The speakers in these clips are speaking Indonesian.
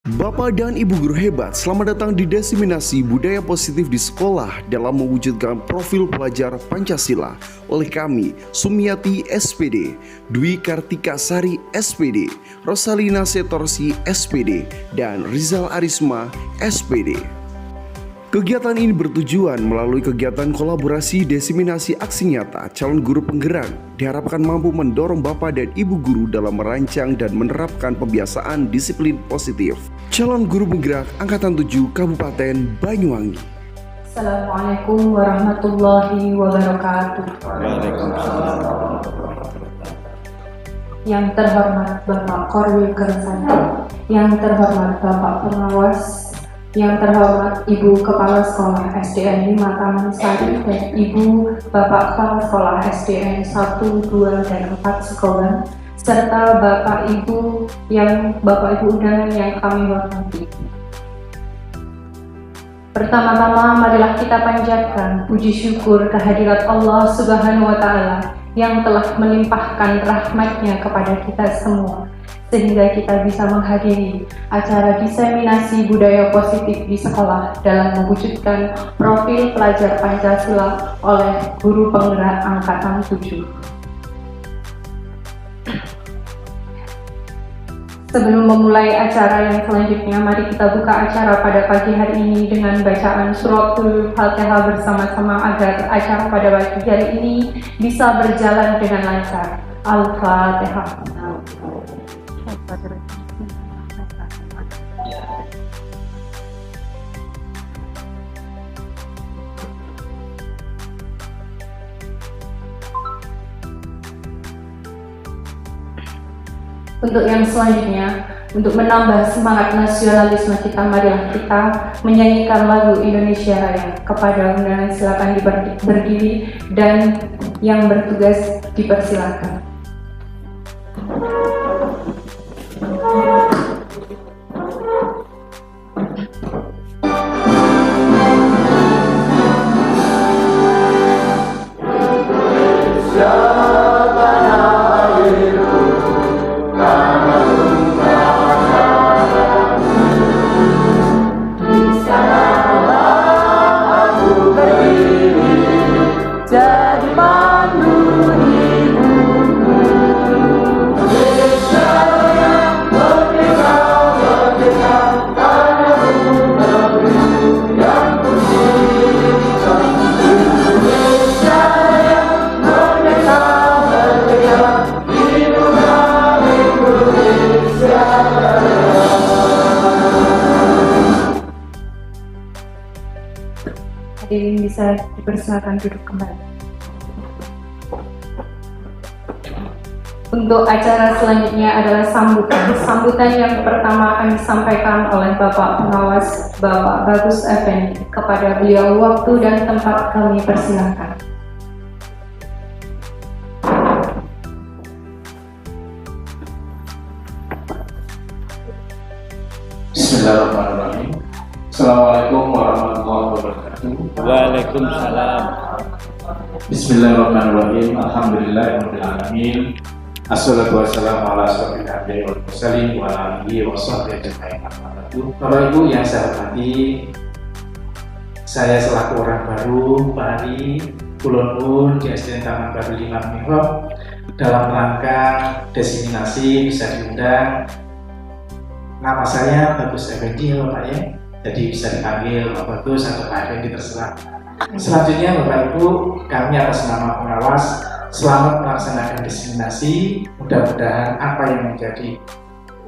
Bapak dan Ibu guru hebat, selamat datang di Diseminasi Budaya Positif di Sekolah dalam mewujudkan profil pelajar Pancasila oleh kami, Sumiati SPD, Dwi Kartika Sari SPD, Rosalina Setorsi SPD, dan Rizal Arisma SPD. Kegiatan ini bertujuan melalui kegiatan kolaborasi diseminasi aksi nyata calon guru penggerak diharapkan mampu mendorong Bapak dan Ibu guru dalam merancang dan menerapkan pembiasaan disiplin positif. Calon guru penggerak Angkatan 7 Kabupaten Banyuwangi. Assalamualaikum warahmatullahi wabarakatuh. Yang terhormat Bapak Korwil Kersanti, yang terhormat Bapak Pengawas, yang terhormat Ibu Kepala Sekolah SDN 5 Taman Sari dan Ibu Bapak Kepala Sekolah SDN 1, 2, dan 4 Sekolah, serta Bapak Ibu undangan yang kami hormati. Pertama-tama marilah kita panjatkan puji syukur kehadirat Allah Subhanahu wa Ta'ala yang telah melimpahkan rahmat-Nya kepada kita semua, sehingga kita bisa menghadiri acara diseminasi budaya positif di sekolah dalam mewujudkan profil pelajar Pancasila oleh guru penggerak Angkatan 7. Sebelum memulai acara yang selanjutnya, mari kita buka acara pada pagi hari ini dengan bacaan suratul Fatihah bersama-sama agar acara pada pagi hari ini bisa berjalan dengan lancar. Al-Fatihah. Untuk yang selanjutnya, untuk menambah semangat nasionalisme kita, marilah kita menyanyikan lagu Indonesia Raya. Kepada undangan silakan berdiri dan yang bertugas dipersilakan. Hadirin bisa dipersilakan duduk kembali. Untuk acara selanjutnya adalah sambutan. Sambutan yang pertama akan disampaikan oleh Bapak Pengawas, Bapak Bagus Effendi. Kepada beliau waktu dan tempat kami persilakan. Bismillahirrahmanirrahim. Assalamualaikum warahmatullahi wabarakatuh. Waalaikumsalam. Bismillahirrahmanirrahim. Alhamdulillahirabbil alamin. Assalatu wassalamu ala asyrofil anbiya'i wal mursalin wa ala alihi wa sahbihi ajma'in. Bapak Ibu yang saya hormati, saya selaku orang baru Pak Ari Kulonun di SDN Taman Baru 5 Mihrab dalam rangka diseminasi bisa diundang. Nama saya Bagus Effendi ya Bapak ya. Jadi bisa dipanggil Pak Bagus atau Pak Effendi terserah. Selanjutnya Bapak Ibu, kami atas nama pengawas selamat melaksanakan diseminasi. Mudah-mudahan apa yang menjadi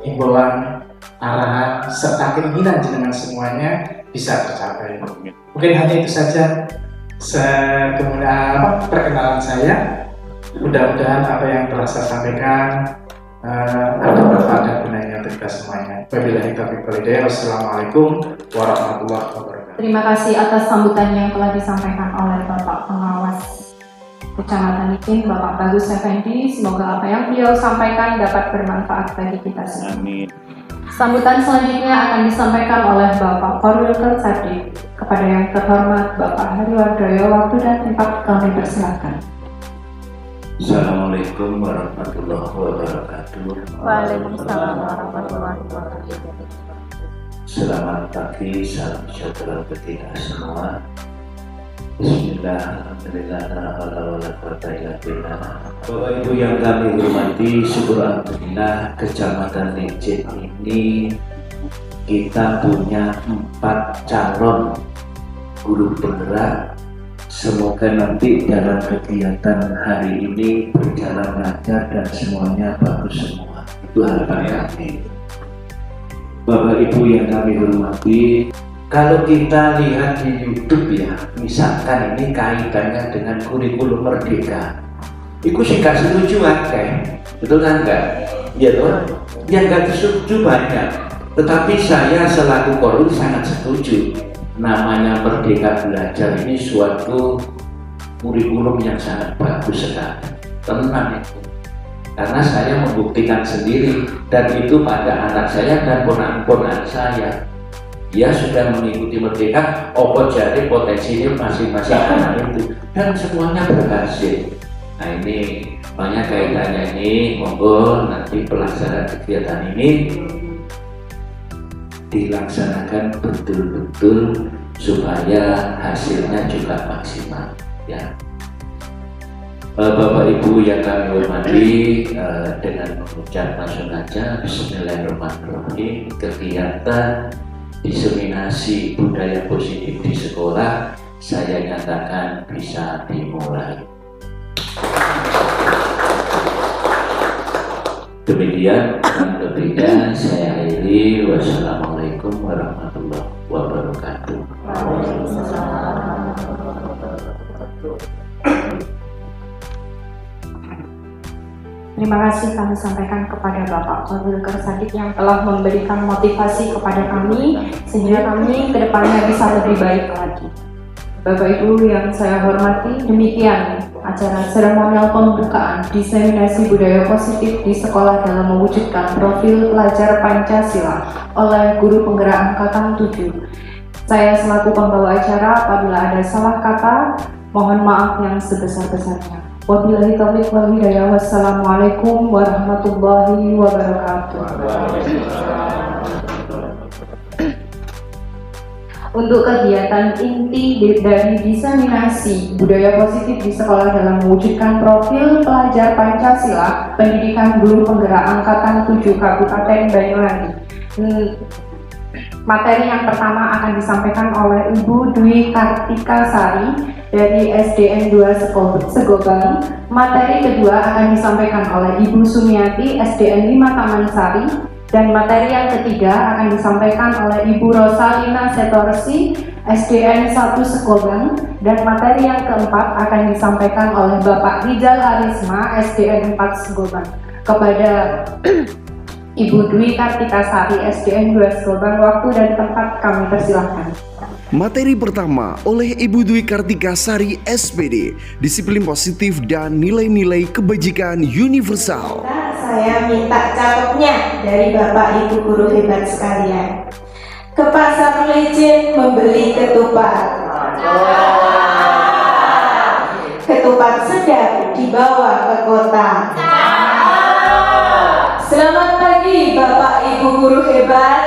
himbauan, arahan, serta keinginan jenengan semuanya bisa tercapai. Mungkin hanya itu saja perkenalan saya. Mudah-mudahan apa yang telah saya sampaikan ada manfaat dan gunanya untuk kita semuanya. Wabillahi taufiq wal hidayah. Wassalamualaikum warahmatullahi wabarakatuh. Terima kasih atas sambutan yang telah disampaikan oleh Bapak Pengawas Kecamatan Ikin, Bapak Bagus Effendi. Semoga apa yang beliau sampaikan dapat bermanfaat bagi kita semua. Amin. Sambutan selanjutnya akan disampaikan oleh Bapak Korwil Kersanti. Kepada yang terhormat Bapak Hariwardoyo, waktu dan tempat kami persilakan. Assalamualaikum warahmatullahi wabarakatuh. Waalaikumsalam warahmatullahi wabarakatuh. Selamat pagi, salam sejahtera untuk kita semua. Bismillah, alhamdulillah, la haula wala quwwata illa billah. Bapak Ibu yang kami hormati, syukur alhamdulillah Kecamatan Lejen ini kita punya 4 calon guru penggerak. Semoga nanti dalam kegiatan hari ini berjalan lancar dan semuanya bagus semua. Itu harapan kami. Bapak Ibu yang kami hormati, kalau kita lihat di YouTube ya, misalkan ini kaitannya dengan kurikulum merdeka, itu sih gak setuju akeh, betul kan enggak? Ya toh, yang gak setuju banyak, tetapi saya selaku korum sangat setuju. Namanya Merdeka Belajar ini suatu kurikulum yang sangat bagus sekali, tenang itu. Karena saya membuktikan sendiri, dan itu pada anak saya dan ponakan saya. Dia sudah mengikuti Merdeka, opo jadi potensinya masing-masing anak itu, dan semuanya berhasil. Nah ini banyak kaitannya ini, monggo nanti pelaksanaan kegiatan ini dilaksanakan betul-betul supaya hasilnya juga maksimal ya. Bapak Ibu yang kami hormati, dengan mengucap langsung aja Bismillahirrahmanirrahim, kegiatan diseminasi budaya positif di sekolah saya nyatakan bisa dimulai. Demikian kurang lebihnya saya akhiri. Wassalamualaikum warahmatullahi wabarakatuh. Terima kasih kami sampaikan kepada Bapak Korwil Kersadik yang telah memberikan motivasi kepada kami sehingga kami kedepannya bisa lebih baik lagi. Bapak Ibu yang saya hormati, demikian acara seremonial pembukaan diseminasi budaya positif di sekolah dalam mewujudkan profil pelajar Pancasila oleh Guru Penggerak Angkatan 7. Saya selaku pembawa acara, apabila ada salah kata, mohon maaf yang sebesar-besarnya. Wabillahi taufiq wal hidayah. Wassalamualaikum warahmatullahi wabarakatuh. Untuk kegiatan inti dari diseminasi budaya positif di sekolah dalam mewujudkan profil pelajar Pancasila, pendidikan Guru Penggerak Angkatan 7 Kabupaten Banyuwangi. Materi yang pertama akan disampaikan oleh Ibu Dwi Kartika Sari dari SDN 2 Segobang. Materi kedua akan disampaikan oleh Ibu Sumiati SDN 5 Taman Sari. Dan materi yang ketiga akan disampaikan oleh Ibu Rosalina Setorsi SDN 1 Segobang. Dan materi yang keempat akan disampaikan oleh Bapak Rizal Arisma SDN 4 Segobang. Kepada Ibu Dwi Kartika Sari SDN 2 Segobang, waktu dan tempat kami persilahkan. Materi pertama oleh Ibu Dwi Kartika Sari SPD, disiplin positif dan nilai-nilai kebajikan universal. Saya minta catatnya dari Bapak Ibu guru hebat sekalian. Ke pasar Lejen membeli ketupat. Ketupat sedap dibawa ke kota. Selamat pagi Bapak Ibu guru hebat.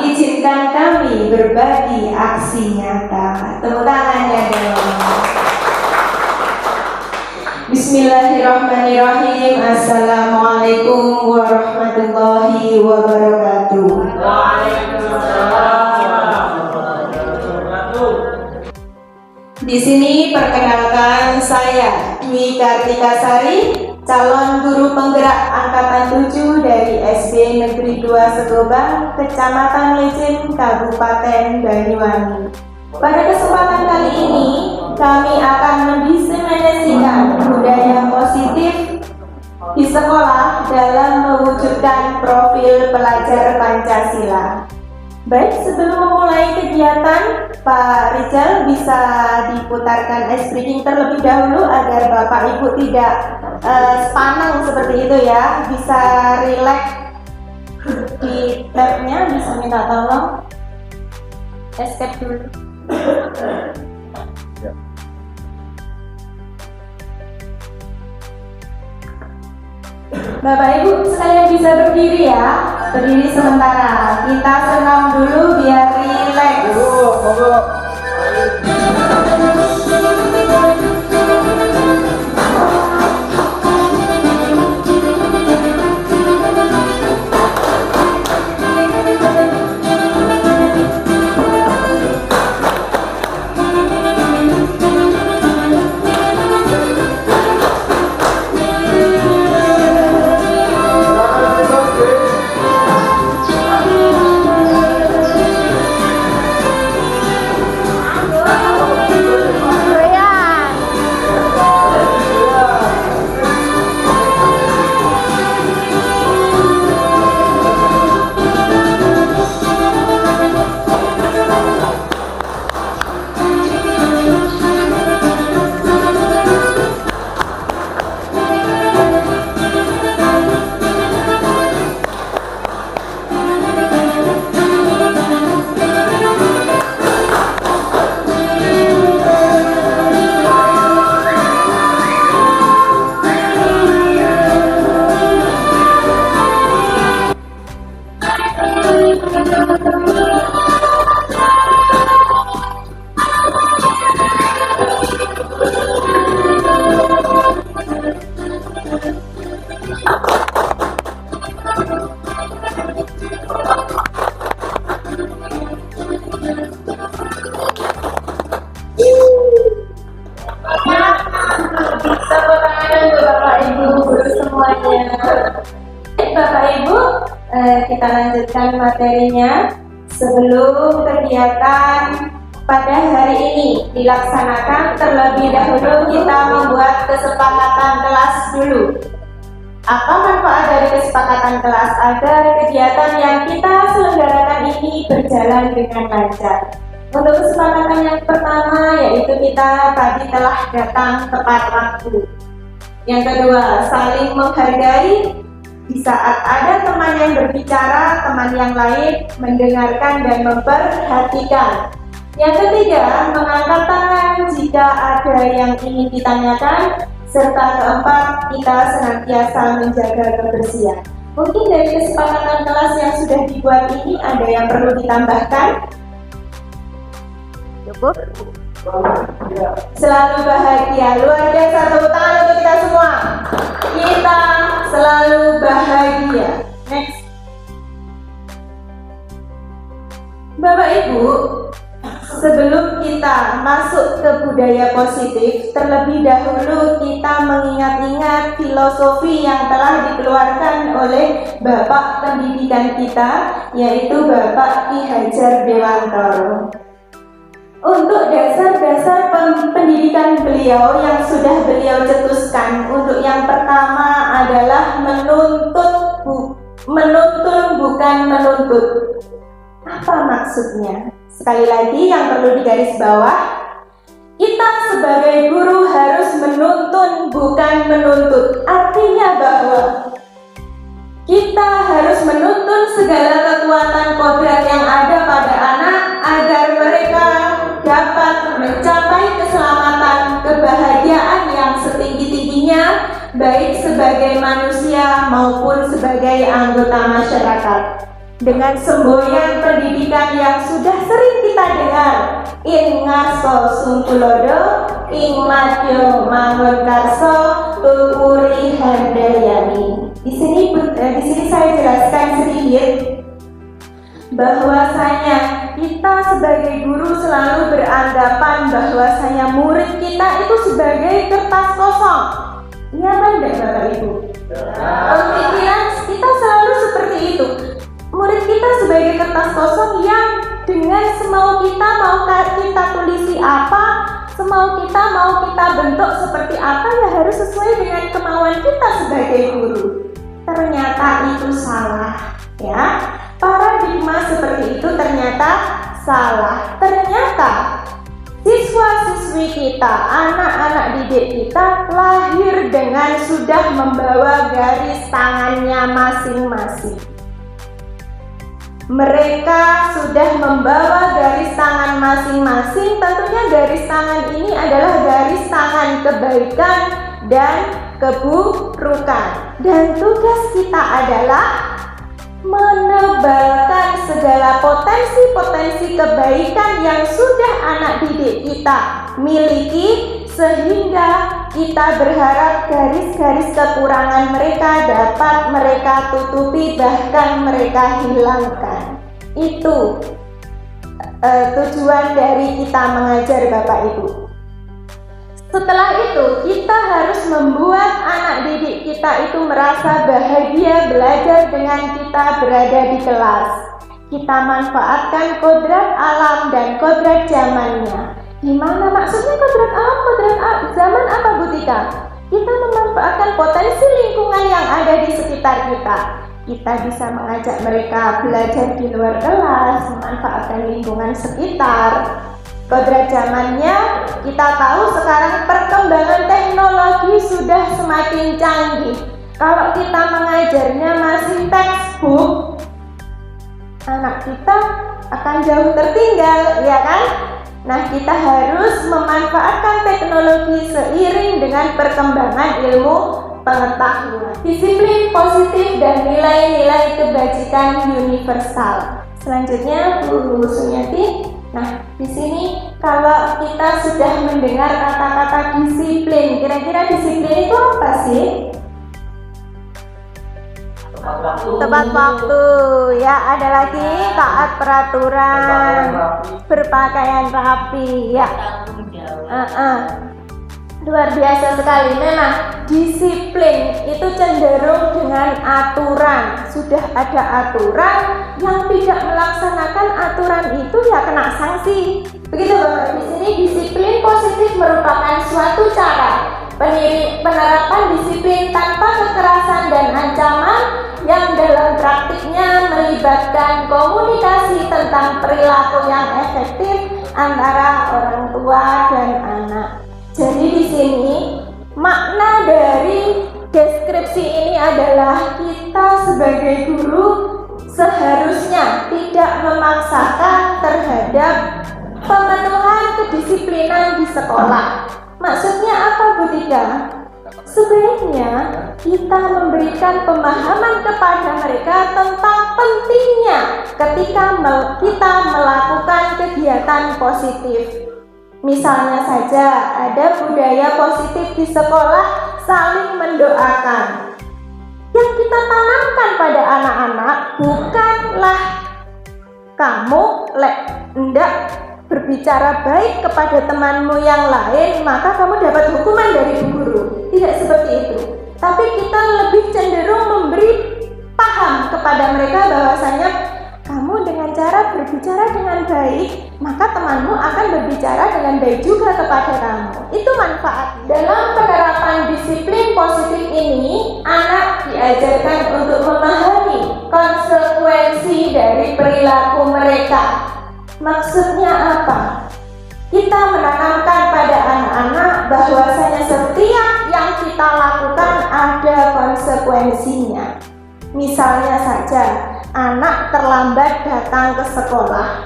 Izinkan kami berbagi aksi nyata. Tepuk tangannya dong. Bismillahirrahmanirrahim. Assalamualaikum warahmatullahi wabarakatuh. Di sini perkenalkan saya Dwi Kartika Sari, calon guru penggerak angkatan 7 dari SD Negeri 2 Segobang, Kecamatan Lejen, Kabupaten Banyuwangi. Pada kesempatan kali ini, kami akan mendiseminasikan budaya positif di sekolah dalam mewujudkan profil pelajar Pancasila. Baik, sebelum memulai kegiatan, Pak Rizal bisa diputarkan S-Breaking terlebih dahulu agar Bapak Ibu tidak sepanang seperti itu ya, bisa relax di tabnya, bisa minta tolong escape dulu. Bapak Ibu sekalian bisa berdiri ya. berdiri sementara. Kita senam dulu biar rileks. Tepuk tangan untuk Bapak Ibu guru semuanya. Bapak Ibu, kita lanjutkan materinya. Sebelum kegiatan pada hari ini dilaksanakan, terlebih dahulu kita membuat kesepakatan kelas dulu. Apa manfaat dari kesepakatan kelas agar kegiatan yang kita selenggarakan ini berjalan dengan lancar? Untuk kesepakatan yang pertama yaitu kita tadi telah datang tepat waktu. Yang kedua, saling menghargai. Di saat ada teman yang berbicara, teman yang lain mendengarkan dan memperhatikan. Yang ketiga, mengangkat tangan jika ada yang ingin ditanyakan. Serta keempat, kita senantiasa menjaga kebersihan. Mungkin dari kesepakatan kelas yang sudah dibuat ini ada yang perlu ditambahkan? Cukup? Selalu bahagia. Luar biasa, tepuk tangan untuk kita semua. Kita selalu bahagia. Next. Bapak Ibu, sebelum kita masuk ke budaya positif, terlebih dahulu kita mengingat-ingat filosofi yang telah dikeluarkan oleh Bapak Pendidikan kita, yaitu Bapak Ki Hajar Dewantoro. Untuk dasar-dasar pendidikan beliau yang sudah beliau cetuskan, untuk yang pertama adalah menuntun bukan menuntut. Apa maksudnya? Sekali lagi yang perlu digaris bawah, kita sebagai guru harus menuntun bukan menuntut. Artinya bahwa kita harus menuntun segala kekuatan kodrat yang ada pada anak agar mereka dapat mencapai keselamatan, kebahagiaan yang setinggi-tingginya, baik sebagai manusia maupun sebagai anggota masyarakat. Dengan semboyan pendidikan yang sudah sering kita dengar, in ngarso sungkulodo, ing madyo mangun karso, tuuri handayani. Di sini saya jelaskan sedikit bahwasanya kita sebagai guru selalu beranggapan bahwasanya murid kita itu sebagai kertas kosong. Iya kan, Bapak Ibu? Pemikiran kita selalu seperti itu. Murid kita sebagai kertas kosong yang dengan semau kita mau kita tulisi apa, semau kita mau kita bentuk seperti apa, ya harus sesuai dengan kemauan kita sebagai guru. Ternyata itu salah, ya. Paradigma seperti itu ternyata salah. Ternyata siswa-siswi kita, anak-anak didik kita lahir dengan sudah membawa garis tangannya masing-masing. Mereka sudah membawa garis tangan masing-masing. Tentunya garis tangan ini adalah garis tangan kebaikan dan keburukan. Dan tugas kita adalah menebalkan segala potensi-potensi kebaikan yang sudah anak didik kita miliki, sehingga kita berharap garis-garis kekurangan mereka dapat mereka tutupi, bahkan mereka hilangkan. Itu tujuan dari kita mengajar Bapak Ibu. Setelah itu, kita harus membuat anak didik kita itu merasa bahagia belajar dengan kita berada di kelas. Kita manfaatkan kodrat alam dan kodrat zamannya. Gimana maksudnya kodrat alam, kodrat zaman apa Bu Tika? Kita memanfaatkan potensi lingkungan yang ada di sekitar kita. Kita bisa mengajak mereka belajar di luar kelas, memanfaatkan lingkungan sekitar. Kodrat zamannya, kita tahu sekarang perkembangan teknologi sudah semakin canggih. Kalau kita mengajarnya masih textbook, anak kita akan jauh tertinggal, ya kan? Nah, kita harus memanfaatkan teknologi seiring dengan perkembangan ilmu pengetahuan. Disiplin positif dan nilai-nilai kebajikan universal. Selanjutnya, Bu Sumiati. Nah, di sini kalau kita sudah mendengar kata-kata disiplin, kira-kira disiplin itu apa sih? Tepat waktu, ya. Ada lagi taat peraturan, berpakaian rapi, ya. Luar biasa sekali. Memang disiplin itu cenderung dengan aturan. Sudah ada aturan, yang tidak melaksanakan aturan itu ya kena sanksi. Begitu Bapak. Di sini disiplin positif merupakan suatu cara penerapan disiplin tanpa kekerasan dan ancaman yang dalam praktiknya melibatkan komunikasi tentang perilaku yang efektif antara orang tua dan anak. Jadi di sini makna dari deskripsi ini adalah kita sebagai guru seharusnya tidak memaksakan terhadap pemenuhan kedisiplinan di sekolah. Maksudnya apa Bu Tika? Sebaiknya kita memberikan pemahaman kepada mereka tentang pentingnya ketika kita melakukan kegiatan positif. Misalnya saja ada budaya positif di sekolah saling mendoakan. Yang kita tanamkan pada anak-anak bukanlah kamu hendak berbicara baik kepada temanmu yang lain maka kamu dapat hukuman dari guru. Tidak seperti itu. Tapi kita lebih cenderung memberi paham kepada mereka bahwasanya kamu dengan cara berbicara dengan baik, maka temanmu akan berbicara dengan baik juga kepada kamu. Itu manfaat. Dalam penerapan disiplin positif ini, anak diajarkan untuk memahami konsekuensi dari perilaku mereka. Maksudnya apa? Kita menanamkan pada anak-anak bahwasanya setiap yang kita lakukan ada konsekuensinya. Misalnya saja, anak terlambat datang ke sekolah.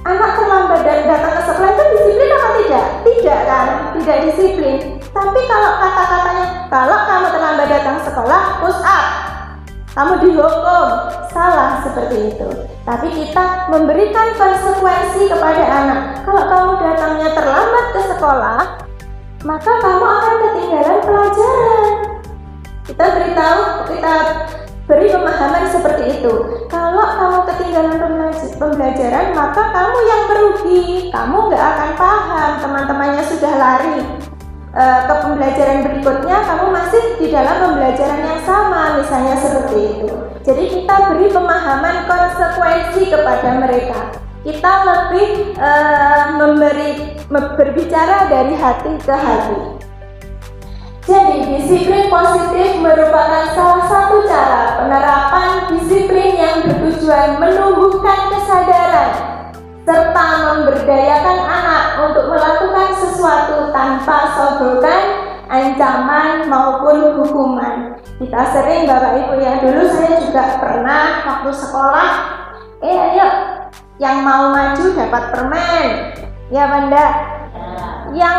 Anak terlambat datang ke sekolah itu disiplin apa tidak? Tidak kan? Tidak disiplin. Tapi kalau kata-katanya, kalau kamu terlambat datang sekolah, push up, kamu dihukum. Salah seperti itu. Tapi kita memberikan konsekuensi kepada anak. Kalau kamu datangnya terlambat ke sekolah, maka kamu akan ketinggalan pelajaran. Kita beri pemahaman seperti itu. Kalau kamu ketinggalan pembelajaran, maka kamu yang merugi. Kamu nggak akan paham. Teman-temannya sudah lari ke pembelajaran berikutnya, kamu masih di dalam pembelajaran yang sama, misalnya seperti itu. Jadi kita beri pemahaman konsekuensi kepada mereka. Kita lebih berbicara dari hati ke hati. Jadi disiplin positif merupakan salah satu cara penerapan disiplin yang bertujuan menumbuhkan kesadaran serta memberdayakan anak untuk melakukan sesuatu tanpa sogokan, ancaman maupun hukuman. Kita sering Bapak Ibu ya, dulu saya juga pernah waktu sekolah, ayo yang mau maju dapat permen, ya Banda. Yang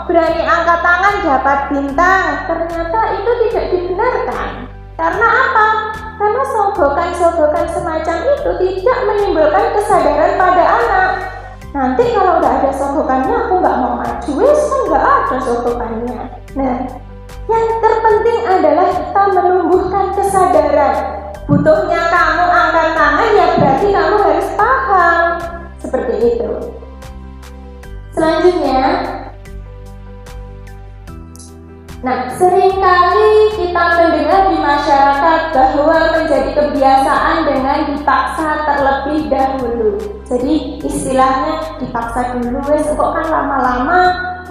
berani angkat tangan dapat bintang. Ternyata itu tidak dibenarkan. Karena apa? Karena sogokan-sogokan semacam itu tidak menimbulkan kesadaran pada anak. Nanti kalau nggak ada sogokannya, aku nggak mau maju, wes kan nggak ada sogokannya. Nah, yang terpenting adalah kita menumbuhkan kesadaran. Butuhnya kamu angkat tangan, ya berarti kamu harus paham. Seperti itu. Selanjutnya, nah, seringkali kita mendengar di masyarakat bahwa menjadi kebiasaan dengan dipaksa terlebih dahulu. Jadi istilahnya dipaksa dulu, wes kok kan lama-lama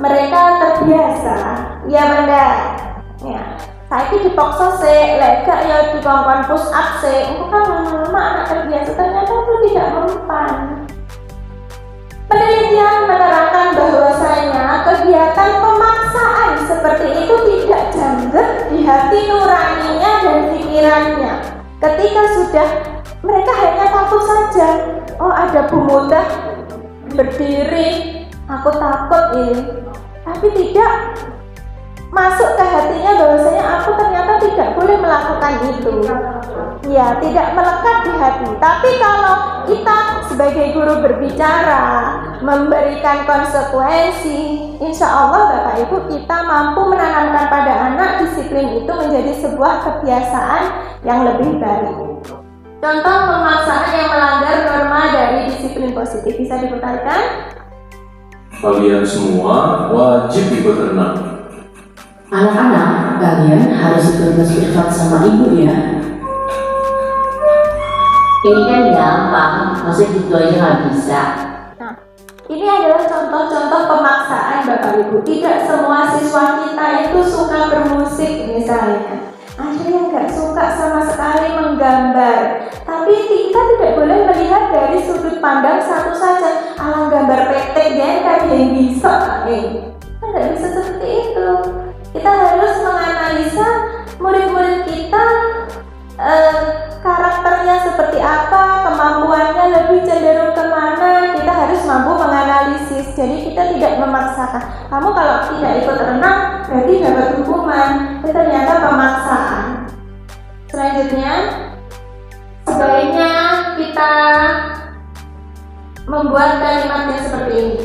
mereka terbiasa. Ya benar. Ya, saya dipaksa sih, lega ya dikongkon push up sih. Itu kan lama-lama anak terbiasa, ternyata itu tidak mempan. Penelitian menerangkan bahwasanya kegiatan pemaksaan seperti itu tidak jangkep di hati nuraninya dan pikirannya. Ketika sudah mereka hanya takut saja, oh ada Bu Mudah berdiri, aku takut ini, tapi tidak masuk ke hatinya bahwasanya aku ternyata tidak boleh melakukan itu. Ya, tidak melekat di hati. Tapi kalau kita sebagai guru berbicara, memberikan konsekuensi, insya Allah Bapak Ibu kita mampu menanamkan pada anak disiplin itu menjadi sebuah kebiasaan yang lebih baik. Contoh pemaksaan yang melanggar norma dari disiplin positif bisa diputarkan. Kalian semua wajib ikut renang. Anak-anak, kalian harus ikut bersikap sama ibu ya. Ini kan gampang, masa gitu aja nggak bisa. Nah, ini adalah contoh-contoh pemaksaan Bapak Ibu. Tidak semua siswa kita itu suka bermusik misalnya. Ada yang nggak suka sama sekali menggambar. Tapi kita tidak boleh melihat dari sudut pandang satu saja. Alang gambar PT kan yang bisa. Nggak bisa seperti itu. Kita harus menganalisa murid-murid kita, karakternya seperti apa, kemampuannya lebih cenderung kemana. Kita harus mampu menganalisis. Jadi kita tidak memaksakan. Kamu kalau tidak ikut renang berarti dapat hukuman. Itu ternyata pemaksaan. Selanjutnya, sebaiknya kita membuat kalimat yang seperti ini.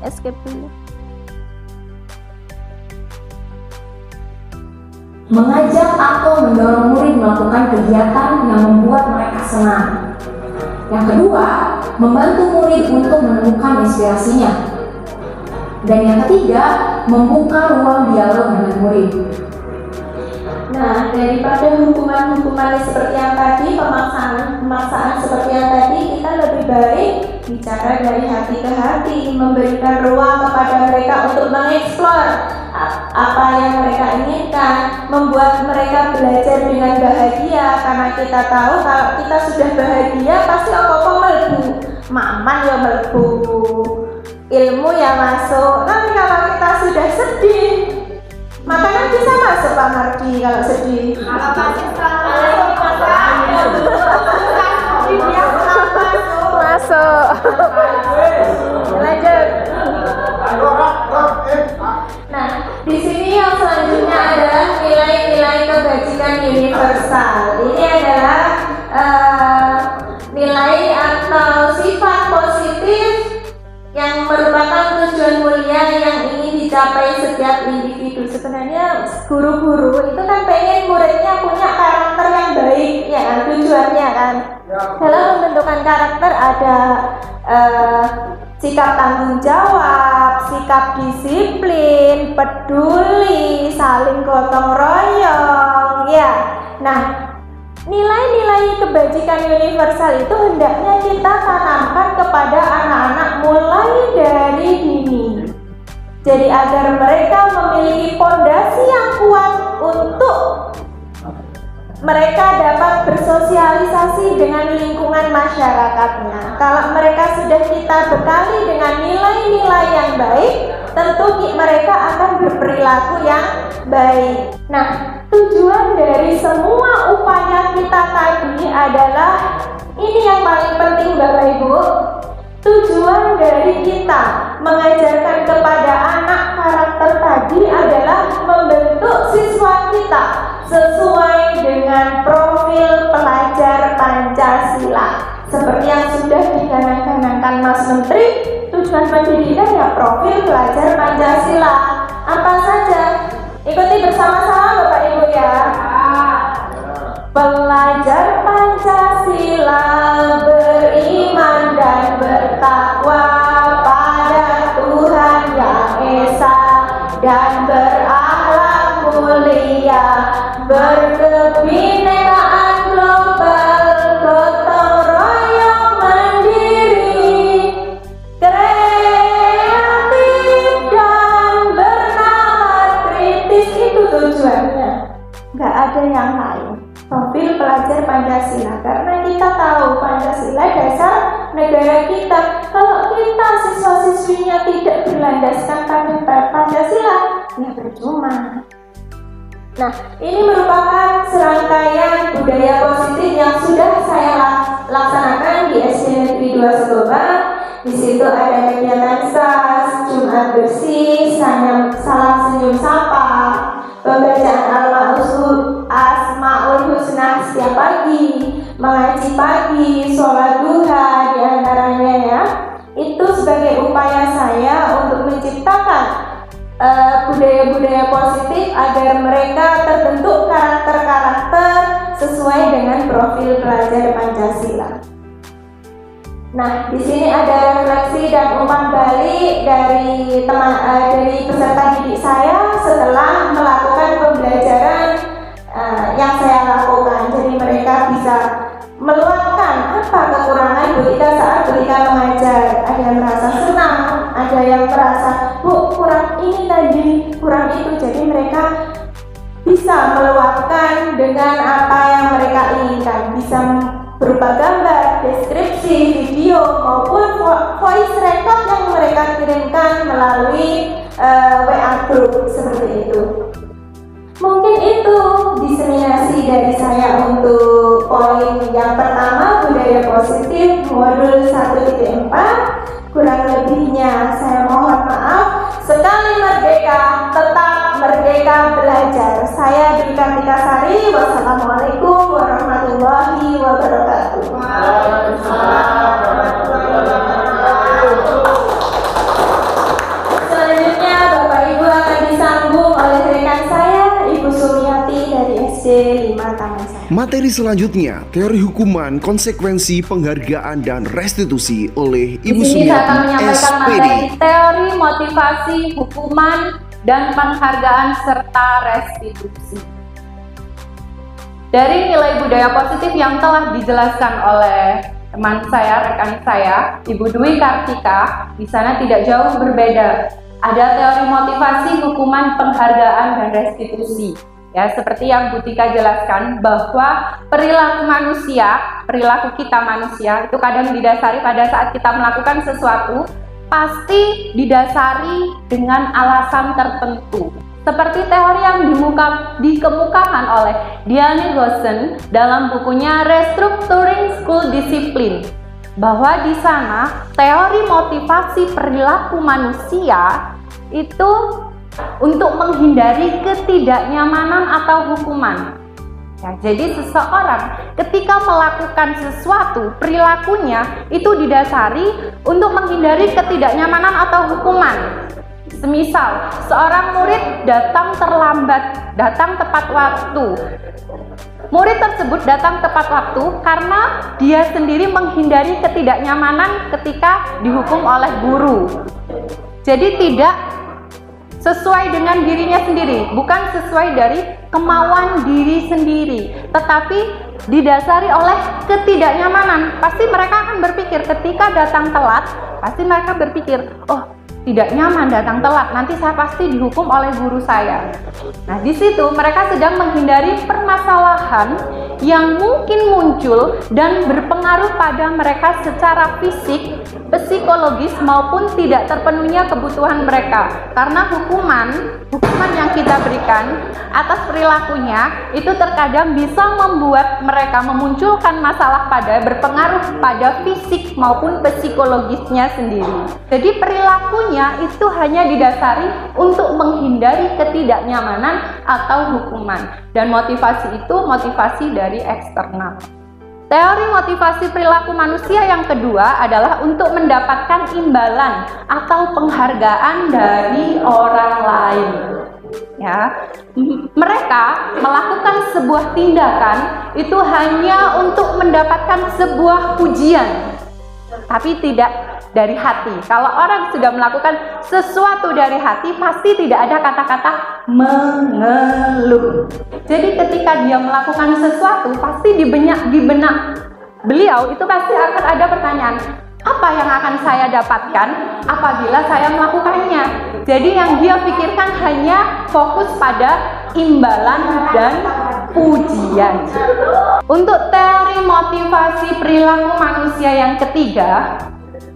Escape dulu. Mengajak atau mendorong murid melakukan kegiatan yang membuat mereka senang. Yang kedua, membantu murid untuk menemukan inspirasinya. Dan yang ketiga, membuka ruang dialog dengan murid. Nah, daripada hukuman-hukuman seperti yang tadi, pemaksaan seperti yang tadi, kita lebih baik bicara dari hati ke hati, memberikan ruang kepada mereka untuk mengeksplor apa yang mereka inginkan, membuat mereka belajar dengan bahagia. Karena kita tahu kalau kita sudah bahagia pasti apa-apa melebu, maman ya melebu, ilmu ya masuk. Tapi kalau kita sudah sedih, makanan bisa masuk Pak Mardi kalau sedih. Kalau pasti masuk. Lanjut. Nah, di sini yang selanjutnya adalah nilai-nilai kebajikan universal. Ini adalah nilai atau sifat positif yang merupakan tujuan mulia yang ingin dicapai setiap individu. Sebenarnya guru-guru itu kan pengen muridnya punya karakter yang baik, ya kan, tujuannya kan. Dalam membentukkan karakter ada sikap tanggung jawab, sikap disiplin, peduli, saling gotong royong, ya. Nah, nilai-nilai kebajikan universal itu hendaknya kita tanamkan kepada anak-anak mulai dari dini. Jadi agar mereka memiliki fondasi yang kuat untuk mereka dapat bersosialisasi dengan lingkungan masyarakatnya. Kalau mereka sudah kita bekali dengan nilai-nilai yang baik, tentu mereka akan berperilaku yang baik. Nah, tujuan dari semua upaya kita tadi adalah ini yang paling penting Bapak Ibu. Tujuan dari kita mengajarkan kepada anak karakter tadi adalah membentuk membentuk siswa kita sesuai dengan profil pelajar Pancasila. Seperti yang sudah dicanangkan Mas Menteri, tujuan pendidikan ya profil pelajar Pancasila. Apa saja? Ikuti bersama-sama Bapak Ibu ya. Belajar Pancasila, beriman dan bertakwa pada Tuhan Yang Esa, dan berakhlak mulia, berkebinekaan global, gotong royong mandiri, kreatif dan bernalar kritis. Itu tujuannya, nggak ada yang lain. Profil pelajar Pancasila, karena kita tahu Pancasila dasar negara kita. Kalau kita siswa-siswinya tidak berlandaskan pada Pancasila, ya percuma. Nah, ini merupakan serangkaian budaya positif yang sudah saya laksanakan di SD Negeri 2 Setoba. Di situ ada kegiatan SAS, Jumat bersih, salam senyum sapa, pembacaan Asmaul Husna setiap pagi, mengaji pagi, sholat duha diantaranya ya. Itu sebagai upaya saya untuk menciptakan budaya-budaya positif agar mereka terbentuk karakter-karakter sesuai dengan profil pelajar Pancasila. Nah, di sini ada refleksi dan umpan balik dari peserta didik saya setelah melakukan pembelajaran yang saya lakukan. Jadi mereka bisa meluapkan apa kekurangan Bu Ika saat Bu Ika mengajar. Ada yang merasa senang, ada yang merasa Bu kurang ini tadi, kurang itu. Jadi mereka bisa meluapkan dengan apa yang mereka inginkan, bisa berupa gambar, deskripsi, video maupun voice record yang mereka kirimkan melalui WA group seperti itu. Mungkin itu diseminasi dari saya untuk poin yang pertama, budaya positif modul 1.4. Kurang lebihnya saya mohon maaf. Sekali merdeka, tetap merdeka belajar. Saya Dwi Kartika Sari. Wassalamualaikum warahmatullahi wabarakatuh. Selanjutnya Bapak Ibu akan disambung oleh rekan saya, Ibu Sumiati dari SD 5 Taman Sari. Materi selanjutnya, teori hukuman, konsekuensi, penghargaan, dan restitusi oleh Ibu Di sini saya akan Sumiati, menyampaikan SPD. materi teori motivasi, hukuman, dan penghargaan serta restitusi. Dari nilai budaya positif yang telah dijelaskan oleh teman saya, rekan saya, Ibu Dwi Kartika, di sana tidak jauh berbeda. Ada teori motivasi, hukuman, penghargaan, dan restitusi. Ya, seperti yang Bu Tika jelaskan bahwa perilaku manusia, perilaku kita manusia itu kadang didasari pada saat kita melakukan sesuatu pasti didasari dengan alasan tertentu. Seperti teori yang dikemukakan oleh Diane Gossen dalam bukunya Restructuring School Discipline, bahwa di sana teori motivasi perilaku manusia itu untuk menghindari ketidaknyamanan atau hukuman. Ya, jadi seseorang ketika melakukan sesuatu, perilakunya itu didasari untuk menghindari ketidaknyamanan atau hukuman. Semisal, seorang murid datang terlambat, datang tepat waktu. Murid tersebut datang tepat waktu karena dia sendiri menghindari ketidaknyamanan ketika dihukum oleh guru. Jadi tidak sesuai dengan dirinya sendiri, bukan sesuai dari kemauan diri sendiri, tetapi didasari oleh ketidaknyamanan. Pasti mereka akan berpikir ketika datang telat, pasti mereka berpikir, oh tidak nyaman datang telat, nanti saya pasti dihukum oleh guru saya. Nah, di situ mereka sedang menghindari permasalahan yang mungkin muncul dan berpengaruh pada mereka secara fisik, psikologis maupun tidak terpenuhnya kebutuhan mereka. Karena hukuman yang kita berikan atas perilakunya itu terkadang bisa membuat mereka memunculkan masalah berpengaruh pada fisik maupun psikologisnya sendiri. Jadi perilakunya perilakunya itu hanya didasari untuk menghindari ketidaknyamanan atau hukuman. Dan motivasi itu motivasi dari eksternal. Teori motivasi perilaku manusia yang kedua adalah untuk mendapatkan imbalan atau penghargaan dari orang lain. Ya, mereka melakukan sebuah tindakan itu hanya untuk mendapatkan sebuah pujian, tapi tidak dari hati. Kalau orang sudah melakukan sesuatu dari hati, pasti tidak ada kata-kata mengeluh. Jadi ketika dia melakukan sesuatu, pasti di benak beliau itu pasti akan ada pertanyaan, apa yang akan saya dapatkan apabila saya melakukannya? Jadi yang dia pikirkan hanya fokus pada imbalan dan pujian. Untuk teori motivasi perilaku manusia yang ketiga,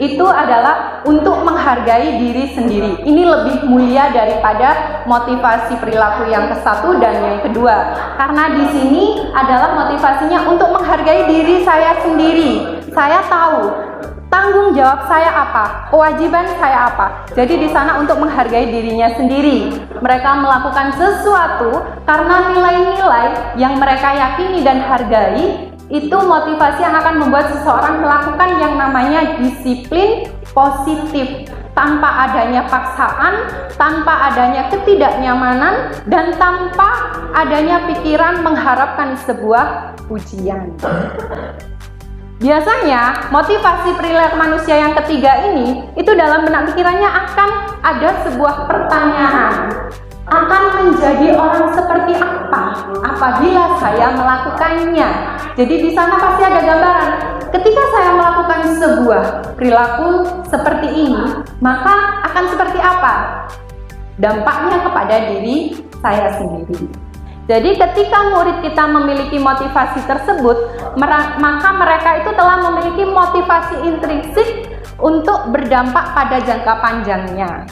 itu adalah untuk menghargai diri sendiri. Ini lebih mulia daripada motivasi perilaku yang ke-1 dan yang kedua. Karena di sini adalah motivasinya untuk menghargai diri saya sendiri. Saya tahu tanggung jawab saya apa, kewajiban saya apa. Jadi di sana untuk menghargai dirinya sendiri. Mereka melakukan sesuatu karena nilai-nilai yang mereka yakini dan hargai. Itu motivasi yang akan membuat seseorang melakukan yang namanya disiplin positif, tanpa adanya paksaan, tanpa adanya ketidaknyamanan, dan tanpa adanya pikiran mengharapkan sebuah pujian. Biasanya motivasi perilaku manusia yang ketiga ini itu dalam benak pikirannya akan ada sebuah pertanyaan, akan menjadi orang seperti apa apabila saya melakukannya. Jadi di sana pasti ada gambaran, ketika saya melakukan sebuah perilaku seperti ini, maka akan seperti apa dampaknya kepada diri saya sendiri. Jadi ketika murid kita memiliki motivasi tersebut, maka mereka itu telah memiliki motivasi intrinsik untuk berdampak pada jangka panjangnya.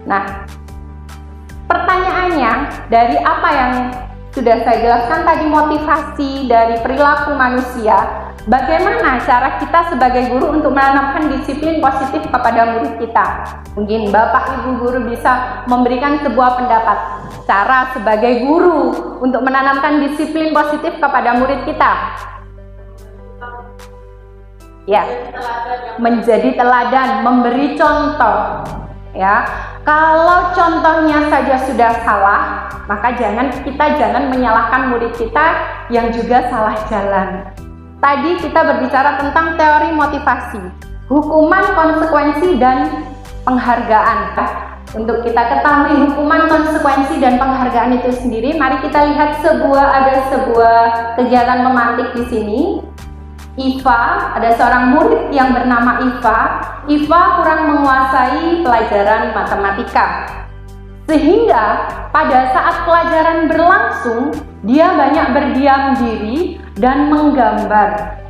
Nah, pertanyaannya, dari apa yang sudah saya jelaskan tadi, motivasi dari perilaku manusia, bagaimana cara kita sebagai guru untuk menanamkan disiplin positif kepada murid kita? Mungkin Bapak Ibu guru bisa memberikan sebuah pendapat cara sebagai guru untuk menanamkan disiplin positif kepada murid kita. Ya, menjadi teladan, memberi contoh. Ya, kalau contohnya saja sudah salah, maka kita jangan menyalahkan murid kita yang juga salah jalan. Tadi kita berbicara tentang teori motivasi, hukuman, konsekuensi, dan penghargaan. Untuk kita ketahui hukuman, konsekuensi, dan penghargaan itu sendiri, mari kita lihat ada sebuah kegiatan memantik di sini. Iva, ada seorang murid yang bernama Iva. Iva kurang menguasai pelajaran matematika, sehingga pada saat pelajaran berlangsung, dia banyak berdiam diri dan menggambar.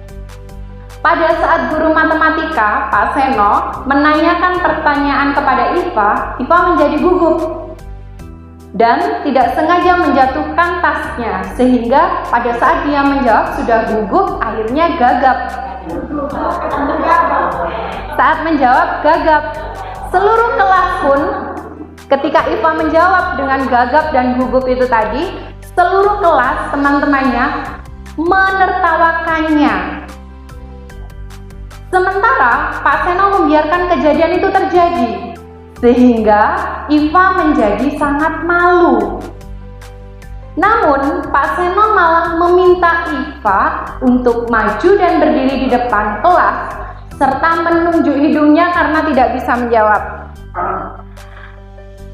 Pada saat guru matematika, Pak Seno, menanyakan pertanyaan kepada Iva, Iva menjadi gugup dan tidak sengaja menjatuhkan tasnya, sehingga pada saat dia menjawab sudah gugup, akhirnya gagap. Saat menjawab gagap, seluruh kelas pun ketika Iva menjawab dengan gagap dan gugup itu tadi, seluruh kelas teman-temannya menertawakannya. Sementara Pak Seno membiarkan kejadian itu terjadi, sehingga Iva menjadi sangat malu. Namun Pak Seno malah meminta Iva untuk maju dan berdiri di depan kelas serta menunjuk hidungnya karena tidak bisa menjawab.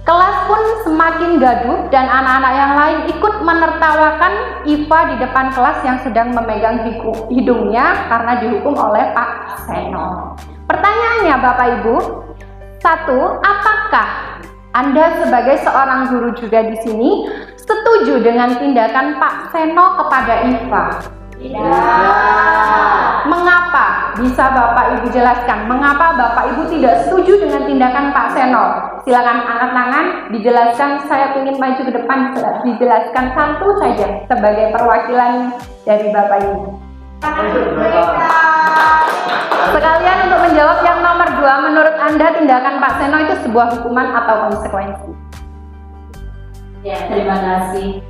Kelas pun semakin gaduh dan anak-anak yang lain ikut menertawakan Iva di depan kelas yang sedang memegang hidungnya karena dihukum oleh Pak Seno. Pertanyaannya Bapak Ibu, 1. Apakah Anda sebagai seorang guru juga di sini setuju dengan tindakan Pak Seno kepada Iva? Tidak. Mengapa? Bisa Bapak Ibu jelaskan mengapa Bapak Ibu tidak setuju dengan tindakan Pak Seno? Silakan angkat tangan, dijelaskan. Saya ingin maju ke depan, dijelaskan satu saja sebagai perwakilan dari Bapak Ibu. Sekalian untuk menjawab yang nomor 2, menurut Anda tindakan Pak Seno itu sebuah hukuman atau konsekuensi? Ya, terima kasih.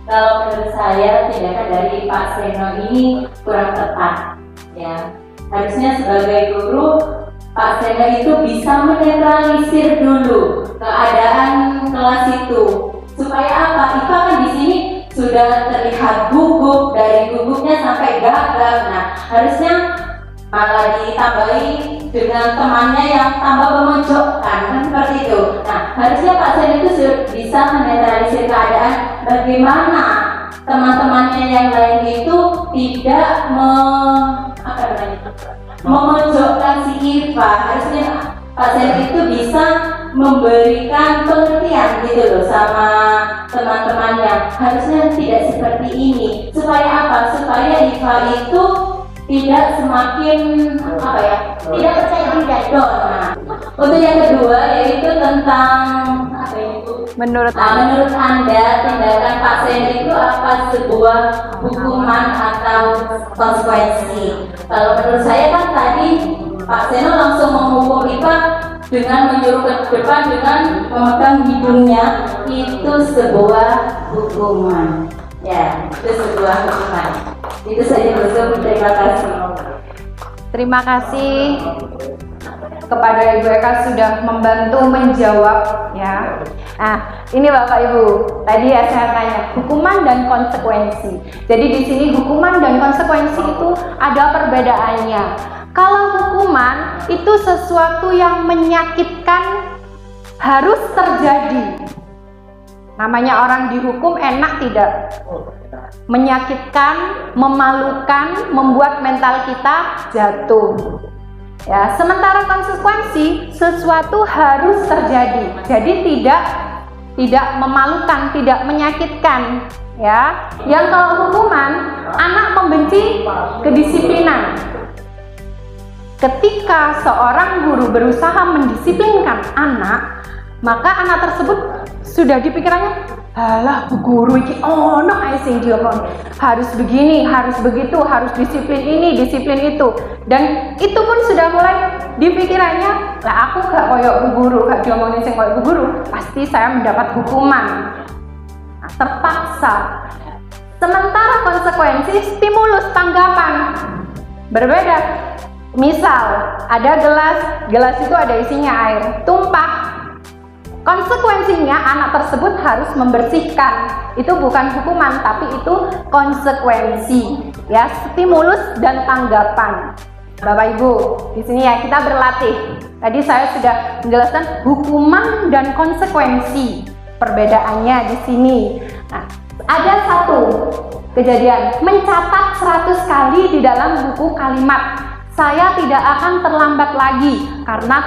Kalau menurut saya tindakan dari Pak Seno ini kurang tepat. Ya, harusnya sebagai guru Pak Seno itu bisa menetralisir dulu keadaan kelas itu. Supaya apa? IPA kan di sini sudah terlihat gugup, dari gugupnya sampai gagap. Nah, harusnya malah ditambahi dengan temannya yang tambah memojokkan, kan seperti itu. Nah, harusnya Pak Seno itu bisa menetralisir keadaan bagaimana teman-temannya yang lain itu tidak memojokkan si IPA. Harusnya Pak Seno itu bisa memberikan pengertian gitu loh sama teman-temannya. Harusnya tidak seperti ini. Supaya apa? Supaya IPA itu tidak semakin tidak percaya diri dan down. Nah, untuk yang kedua yaitu tentang Menurut Anda tindakan Pak Seno itu apa, sebuah hukuman atau konsekuensi? Kalau menurut saya kan tadi Pak Seno langsung menghukum IPA dengan menyuruh ke depan dengan memegang hidungnya, itu sebuah hukuman. Ya, itu sebuah hukuman. Itu saja Bro. Terima kasih. Terima kasih kepada Ibu Eka sudah membantu menjawab ya. Nah, ini Bapak Ibu, tadi ya saya tanya hukuman dan konsekuensi. Jadi di sini hukuman dan konsekuensi itu ada perbedaannya. Kalau hukuman itu sesuatu yang menyakitkan harus terjadi. Namanya orang dihukum enak tidak? Menyakitkan, memalukan, membuat mental kita jatuh. Ya, sementara konsekuensi sesuatu harus terjadi. Jadi tidak memalukan, tidak menyakitkan, ya. Yang kalau hukuman, anak membenci kedisiplinan. Ketika seorang guru berusaha mendisiplinkan anak, maka anak tersebut sudah di pikirannya, alah bu guru iki ono ae sing diomong, harus begini, harus begitu, harus disiplin ini, disiplin itu. Dan itu pun sudah mulai di pikirannya, lah aku gak koyok bu guru, gak diomongin sing koyok bu guru, pasti saya mendapat hukuman. Nah, terpaksa. Sementara konsekuensi stimulus tanggapan berbeda. Misal ada gelas itu ada isinya air, tumpah. Konsekuensinya anak tersebut harus membersihkan. Itu bukan hukuman, tapi itu konsekuensi, ya, stimulus dan tanggapan. Bapak Ibu, di sini ya kita berlatih. Tadi saya sudah menjelaskan hukuman dan konsekuensi. Perbedaannya di sini. Nah, ada satu kejadian mencatat 100 kali di dalam buku kalimat. Saya tidak akan terlambat lagi karena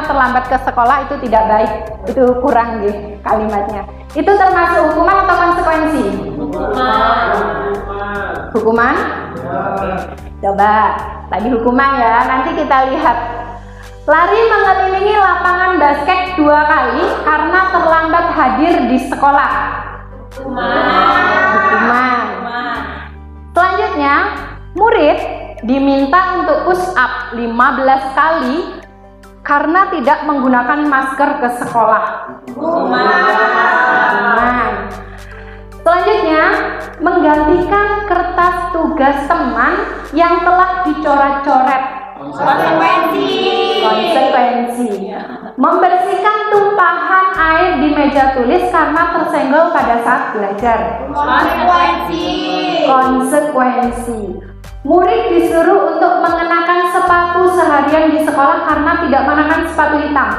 terlambat ke sekolah itu tidak baik. Itu kurang nih kalimatnya. Itu termasuk hukuman atau konsekuensi? Hukuman? Coba tadi hukuman ya. Nanti kita lihat. Lari mengelilingi lapangan basket 2 kali karena terlambat hadir di sekolah. Hukuman. Selanjutnya, murid diminta untuk push up 15 kali karena tidak menggunakan masker ke sekolah. Selanjutnya, menggantikan kertas tugas teman yang telah dicoret-coret. Konsekuensi. Membersihkan tumpahan air di meja tulis karena tersenggol pada saat belajar. Konsekuensi. Murid disuruh untuk mengenakan sepatu seharian di sekolah karena tidak mengenakan sepatu hitam.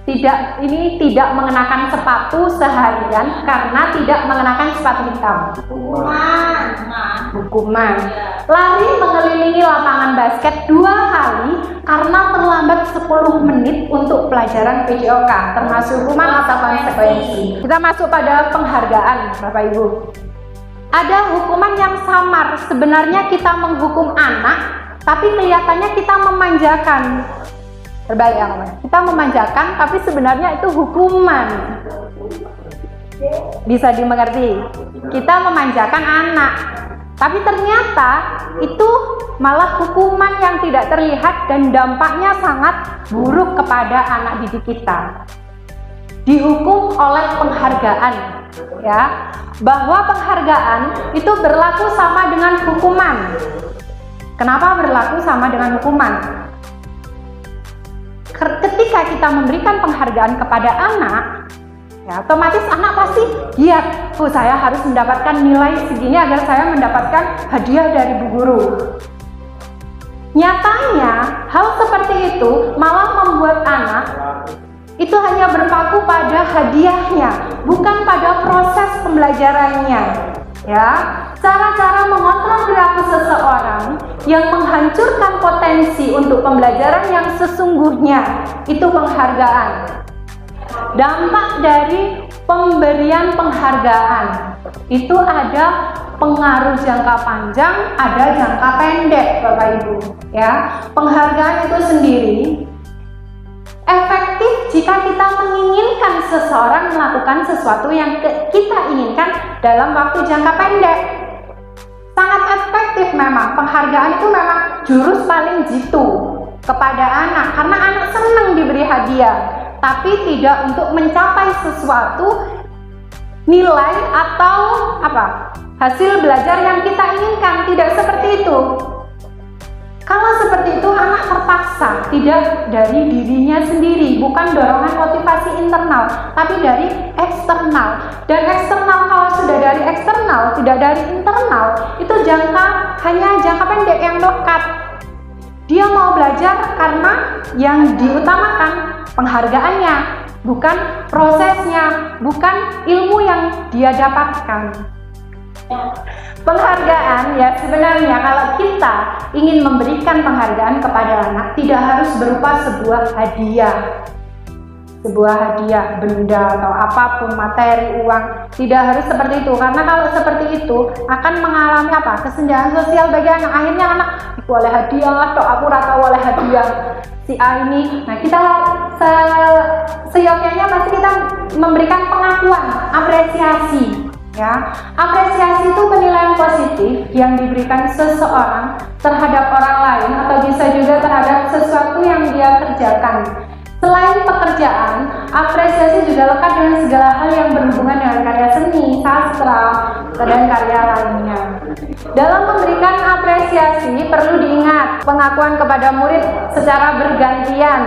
Tidak mengenakan sepatu seharian karena tidak mengenakan sepatu hitam. Hukuman. Lari mengelilingi lapangan basket 2 kali karena terlambat 10 menit untuk pelajaran PJOK. Termasuk hukuman atau konsekuensi. Kita masuk pada penghargaan, Bapak Ibu. Ada hukuman yang samar. Sebenarnya kita menghukum anak, tapi kelihatannya kita memanjakan. Terbalik ya, kita memanjakan, tapi sebenarnya itu hukuman. Bisa dimengerti. Kita memanjakan anak, tapi ternyata itu malah hukuman yang tidak terlihat dan dampaknya sangat buruk kepada anak didik kita. Dihukum oleh penghargaan, ya, bahwa penghargaan itu berlaku sama dengan hukuman. Kenapa berlaku sama dengan hukuman? Ketika kita memberikan penghargaan kepada anak, ya, otomatis anak pasti giat. Oh, saya harus mendapatkan nilai segini agar saya mendapatkan hadiah dari bu guru. Nyatanya, hal seperti itu malah membuat anak itu hanya berpaku pada hadiahnya, bukan pada proses pembelajarannya. Ya, cara-cara mengontrol perilaku seseorang yang menghancurkan potensi untuk pembelajaran yang sesungguhnya itu penghargaan. Dampak dari pemberian penghargaan itu ada pengaruh jangka panjang, ada jangka pendek, Bapak Ibu. Ya, penghargaan itu sendiri efektif jika kita menginginkan seseorang melakukan sesuatu yang kita inginkan dalam waktu jangka pendek. Sangat efektif memang, penghargaan itu memang jurus paling jitu kepada anak, karena anak senang diberi hadiah, tapi tidak untuk mencapai sesuatu nilai atau hasil belajar yang kita inginkan, tidak seperti itu. Kalau seperti itu, anak terpaksa, tidak dari dirinya sendiri, bukan dorongan motivasi internal, tapi dari eksternal. Dan eksternal, kalau sudah dari eksternal, tidak dari internal, itu hanya jangka pendek yang melekat. Dia mau belajar karena yang diutamakan penghargaannya, bukan prosesnya, bukan ilmu yang dia dapatkan. Penghargaan, ya, sebenarnya kalau kita ingin memberikan penghargaan kepada anak, tidak harus berupa sebuah hadiah, benda atau apapun, materi, uang, tidak harus seperti itu. Karena kalau seperti itu akan mengalami kesenjangan sosial bagi anak. Akhirnya anak boleh hadiah, atau aku rata oleh hadiah si A ini. Nah, kita seyogyanya pasti kita memberikan pengakuan, apresiasi. Ya, apresiasi itu penilaian positif yang diberikan seseorang terhadap orang lain atau bisa juga terhadap sesuatu yang dia kerjakan. Selain pekerjaan, apresiasi juga lekat dengan segala hal yang berhubungan dengan karya seni, sastra, dan karya lainnya. Dalam memberikan apresiasi perlu diingat pengakuan kepada murid secara bergantian,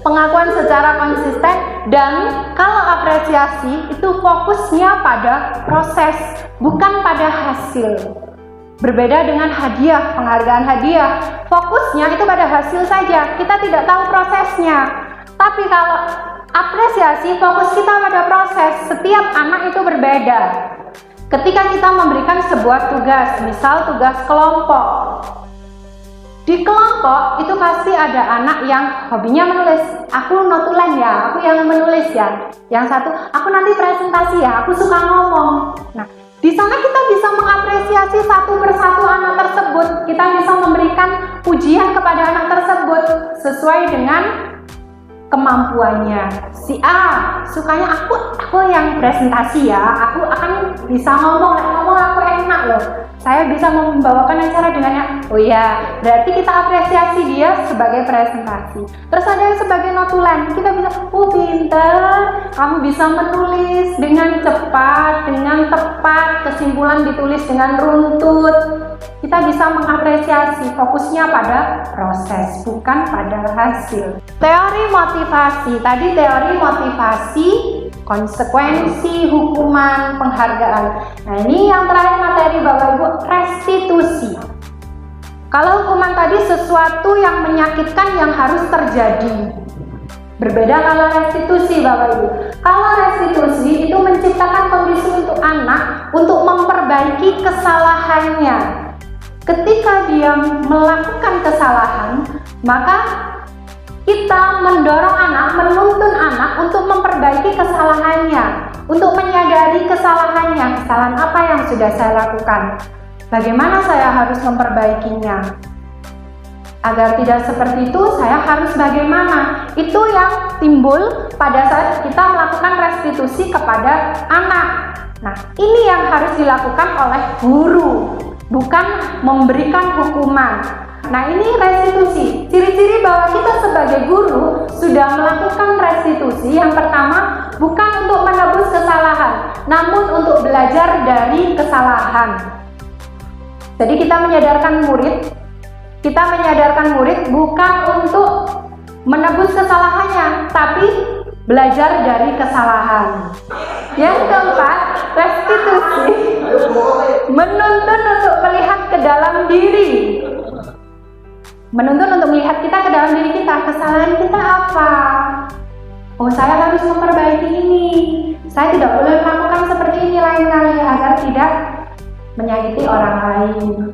pengakuan secara konsisten, dan kalau apresiasi itu fokusnya pada proses, bukan pada hasil. Berbeda dengan hadiah, penghargaan hadiah, fokusnya itu pada hasil saja, kita tidak tahu prosesnya. Tapi kalau apresiasi, fokus kita pada proses. Setiap anak itu berbeda. Ketika kita memberikan sebuah tugas, misal tugas kelompok, di kelompok itu pasti ada anak yang hobinya menulis. Aku notulen ya, aku yang menulis ya. Yang satu, aku nanti presentasi ya, aku suka ngomong. Nah, di sana kita bisa mengapresiasi satu persatu anak tersebut. Kita bisa memberikan pujian kepada anak tersebut sesuai dengan kemampuannya. Si A sukanya aku yang presentasi ya, aku akan bisa ngomong aku enak loh. Saya bisa membawakan acara dengannya. Oh ya, berarti kita apresiasi dia sebagai presentasi. Terus ada yang sebagai notulen, kita bisa, pinter, kamu bisa menulis dengan cepat, dengan tepat, kesimpulan ditulis dengan runtut. Kita bisa mengapresiasi, fokusnya pada proses, bukan pada hasil. Teori motivasi, tadi teori motivasi, konsekuensi, hukuman, penghargaan. Nah, ini yang terakhir materi Bapak Ibu, restitusi. Kalau hukuman tadi sesuatu yang menyakitkan yang harus terjadi. Berbeda kalau restitusi Bapak Ibu. Kalau restitusi itu menciptakan kondisi untuk anak untuk memperbaiki kesalahannya. Ketika dia melakukan kesalahan, maka kita mendorong anak, menuntun anak untuk memperbaiki kesalahannya, untuk menyadari kesalahannya. Kesalahan apa yang sudah saya lakukan? Bagaimana saya harus memperbaikinya? Agar tidak seperti itu, saya harus bagaimana? Itu yang timbul pada saat kita melakukan restitusi kepada anak. Nah, ini yang harus dilakukan oleh guru, bukan memberikan hukuman. Nah, ini restitusi. Ciri-ciri bahwa kita sebagai guru sudah melakukan restitusi. Yang pertama, bukan untuk menebus kesalahan, namun untuk belajar dari kesalahan. Jadi kita menyadarkan murid bukan untuk menebus kesalahannya, tapi belajar dari kesalahan. Yang keempat, restitusi menuntun untuk melihat ke dalam diri. Menuntun untuk melihat kita ke dalam diri kita, kesalahan kita apa? Oh, saya harus memperbaiki ini. Saya tidak boleh melakukan seperti ini lain kali agar tidak menyakiti orang lain.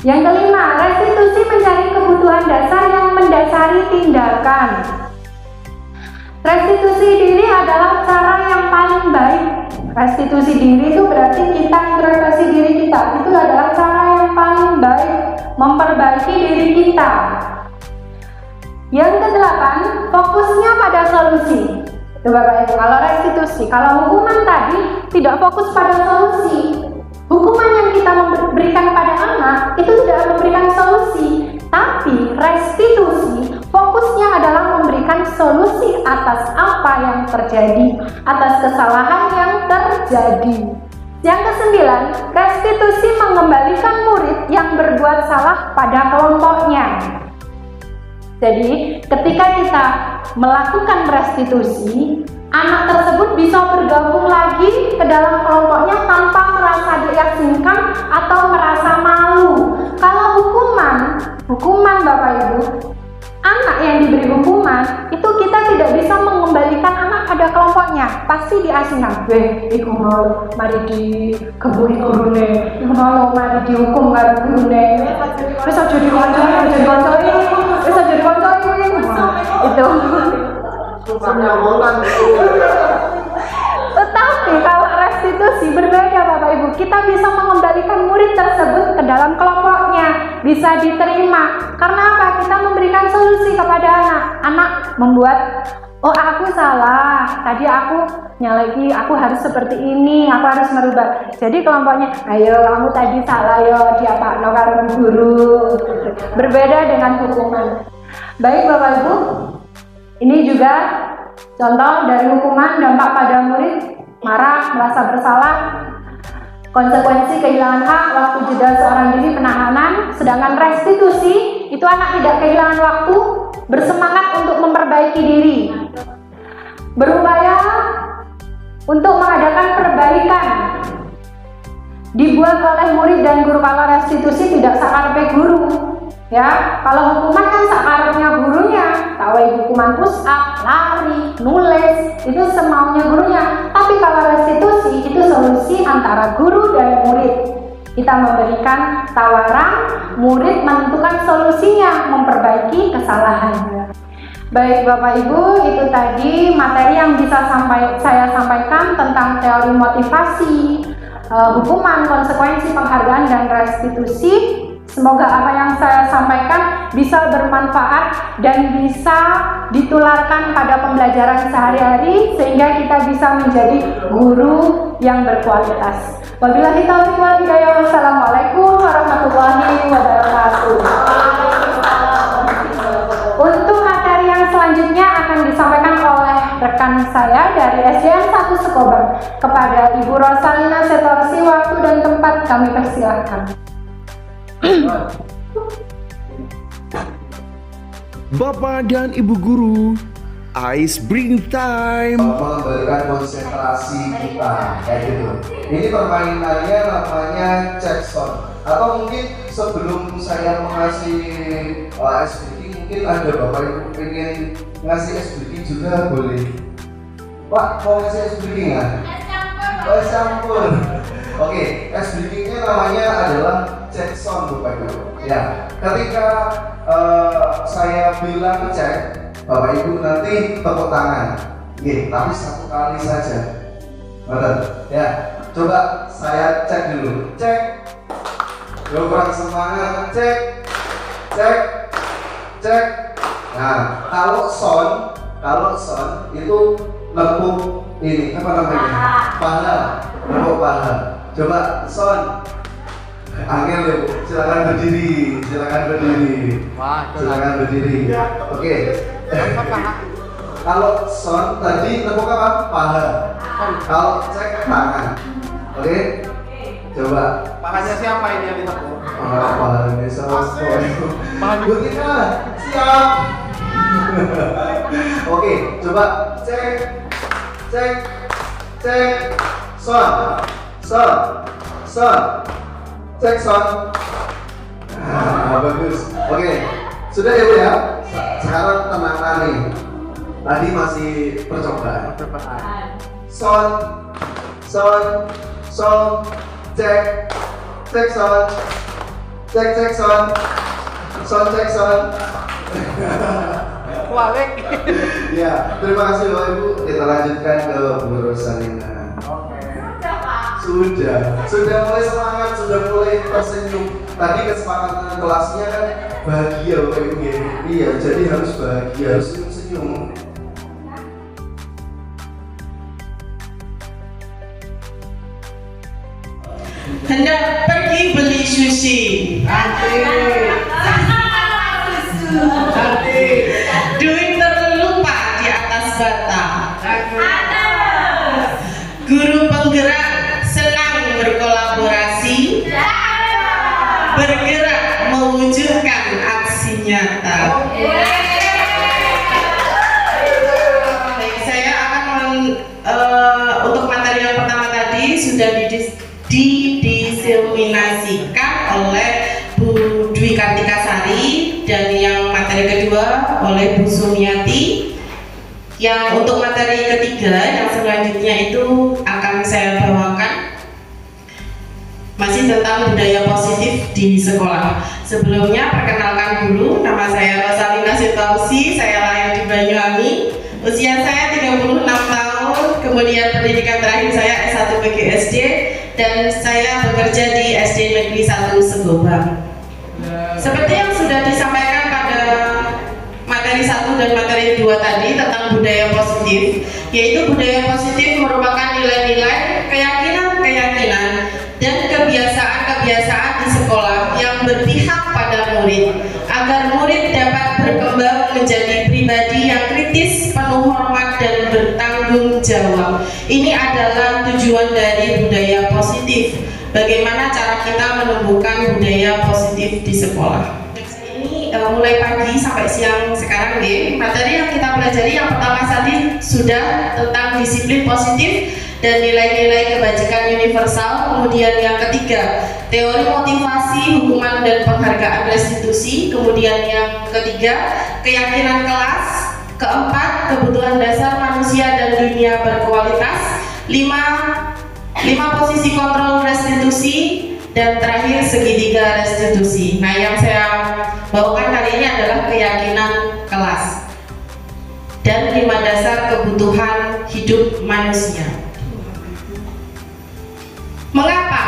Yang kelima, restitusi mencari kebutuhan dasar yang mendasari tindakan. Restitusi diri adalah cara yang paling baik. Restitusi diri itu berarti kita introspeksi diri kita. Itu adalah cara yang paling baik memperbaiki diri kita. Yang kedelapan, fokusnya pada solusi. Itu Bapak Ibu, kalau restitusi, kalau hukuman tadi tidak fokus pada solusi. Hukuman yang kita berikan kepada anak itu tidak memberikan solusi, tapi restitusi fokusnya adalah memberikan solusi atas apa yang terjadi, atas kesalahan yang terjadi. Yang kesembilan, restitusi mengembalikan murid yang berbuat salah pada kelompoknya. Jadi, ketika kita melakukan restitusi, anak tersebut bisa bergabung lagi ke dalam kelompoknya tanpa merasa diasingkan atau merasa malu. Kalau hukuman Bapak Ibu, anak yang diberi hukuman, itu kita tidak bisa mengembalikan anak pada kelompoknya. Pasti diasingkan. Iku mau mari dikebui gurune, iku mau mari dihukum karo gurune. Wis aja dikonconi, itu. Tetapi kalau restitusi berbeda Bapak Ibu, kita bisa mengembalikan murid tersebut ke dalam kelompoknya, bisa diterima. Karena apa? Kita memberikan solusi kepada anak. Anak membuat, oh aku salah, tadi aku nyaleki, aku harus seperti ini, aku harus merubah. Jadi kelompoknya, ayo kamu tadi salah yo, diapakno karo guru. Berbeda dengan hukuman. Baik Bapak Ibu, ini juga contoh dari hukuman dampak pada murid marah, merasa bersalah, konsekuensi kehilangan hak, waktu jeda seorang diri, penahanan. Sedangkan restitusi itu anak tidak kehilangan waktu, bersemangat untuk memperbaiki diri, berupaya untuk mengadakan perbaikan, dibuat oleh murid dan guru. Kalau restitusi tidak sakarpe guru, ya. Kalau hukuman kan sakarepnya gurunya, tahu hukuman push up, lari, nulis, itu semaunya gurunya. Tapi kalau restitusi itu solusi antara guru dan murid. Kita memberikan tawaran, murid menentukan solusinya, memperbaiki kesalahannya. Baik Bapak Ibu, itu tadi materi yang bisa saya sampaikan tentang teori motivasi, hukuman, konsekuensi, penghargaan, dan restitusi. Semoga apa yang saya sampaikan bisa bermanfaat dan bisa ditularkan pada pembelajaran sehari-hari sehingga kita bisa menjadi guru yang berkualitas. Wabillahi taufiq wal hidayah. Wassalamualaikum warahmatullahi wabarakatuh. Untuk materi yang selanjutnya akan disampaikan oleh rekan saya dari SDN 1 Sekobar. Kepada Ibu Rosalina Setorsi, waktu dan tempat kami persilahkan. Bapak dan Ibu guru, ice breaking time. Mengembalikan konsentrasi kita, kayak gitu. Ini permainannya namanya checkstone. Atau mungkin sebelum saya mengasih ice breaking, mungkin ada bapak ibu pengen ngasih ice breaking juga boleh. Pak, mau ngasih ice breaking nggak? Es campur. Oke, ice breakingnya namanya adalah checkstone bapak ibu. Ya, ketika saya bilang cek, Bapak Ibu nanti tepuk tangan. Tapi satu kali saja. Betul. Ya, coba saya cek dulu. Cek. Kurang semangat. Cek. Cek. cek. Nah, kalau son itu nepuk ini apa namanya? Paha. Nepuk paha. Coba son. Angel ya, silakan berdiri. Silakan berdiri. Oke. Kalau son tadi nepuk apa? Paha. Kalau cek tangan. Oke. Coba. Pahanya siapa ini yang ditepuk? Pahanya siapa? Begitu. Siap. Oke, coba cek. Son. Cek son. Bagus. Oke, sudah ya Bu ya. Sekarang tenangkan nih. Tadi masih percobaan. Son. Cek son. Cek son. Balik. Ya, terima kasih Bapak Ibu. Kita lanjutkan ke Bu Rosalina. Sudah mulai semangat, sudah mulai tersenyum. Tadi kesepakatan kelasnya kan bahagia Bapak Ibu ya. Iya, jadi harus bahagia, harus senyum-senyum. Hendak pergi beli sushi. Duit terlupa di atas bata. Guru penggerak senang berkolaborasi, bergerak mewujudkan aksi nyata. Baik, saya akan untuk materi yang pertama tadi sudah didiseminasikan oleh Bu Dwi Kartika Sari, dan yang materi kedua oleh Bu Sumiati. Yang untuk materi ketiga yang selanjutnya itu akan saya bawakan masih tentang budaya positif di sekolah. Sebelumnya perkenalkan dulu, nama saya Rosalina Sitausi, saya lahir di Banyuwangi, usia saya 36 tahun, kemudian pendidikan terakhir saya S1 PGSD, dan saya bekerja di SD Negeri 1 Segobang. Seperti yang sudah disampaikan pada materi 1 dan materi 2 tadi tentang budaya positif, yaitu budaya positif merupakan nilai-nilai, keyakinan-keyakinan, dan kebiasaan-kebiasaan di sekolah yang berpihak pada murid, agar murid dapat berkembang menjadi pribadi yang kritis, penuh hormat, dan bertanggung jawab. Ini adalah tujuan dari budaya positif. Bagaimana cara kita menumbuhkan budaya positif di sekolah? Ini mulai pagi sampai siang sekarang nih, materi yang kita pelajari yang pertama tadi sudah tentang disiplin positif dan nilai-nilai kebajikan universal. Kemudian yang ketiga, teori motivasi, hukuman dan penghargaan restitusi. Kemudian yang ketiga, keyakinan kelas. Keempat, kebutuhan dasar manusia dan dunia berkualitas. 5 posisi kontrol restitusi, dan terakhir segitiga restitusi. Nah, yang saya bawakan kali ini adalah keyakinan kelas dan 5 dasar kebutuhan hidup manusia. Mengapa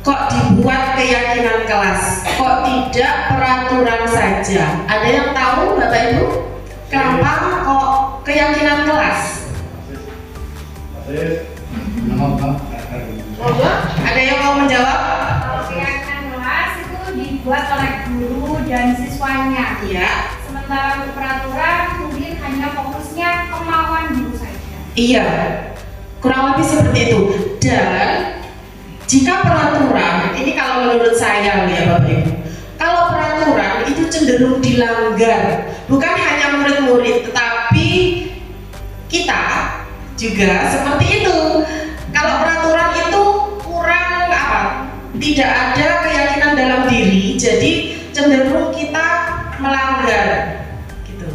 kok dibuat keyakinan kelas? Kok tidak peraturan saja? Ada yang tahu Bapak Ibu? Kenapa kok keyakinan kelas? Ada yang mau menjawab? Keyakinan kelas itu dibuat oleh guru dan siswanya. Iya. Sementara untuk peraturan mungkin hanya fokusnya kemauan guru saja. Iya, kurang lebih seperti itu. Dan jika peraturan, ini kalau menurut saya ya Bapak Ibu, kalau peraturan itu cenderung dilanggar, bukan hanya murid-murid, tetapi kita juga seperti itu. Kalau peraturan itu kurang tidak ada keyakinan dalam diri, jadi cenderung kita melanggar gitu.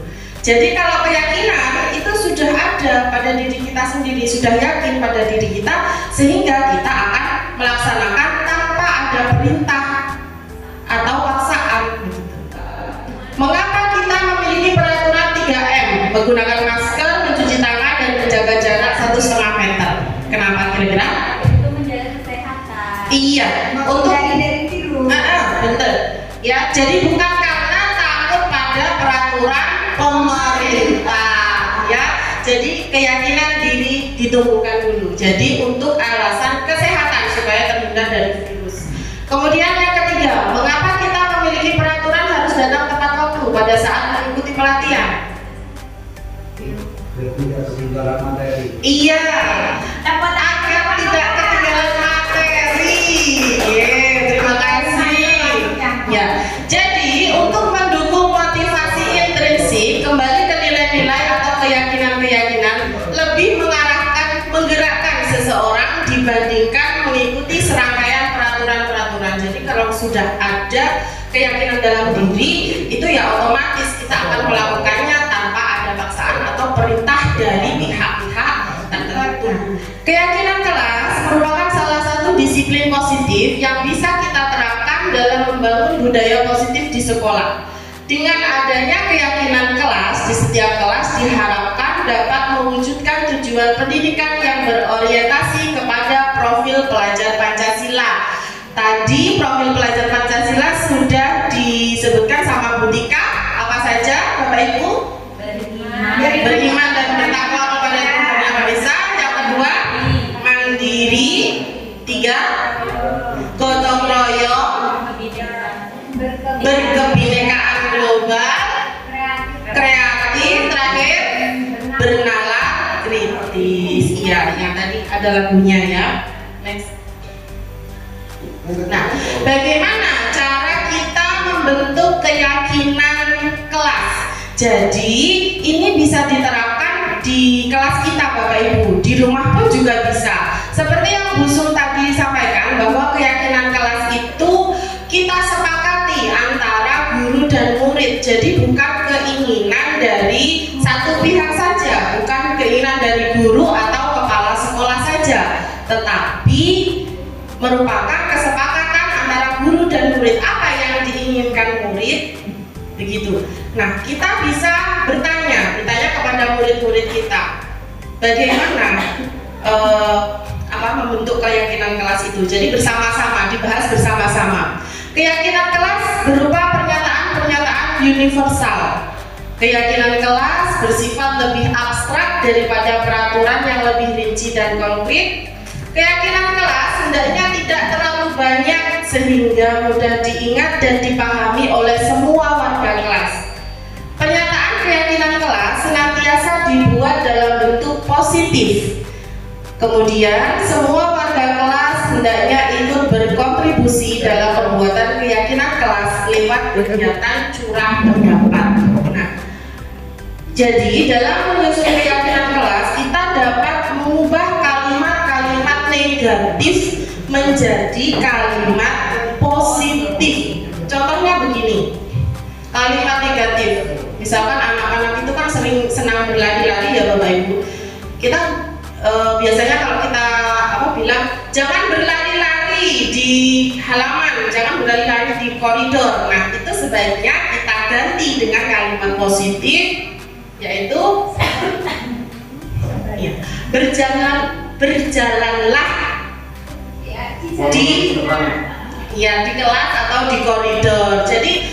Jadi kalau keyakinan itu sudah ada pada diri kita sendiri, sudah yakin pada diri kita, sehingga kita akan melaksanakan tanpa ada perintah atau paksaan gitu. Mengapa kita memiliki peraturan 3M, menggunakan masker, mencuci tangan, dan menjaga jarak 1,5 meter? Kenapa kira-kira? Itu menjaga kesehatan. Iya, untuk dari virus. betul. Ya, jadi bukan karena ditumbuhkan dulu. Jadi untuk alasan kesehatan supaya terhindar dari virus. Kemudian yang ketiga, mengapa kita memiliki peraturan harus datang tepat waktu pada saat mengikuti pelatihan? Tidak ketinggalan materi. Iya, dapat agar tidak ketinggalan materi. Terima kasih. Ya, jadi untuk mendukung motivasi intrinsik, kembali ke nilai-nilai atau keyakinan-keyakinan, lebih menggerakkan seseorang dibandingkan mengikuti serangkaian peraturan-peraturan. Jadi kalau sudah ada keyakinan dalam diri, itu ya otomatis kita akan melakukannya tanpa ada paksaan atau perintah dari pihak-pihak tertentu. Keyakinan kelas merupakan salah satu disiplin positif yang bisa kita terapkan dalam membangun budaya positif di sekolah. Dengan adanya keyakinan kelas di setiap kelas diharapkan dapat mewujudkan tujuan pendidikan yang berorientasi kepada profil pelajar Pancasila. Tadi profil pelajar Pancasila sudah disebutkan sama Bu Tika. Apa saja Bapak Ibu? Beriman dan bertakwa kepada Tuhan Yang Maha Esa. Yang kedua, mandiri. Tiga, gotong royong, berkebinekaan global, kreatif. Terakhir, bernalar kritis. Ya, yang tadi ada lagunya ya. Next. Nah, bagaimana cara kita membentuk keyakinan kelas? Jadi, ini bisa diterapkan di kelas kita Bapak Ibu, di rumah pun juga bisa. Seperti yang Bu Sum tadi sampaikan, bahwa keyakinan kelas itu kita sepakati antara guru dan murid. Jadi bukan keinginan dari satu pihak saja, bukan keinginan dari guru atau kepala sekolah saja, tetapi merupakan kesepakatan antara guru dan murid. Apa yang diinginkan murid, begitu. Nah, kita bisa bertanya kepada murid-murid kita, bagaimana membentuk keyakinan kelas itu. Jadi bersama-sama, dibahas bersama-sama. Keyakinan kelas berupa pernyataan-pernyataan universal. Keyakinan kelas bersifat lebih abstrak daripada peraturan yang lebih rinci dan konkret. Keyakinan kelas hendaknya tidak terlalu banyak sehingga mudah diingat dan dipahami oleh semua warga kelas. Pernyataan keyakinan kelas senantiasa dibuat dalam bentuk positif. Kemudian semua warga kelas hendaknya ikut berkontribusi dalam pembuatan keyakinan kelas lewat kegiatan curah pendapat. Nah, jadi dalam menyusun keyakinan kelas kita dapat mengubah kalimat-kalimat negatif menjadi kalimat positif. Contohnya begini, kalimat negatif. Misalkan anak-anak itu kan senang berlari-lari ya Bapak Ibu. Kita biasanya kalau kita bilang jangan berlari-lari di halaman, jangan berlari-lari di koridor. Nah, itu sebaiknya kita ganti dengan kalimat positif, yaitu berjalanlah di kelas atau di koridor. Jadi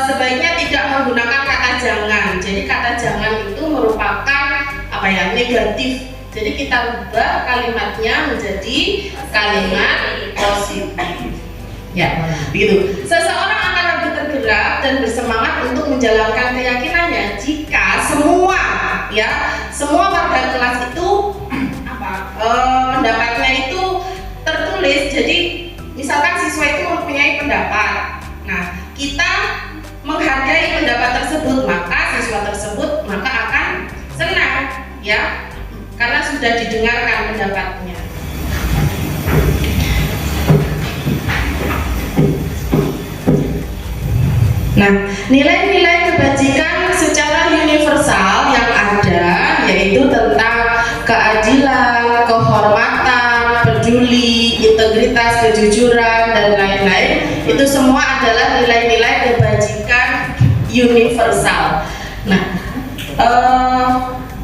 sebaiknya tidak menggunakan kata jangan. Jadi kata jangan itu merupakan negatif. Jadi kita ubah kalimatnya menjadi kalimat positif. Ya, begitu. Seseorang akan lebih tergerak dan bersemangat untuk menjalankan keyakinannya jika semua warga kelas itu pendapatnya itu tertulis. Jadi misalkan siswa itu mempunyai pendapat. Nah, kita menghargai pendapat tersebut, maka siswa tersebut akan senang ya, karena sudah didengarkan pendapatnya. Nah, nilai-nilai kebajikan secara universal yang ada yaitu tentang keadilan, kehormatan, peduli, integritas, kejujuran, dan lain-lain. Itu semua adalah nilai-nilai kebajikan universal. Nah,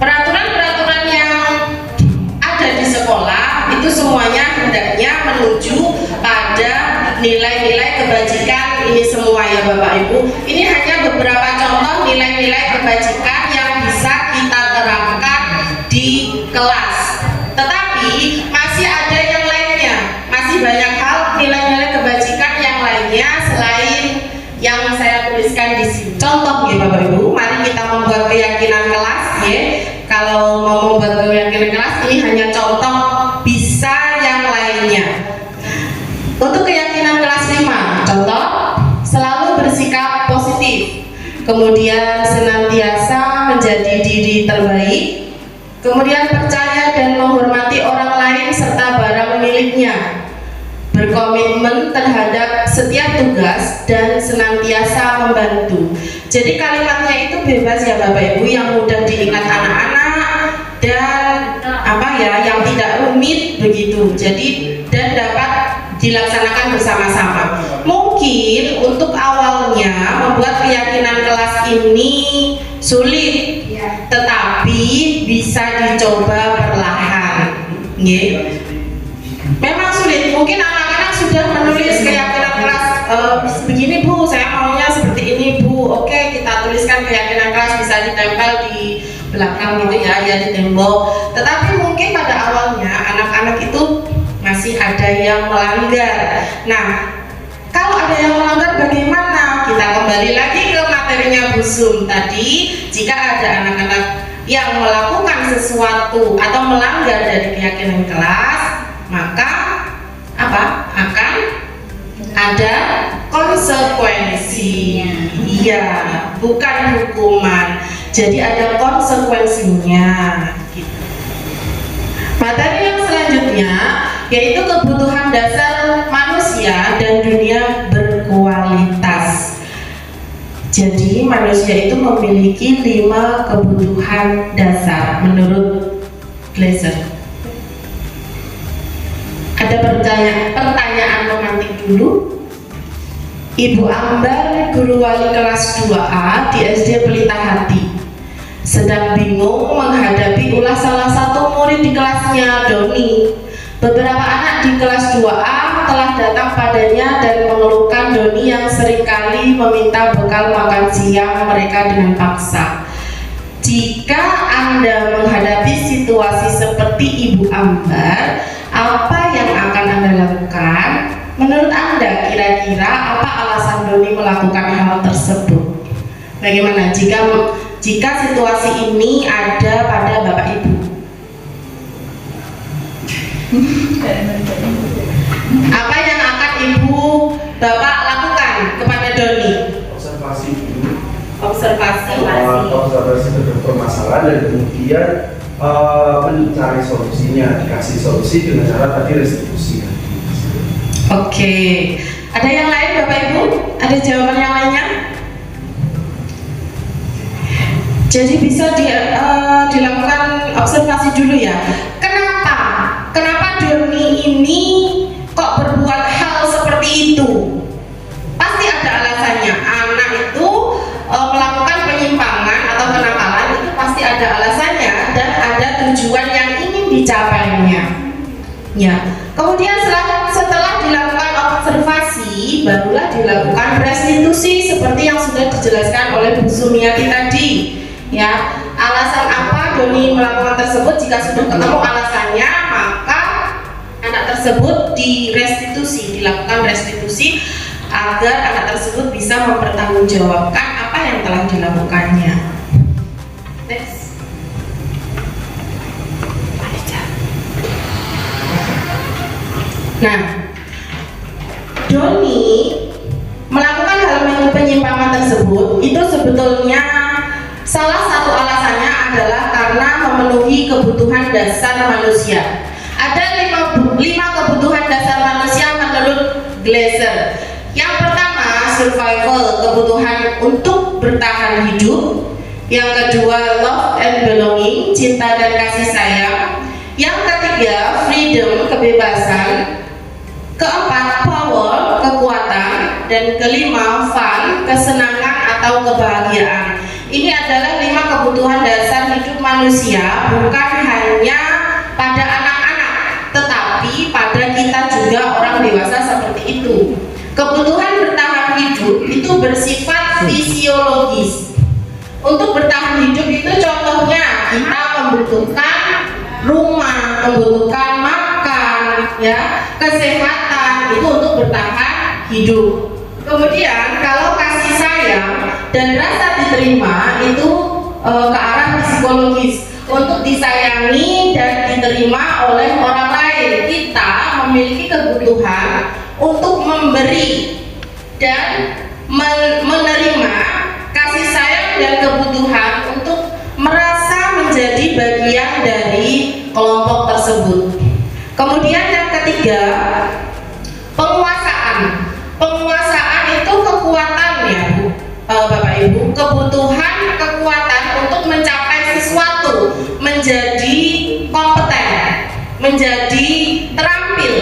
peraturan-peraturan yang ada di sekolah itu semuanya hendaknya menuju pada nilai-nilai kebajikan ini semua ya Bapak Ibu. Ini hanya beberapa contoh nilai-nilai kebajikan yang bisa kita terapkan di kelas. Tetapi masih ada yang lainnya, masih banyak hal nilai-nilai kebajikan yang lainnya selain yang saya tuliskan di sini. Contoh ya Bapak Ibu, mari kita membuat keyakinan kelas ya. Kalau mau membuat keyakinan kelas ini hanya contoh, bisa yang lainnya. Untuk keyakinan kelas 5, contoh, selalu bersikap positif, kemudian senantiasa menjadi diri terbaik, kemudian percaya dan menghormati orang lain serta barang miliknya, berkomitmen terhadap setiap tugas dan senantiasa membantu. Jadi kalimatnya itu bebas ya Bapak Ibu, yang mudah diingat anak-anak dan yang tidak rumit begitu. Jadi dan dapat dilaksanakan bersama-sama. Mungkin untuk awalnya membuat keyakinan kelas ini sulit, tetapi bisa dicoba perlahan. Memang sulit, mungkin anak-anak sudah menulis keyakinan kelas begini Bu, saya maunya seperti ini Bu. Oke, kita tuliskan keyakinan kelas, bisa ditempel di belakang gitu ya di tembok. Tetapi mungkin pada awalnya anak-anak itu masih ada yang melanggar. Nah, kalau ada yang melanggar bagaimana? Kita kembali lagi ke materinya Bu Sum tadi. Jika ada anak-anak yang melakukan sesuatu atau melanggar dari keyakinan kelas, maka akan ada konsekuensi. Iya, bukan hukuman. Jadi ada konsekuensinya. Materi yang selanjutnya yaitu kebutuhan dasar manusia dan dunia berkualitas. Jadi manusia itu memiliki 5 kebutuhan dasar menurut Glaser. Ada pertanyaan romantik dulu. Ibu Ambar, guru wali kelas 2A di SD Pelita Hati, sedang bingung menghadapi ulah salah satu murid di kelasnya, Doni. Beberapa anak di kelas 2A telah datang padanya dan mengeluhkan Doni yang seringkali meminta bekal makan siang mereka dengan paksa. Jika Anda menghadapi situasi seperti Ibu Ambar, apa yang akan Anda lakukan? Menurut Anda, kira-kira apa alasan Doni melakukan hal tersebut? Bagaimana jika situasi ini ada pada Bapak Ibu? Apa yang akan Ibu Bapak lakukan kepada Doni? Observasi dulu. Observasi terhadap permasalahan dan kemudian mencari solusinya, dikasih solusi dengan cara tadi restitusi. Oke, ada yang lain Bapak Ibu? Ada jawaban yang lainnya? Jadi bisa dilakukan observasi dulu ya. Kenapa Doni ini kok berbuat hal seperti itu? Pasti ada alasannya. Anak itu melakukan penyimpangan atau kenakalan itu pasti ada alasannya dan ada tujuan yang ingin dicapainya. Ya. Kemudian setelah dilakukan observasi, barulah dilakukan restitusi seperti yang sudah dijelaskan oleh Bu Sumiati tadi. Ya, alasan apa Doni melakukan tersebut? Jika sudah ketemu alasannya, maka anak tersebut dilakukan restitusi agar anak tersebut bisa mempertanggungjawabkan apa yang telah dilakukannya. Next. Nah, Doni melakukan hal penyimpangan tersebut itu sebetulnya salah satu alasannya adalah karena memenuhi kebutuhan dasar manusia. Ada 5 kebutuhan dasar manusia menurut Glaser. Yang pertama, survival, kebutuhan untuk bertahan hidup. Yang kedua, love and belonging, cinta dan kasih sayang. Yang ketiga, freedom, kebebasan. Keempat, power, kekuatan. Dan kelima, fun, kesenangan atau kebahagiaan. Ini adalah 5 kebutuhan dasar hidup manusia, bukan hanya pada anak-anak, tetapi pada kita juga orang dewasa seperti itu. Kebutuhan bertahan hidup itu bersifat fisiologis. Untuk bertahan hidup itu contohnya kita membutuhkan rumah, membutuhkan ya, kesehatan itu untuk bertahan hidup. Kemudian kalau kasih sayang dan rasa diterima itu ke arah psikologis, untuk disayangi dan diterima oleh orang lain. Kita memiliki kebutuhan untuk memberi dan menerima kasih sayang dan kebutuhan untuk merasa menjadi bagian dari kelompok tersebut. Kemudian yang ketiga, penguasaan. Penguasaan itu kekuatan ya Bu, Bapak Ibu, kebutuhan kekuatan untuk mencapai sesuatu, menjadi kompeten, menjadi terampil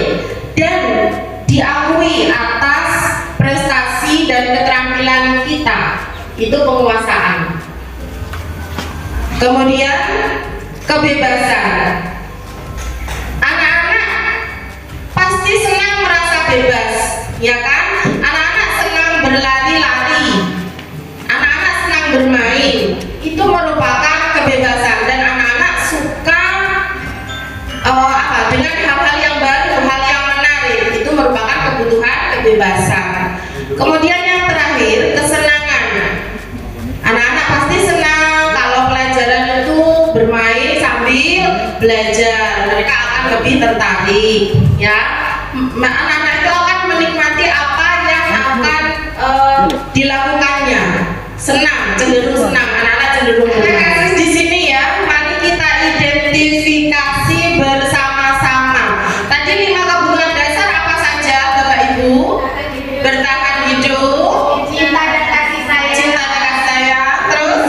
dan diakui atas prestasi dan keterampilan kita. Itu penguasaan. Kemudian kebebasan. Anak-anak pasti senang merasa bebas, ya kan? Anak-anak senang berlari-lari, anak-anak senang bermain. Itu merupakan kebebasan dan anak-anak suka dengan hal-hal yang baru, hal yang menarik. Itu merupakan kebutuhan kebebasan. Kemudian yang terakhir, kesenangan. Anak-anak pasti senang kalau pelajaran itu bermain sambil belajar. Mereka akan lebih tertarik, ya. Anak-anak itu akan menikmati apa yang akan dilakukannya. Senang, cenderung senang. Anak-anak cenderung senang. Di sini ya, mari kita identifikasi bersama-sama. Tadi 5 kebutuhan dasar apa saja, Bapak Ibu? Bertahan hidup, cinta dan kasih sayang, cinta dan kasih sayang, terus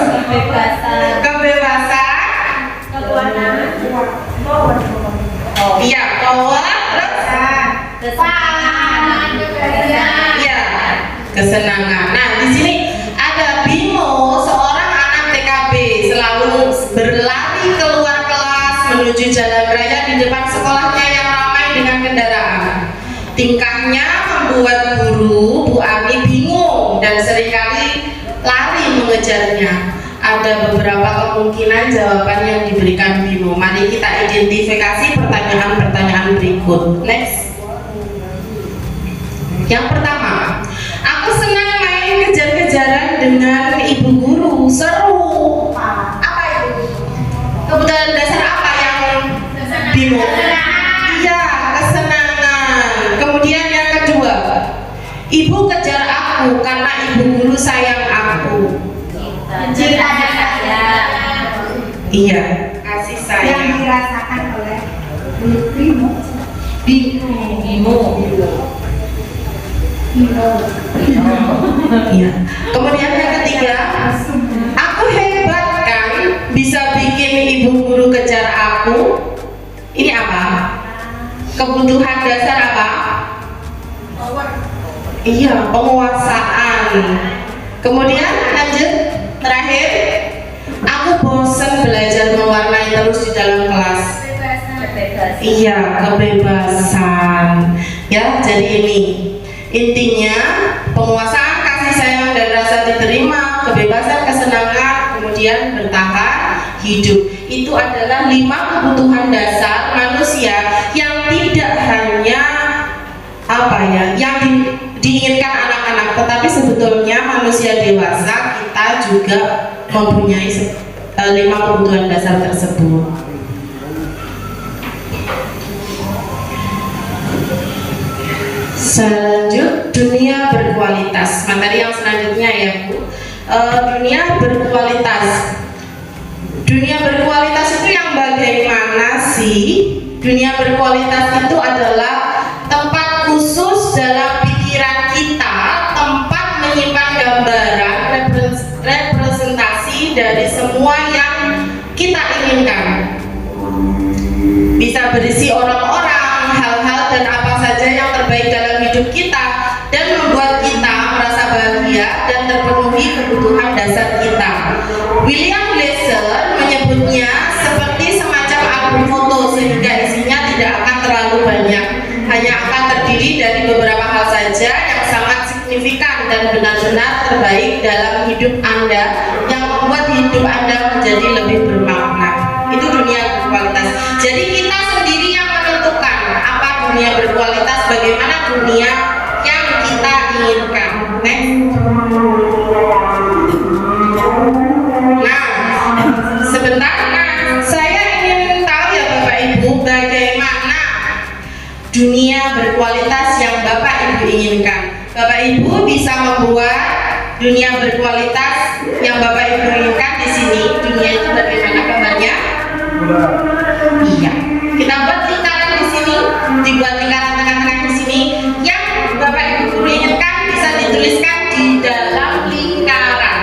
kebebasan, kekuatan, iya, power, terus iya, kesenangan. Nah, di sini ada Bimo, seorang anak TKB, selalu berlari keluar kelas menuju jalan raya di depan sekolahnya yang ramai dengan kendaraan. Tingkahnya membuat guru Bu Ani bingung dan seringkali lari mengejarnya. Ada beberapa kemungkinan jawaban yang diberikan Bimo. Mari kita identifikasi pertanyaan-pertanyaan berikut. Next. Yang pertama, aku senang main kejar-kejaran dengan ibu guru. Seru. Apa itu? Kebutuhan dasar apa yang Bimo? Iya, kesenangan. Kemudian yang kedua, ibu kejar aku karena ibu guru sayang aku. cinta dan kasih sayang. Iya, kasih sayang Yang dirasakan oleh Bimo. Iya. Kemudian yang ketiga, aku hebat kan bisa bikin ibu guru kejar aku. Ini apa? Kebutuhan dasar apa? Iya, penguasaan. Kemudian lanjut, terakhir, aku bosan belajar mewarnai terus di dalam kelas. Iya, kebebasan. Ya, jadi ini intinya penguasaan, kasih sayang dan rasa diterima, kebebasan, kesenangan, kemudian bertahan hidup. Itu adalah 5 kebutuhan dasar manusia yang tidak hanya yang diinginkan anak-anak, tetapi sebetulnya manusia dewasa kita juga mempunyai 5 kebutuhan dasar tersebut. Selanjut, dunia berkualitas. Materi yang selanjutnya ya Bu. Dunia berkualitas. Dunia berkualitas itu yang bagaimana sih? Dunia berkualitas itu adalah tempat khusus dalam pikiran kita, tempat menyimpan gambaran, representasi dari semua yang kita inginkan. Bisa berisi orang-orang, hal-hal dan apa saja yang terbaik dalam hidup kita dan membuat kita merasa bahagia dan terpenuhi kebutuhan dasar kita. William Glasser menyebutnya seperti semacam album foto, sehingga isinya tidak akan terlalu banyak, hanya akan terdiri dari beberapa hal saja yang sangat signifikan dan benar-benar terbaik dalam hidup Anda, yang membuat hidup Anda menjadi lebih bermakna. Itu dunia berkualitas. Jadi kita sendiri yang menentukan apa dunia berkualitas, bagaimana dunia yang kita inginkan. Next. Nah, sebentar. Saya ingin tahu ya Bapak Ibu, bagaimana dunia berkualitas yang Bapak Ibu inginkan. Bapak Ibu bisa membuat dunia berkualitas yang Bapak Ibu inginkan di sini. Dunia itu bagaimana gambarnya? Iya. Kita buat lingkaran di sini, dibuat lingkaran tengah-tengah di sini. Yang Bapak Ibu guru inginkan bisa dituliskan di dalam lingkaran.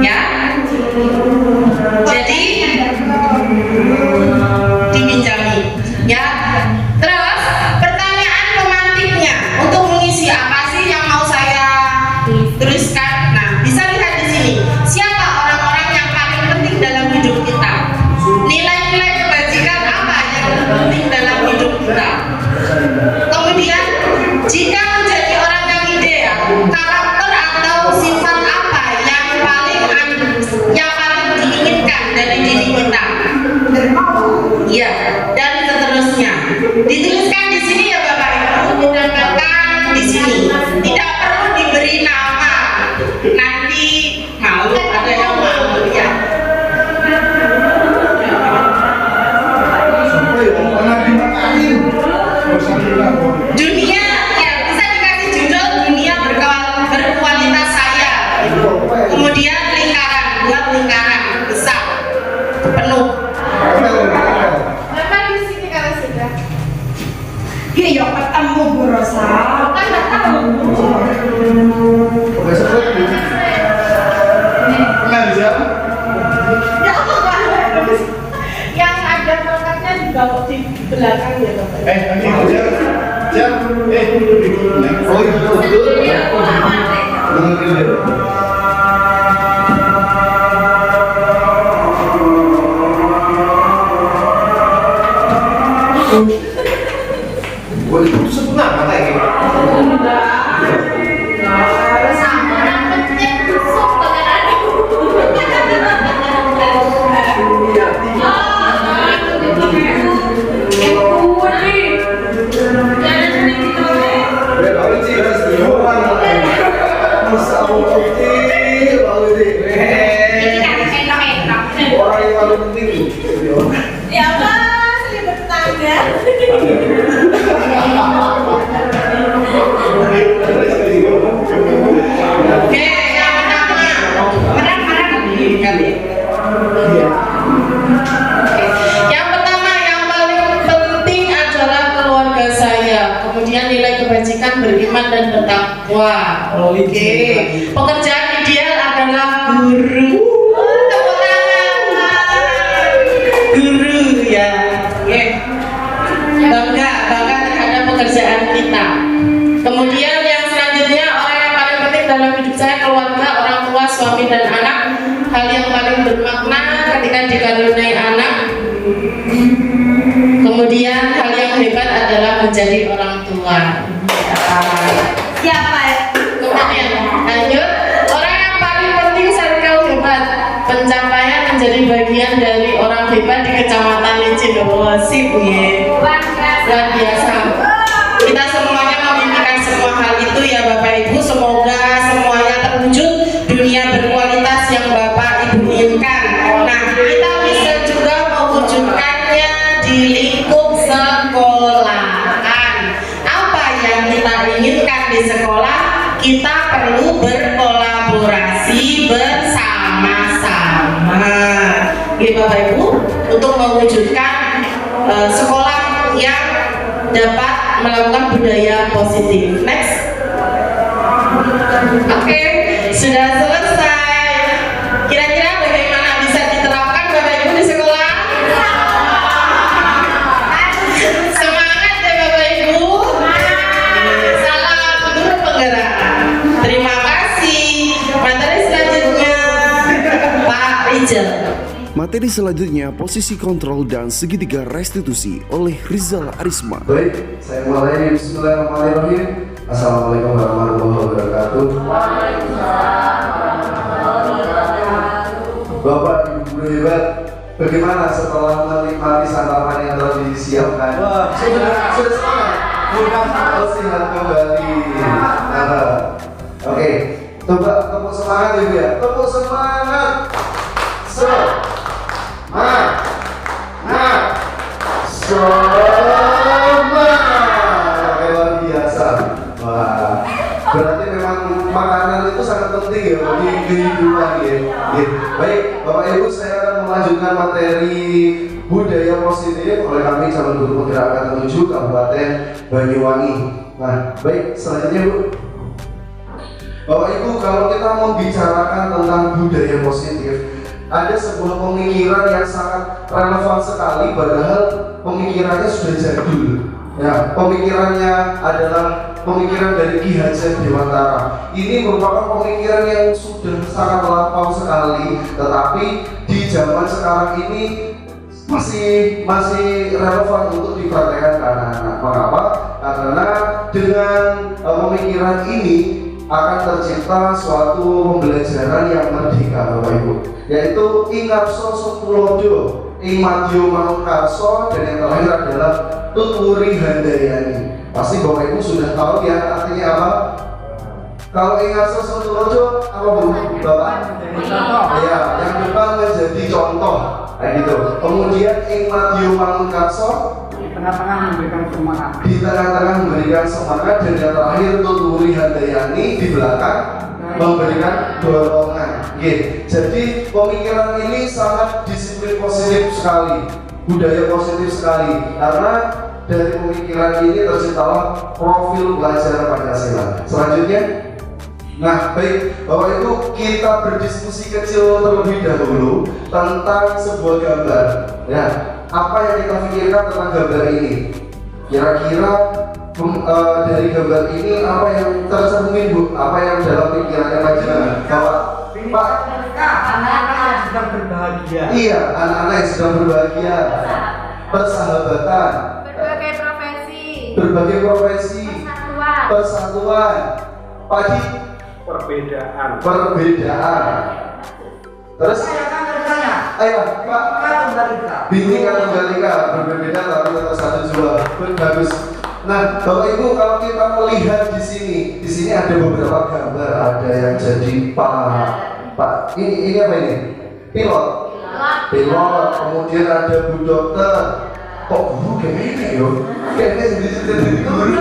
Ya. Jadi dipinjami. Ya. Terus pertanyaan pemantiknya untuk mengisi apa sih yang mau saya tuliskan? Nah, bisa lihat di sini. Siapa orang-orang yang paling penting dalam hidup kita? Nilai-nilai kebajikan apa yang penting dalam hidup kita? Kemudian, jika menjadi orang yang ideal, karakter atau sifat apa yang paling diinginkan dari diri kita? Ya, dan seterusnya. Dituliskan di sini ya Bapak Ibu, ditempelkan di sini. Tidak perlu diberi nama. Nanti malu, ada yang malu ya. Dunia ya bisa dikasih judul dunia berkualitas saya. Kemudian lingkaran, buat lingkaran besar penuh. Bapak di sini kalau sudah. Iya, ketemu Bu Rosa. Kan nggak tahu. Ya apa? Yang ada tongkatnya dibawa di belakang ya Bapak. Oh iya, itu sebenarnya kata ini. Orang yang paling penting Ya Allah, selibet tangga. Oke, yang pertama, yang pertama yang paling penting adalah keluarga saya. Kemudian nilai kebajikan, beriman dan bertakwa. Oke. Pekerjaan ideal adalah guru. Tepuk tangan. Guru ya. Oke. Bangga terhadap pekerjaan kita. Kemudian yang selanjutnya, orang yang paling penting dalam hidup saya keluarga, orang tua, suami dan anak. Hal yang paling bermakna ketika dikaruniai anak. Kemudian hal yang hebat adalah menjadi orang tua. Siapa ya? Kemudian lanjut, orang yang paling penting circle hebat. Pencapaian menjadi bagian dari orang hebat di Kecamatan Licin. Oh, sip ya. Luar biasa. Kita semuanya memimpikan semua hal itu ya Bapak Ibu. Semoga semuanya terwujud dunia berkualitas yang Bapak Ibu inginkan. Nah, kita bisa juga mewujudkannya di lingkup sekolahan. Apa yang kita inginkan di sekolah, kita perlu berkolaborasi bersama-sama. Oke Bapak Ibu, untuk mewujudkan sekolah yang dapat melakukan budaya positif. Next. Oke, sudah selesai. Kira-kira bagaimana bisa diterapkan Bapak Ibu di sekolah? Semangat ya Bapak Ibu. Salam guru penggerak. Terima kasih. Materi selanjutnya Pak Rizal. Materi selanjutnya posisi kontrol dan segitiga restitusi oleh Rizal Arisma. Baik, saya mulai. Bismillahirrahmanirrahim. Assalamualaikum warahmatullahi wabarakatuh. Bapak Ibu guru hebat, Bagaimana setelah menikmati santapan yang telah disiapkan? Sudah semangat? Oh, sihat kembali. Oke, coba tepuk semangat ibu ya. Tepuk semangat. Semangat. Oke, luar biasa. Wah, berarti memang makanan itu sangat penting ya bagi kehidupan ya. Baik, Bapak Ibu, saya akan melanjutkan materi budaya positif oleh kami calon guru penggerak angkatan 7 Kabupaten Banyuwangi. Nah, baik, selanjutnya Bu. Bapak Ibu, kalau kita membicarakan tentang budaya positif, ada sebuah pemikiran yang sangat relevan sekali, padahal pemikirannya sudah jadul. Ya, pemikirannya adalah pemikiran dari Ki Hajar Dewantara. Ini merupakan pemikiran yang sudah sangat lampau sekali, tetapi di zaman sekarang ini masih relevan untuk dipraktekkan ke anak-anak. Mengapa? Karena dengan pemikiran ini akan tercipta suatu pembelajaran yang merdeka, Bapak Ibu, yaitu Ingarso Sutulodo, Imadyo Manungkarso, dan yang terakhir adalah Tuturi Handayani. Pasti Bapak Ibu sudah tahu ya artinya apa? Kalau Ingarso Sutulodo apa Bu? Bapak? Ya, yang depan menjadi contoh, kayak gitu. Kemudian Imadyo Manungkarso di tengah-tengah memberikan semangat. Di tengah-tengah memberikan semangat, dan yang terakhir Tuturi Handayani di belakang memberikan dorongan. Jadi pemikiran ini sangat disiplin positif sekali, budaya positif sekali, karena dari pemikiran ini terciptalah profil pelajar Pancasila. Selanjutnya, nah baik Bapak Ibu, kita berdiskusi kecil terlebih dahulu tentang sebuah gambar. Ya, apa yang kita pikirkan tentang gambar ini? Kira-kira dari gambar ini apa yang tercermin Bu? Apa yang dalam pikirannya panjenengan? Pak, anak-anak yang sedang berbahagia. Iya, anak-anak yang sedang berbahagia. Persahabatan. Berbagai profesi. Persatuan. Padi. Perbedaan. Terus? Ayo, Pak. Bineka Tunggal Ika, berbeda tapi tetap satu jua. Bagus. Nah, Bapak Ibu, kalau kita melihat di sini ada beberapa gambar. Ada yang jadi Pak. Ini apa ini? Pilot. Kemudian ada Bu Dokter. Kok guru kayaknya yo? Kayaknya jadi guru.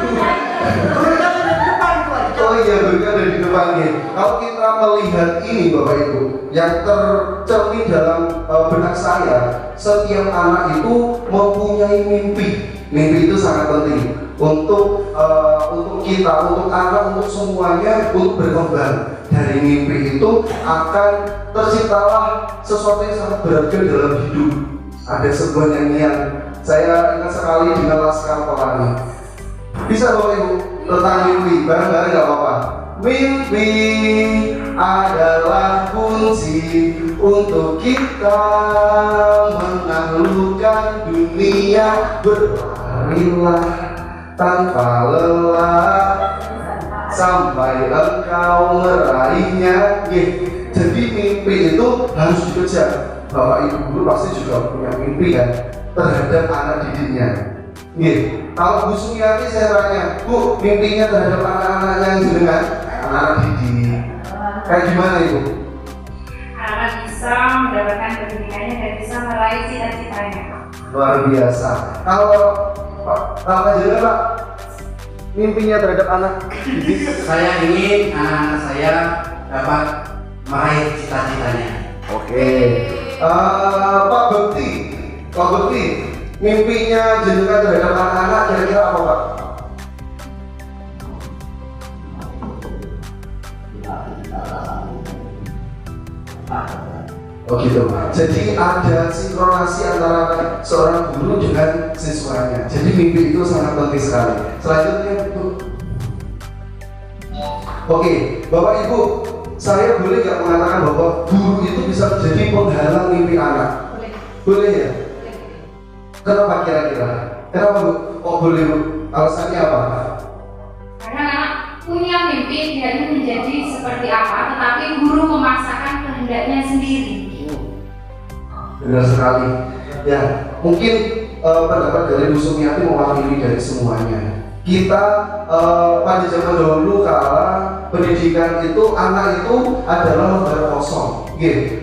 Oh iya, berkat dari depan nih. Kalau kita melihat ini Bapak Ibu, yang tercermin dalam benak saya, setiap anak itu mempunyai mimpi. Mimpi itu sangat penting untuk kita, untuk anak, untuk semuanya, untuk berkembang. Dari mimpi itu akan terciptalah sesuatu yang sangat berharga dalam hidup. Ada sebuah nyanyian, saya ingat sekali dengan Laskar Pelangi. Bisa Bapak Ibu tentang mimpi, bareng-bareng gak apa-apa. Mimpi adalah kunci untuk kita menaklukkan dunia. Berlarilah tanpa lelah sampai engkau meraihnya. Jadi mimpi itu harus dikejar. Bapak Ibu guru pasti juga punya mimpi kan terhadap anak didiknya. Kalau Bu Sumiati saya tanya, Bu, mimpinya terhadap anak-anaknya yang jenengan, anak-anak didik, kayak gimana Ibu? Anak bisa mendapatkan pendidikannya dan bisa meraih cita-citanya. Luar biasa. Kalau jenengan Pak, mimpinya terhadap anak didik? Saya ingin anak-anak saya dapat meraih cita-citanya. Oke. Pak Bekti, mimpinya jenengan terhadap anak-anak kira-kira apa Pak? Oh gitu. Jadi ada sinkronasi antara seorang guru dengan siswanya. Jadi mimpi itu sangat penting sekali. Selanjutnya Bu. Oke, Bapak Ibu, saya boleh nggak mengatakan bahwa guru itu bisa menjadi penghalang mimpi anak? Boleh ya? Kenapa kira-kira? Kenapa Bu? Oh boleh Bu? Alasannya apa? Karena anak punya mimpi, dia ingin menjadi seperti apa, tetapi guru memaksakan kehendaknya sendiri. Benar sekali. Ya, mungkin pendapat dari Bu Sumiati mewakili dari semuanya. Kita pada zaman dahulu kala pendidikan itu anak itu adalah lembar kosong,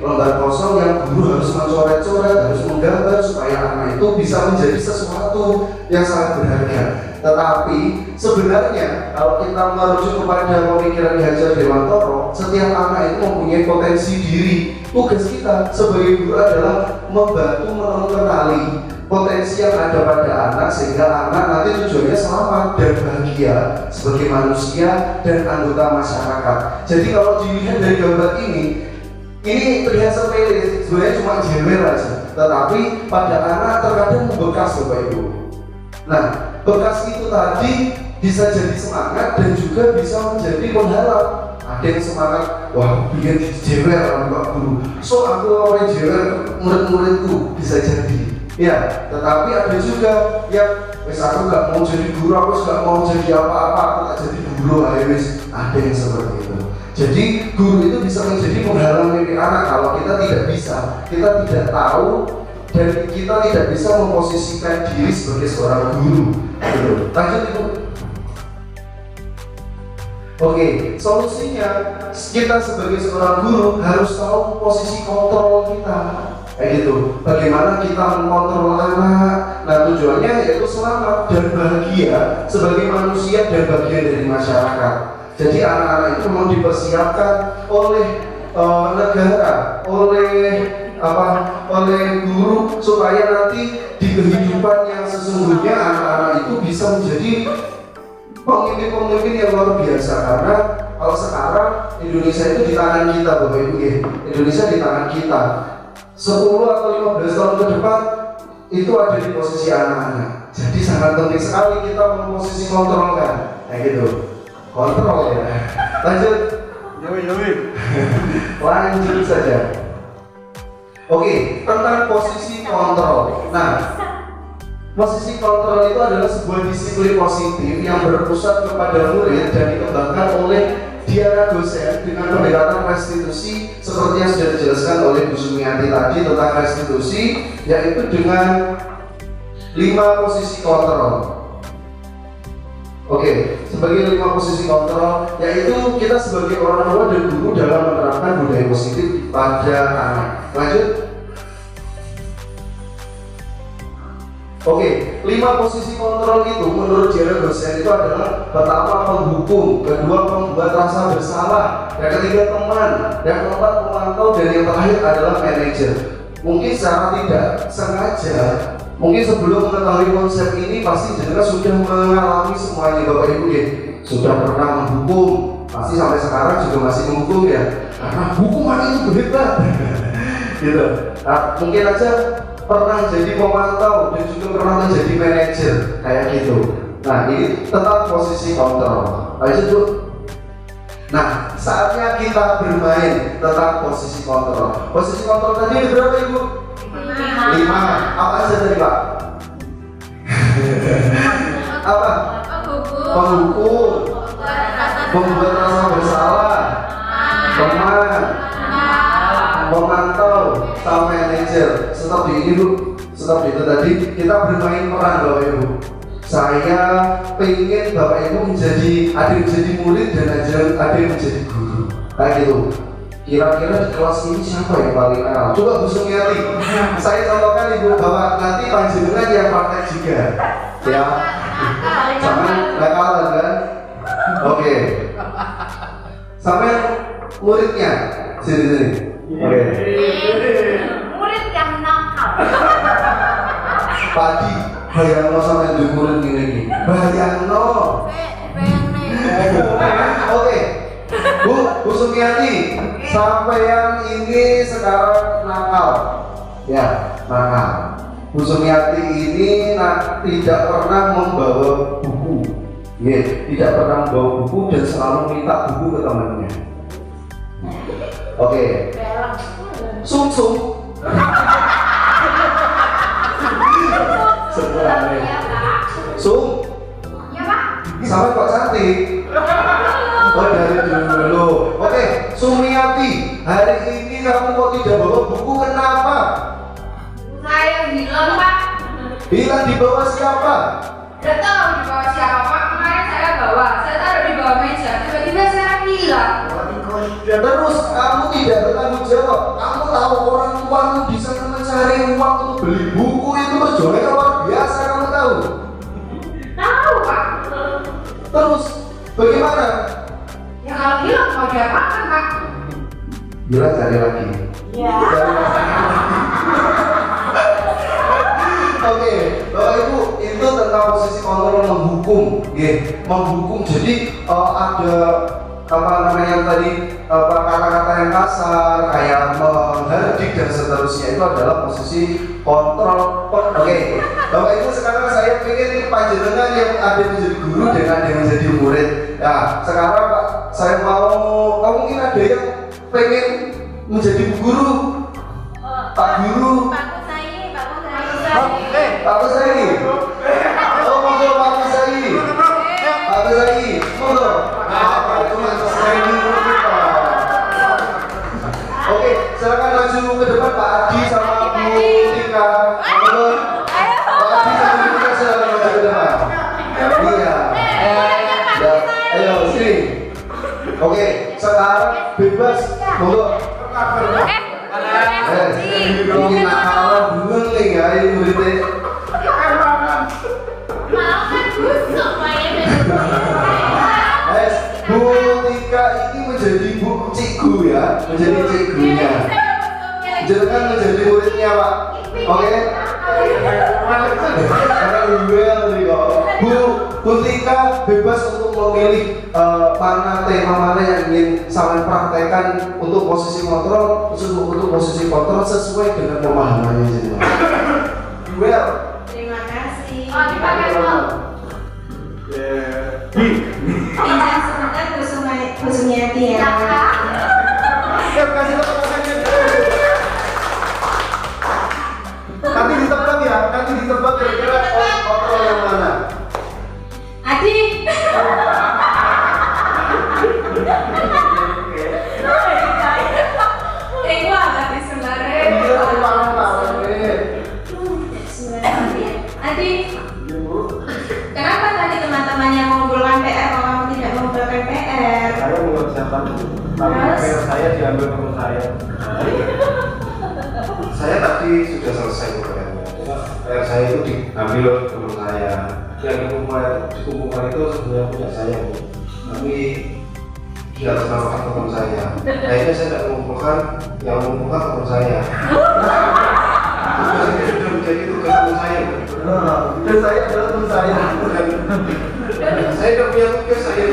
lembar kosong yang guru harus mencoret-coret, harus menggambar supaya anak itu bisa menjadi sesuatu yang sangat berharga. Tetapi sebenarnya kalau kita merujuk kepada pemikiran Ki Hajar Dewantoro, setiap anak itu mempunyai potensi diri. Tugas kita sebagai guru adalah membantu mengenali potensi yang ada pada anak sehingga anak nanti tujuannya selamat dan bahagia sebagai manusia dan anggota masyarakat. Jadi kalau dilihat dari gambar ini terlihat sepele, sebenarnya cuma jewer aja, tetapi pada anak terkadang membekas Bapak Ibu. Nah, bekas itu tadi bisa jadi semangat dan juga bisa menjadi penghalang. Ada yang semangat, wah bikin jewer Pak Guru, so aku orang jewer murid-muridku, bisa jadi. Ya, tetapi ada juga yang wes aku gak mau jadi guru, aku gak mau jadi apa-apa, aku gak jadi guru, ada yang seperti itu. Jadi guru itu bisa menjadi penghalang mimpi anak kalau kita tidak bisa, kita tidak tahu dan kita tidak bisa memposisikan diri sebagai seorang guru. Lanjut Ibu. Oke, solusinya kita sebagai seorang guru harus tahu posisi kontrol kita. Kayak gitu, bagaimana kita mengontrol anak. Nah tujuannya yaitu selamat dan bahagia sebagai manusia dan bagian dari masyarakat. Jadi anak-anak itu memang dipersiapkan oleh negara, oleh guru supaya nanti di kehidupan yang sesungguhnya anak-anak itu bisa menjadi pemimpin-pemimpin yang luar biasa. Karena kalau sekarang Indonesia itu di tangan kita Bapak Ibu ya. Indonesia di tangan kita. 10 atau 15 tahun ke depan itu ada di posisi anak-anak. Jadi sangat penting sekali kita memposisi kontrol kan, kayak gitu. Kontrol ya. Lanjut. Lanjut saja. Oke, tentang posisi kontrol. Nah, posisi kontrol itu adalah sebuah disiplin positif yang berpusat kepada murid dan dikembangkan oleh Diana dosen dengan pendekatan restitusi seperti yang sudah dijelaskan oleh Bu Sumiati tadi tentang restitusi, yaitu dengan 5 posisi kontrol. Oke, sebagai 5 posisi kontrol, yaitu kita sebagai orang tua dan guru dalam menerapkan budaya positif pada anak. Lanjut. Oke, 5 posisi kontrol itu menurut Diana dosen itu adalah pertama penghukum, kedua membuat rasa bersalah, yang ketiga teman, yang keempat pemantau, dan yang terakhir adalah manajer. Mungkin secara tidak sengaja, mungkin sebelum mengetahui konsep ini pasti jenengan sudah mengalami semuanya Bapak Ibu ya. Sudah pernah menghukum, pasti sampai sekarang juga masih menghukum ya. Karena hukuman itu hebat. Gitu. Nah, mungkin aja pernah jadi pemantau dan juga pernah menjadi manajer kayak gitu. Nah ini tentang posisi kontrol. Lanjut Bu. Nah saatnya kita bermain tentang posisi kontrol. Posisi kontrol tadi ada berapa Ibu? 5. Apa aja tadi Pak? Apa? Penghukum, membuat rasa bersalah, teman, memantau, sama manajer. Stop di ini Bu, stop itu tadi kita bermain peran Bapak Ibu. Saya pengen Bapak Ibu ada yang menjadi murid dan ada yang menjadi guru. Kayak gitu. Kira-kira di kelas ini siapa yang paling kenal? Coba Bu Sumiati. Saya contohkan Ibu bahwa nanti panjenengan yang praktek juga. Ya. Jangan nakalan kan? Oke. Sampai muridnya sini. Oke. Murid yang nakal. Padi, bayangno sampai di murid ini. Bayangno. Oke. Bu Sumiati, sampean ini sekarang nakal. Ya, nakal. Bu Sumiati ini tidak pernah membawa buku. Tidak pernah membawa buku dan selalu minta buku ke temannya. Oke. Sum. Sum. Ya Pak. Sampai kok cantik. Oh dari dulu. Oke, Sumiati, hari ini kamu kok tidak bawa buku, kenapa? Bilang di bawah siapa? Udah tahu di bawah siapa Pak? Kemarin saya bawa, saya taruh di bawah meja. Tiba-tiba sekarang hilang. Ya terus kamu tidak bertanggung jawab. Kamu tahu orang tuamu di sana mencari uang untuk beli buku itu perjuangan luar biasa, kamu tahu? Tahu Pak. Terus bagaimana? Ya kalau hilang mau diapakan Pak? Bilang cari lagi. Ya. Oke, Bapak Ibu, itu tentang posisi kontrol menghukum, menghukum. Jadi ada apa namanya tadi kata-kata yang kasar, kayak menghardik dan seterusnya, itu adalah posisi kontrol. Oke, Bapak Ibu, sekarang saya ingin panjenengan yang ada menjadi guru dengan yang menjadi murid. Nah, sekarang Pak, saya mau, mungkin ada yang pengen menjadi guru. Pak Guru. Pak Kusai. Oh, monggo Pak Kusai. Pak Kusai, monggo. Oke, silakan maju ke depan Pak Adi sama Bu Tika. Monggo. Pak Adi sama Bu Tika silakan maju ke depan. Iya. Ayo, sini. Oke, sekarang bebas. Monggo. Ini nakal bunga nih ya ini muridnya. Bu Tika ini menjadi Bu Cikgu ya, menjadi cikgunya. Jangan menjadi muridnya Pak. Oke? Bu Tika bebas untuk memilih mana tema mana yang ingin sampai praktekkan untuk posisi kontrol, untuk posisi kontrol sesuai dengan pemahamannya jadi. Well. Terima kasih. Oh, dipakai Pak. Pinjam sebentar Bu Sumiati ya. Kasih tepuk-tepukannya. Nanti ditebak ya, nanti ditebak kira-kira kontrol yang mana. Adi. Adi, kenapa tadi teman-temannya mengumpulkan PR kalau kamu tidak mengumpulkan PR? Saya mengerjakan, tapi PR saya diambil teman saya. Saya tadi sudah selesai mengumpulkannya. PR saya itu diambil teman saya. Yang dikumpulkan itu sebenarnya punya saya, tapi tidak terlalu teman saya. Akhirnya saya tidak mengumpulkan, yang mengumpulkan teman saya. Itu sudah menjadi tugas teman saya. Dan saya adalah teman saya. Saya tidak punya tugas saya.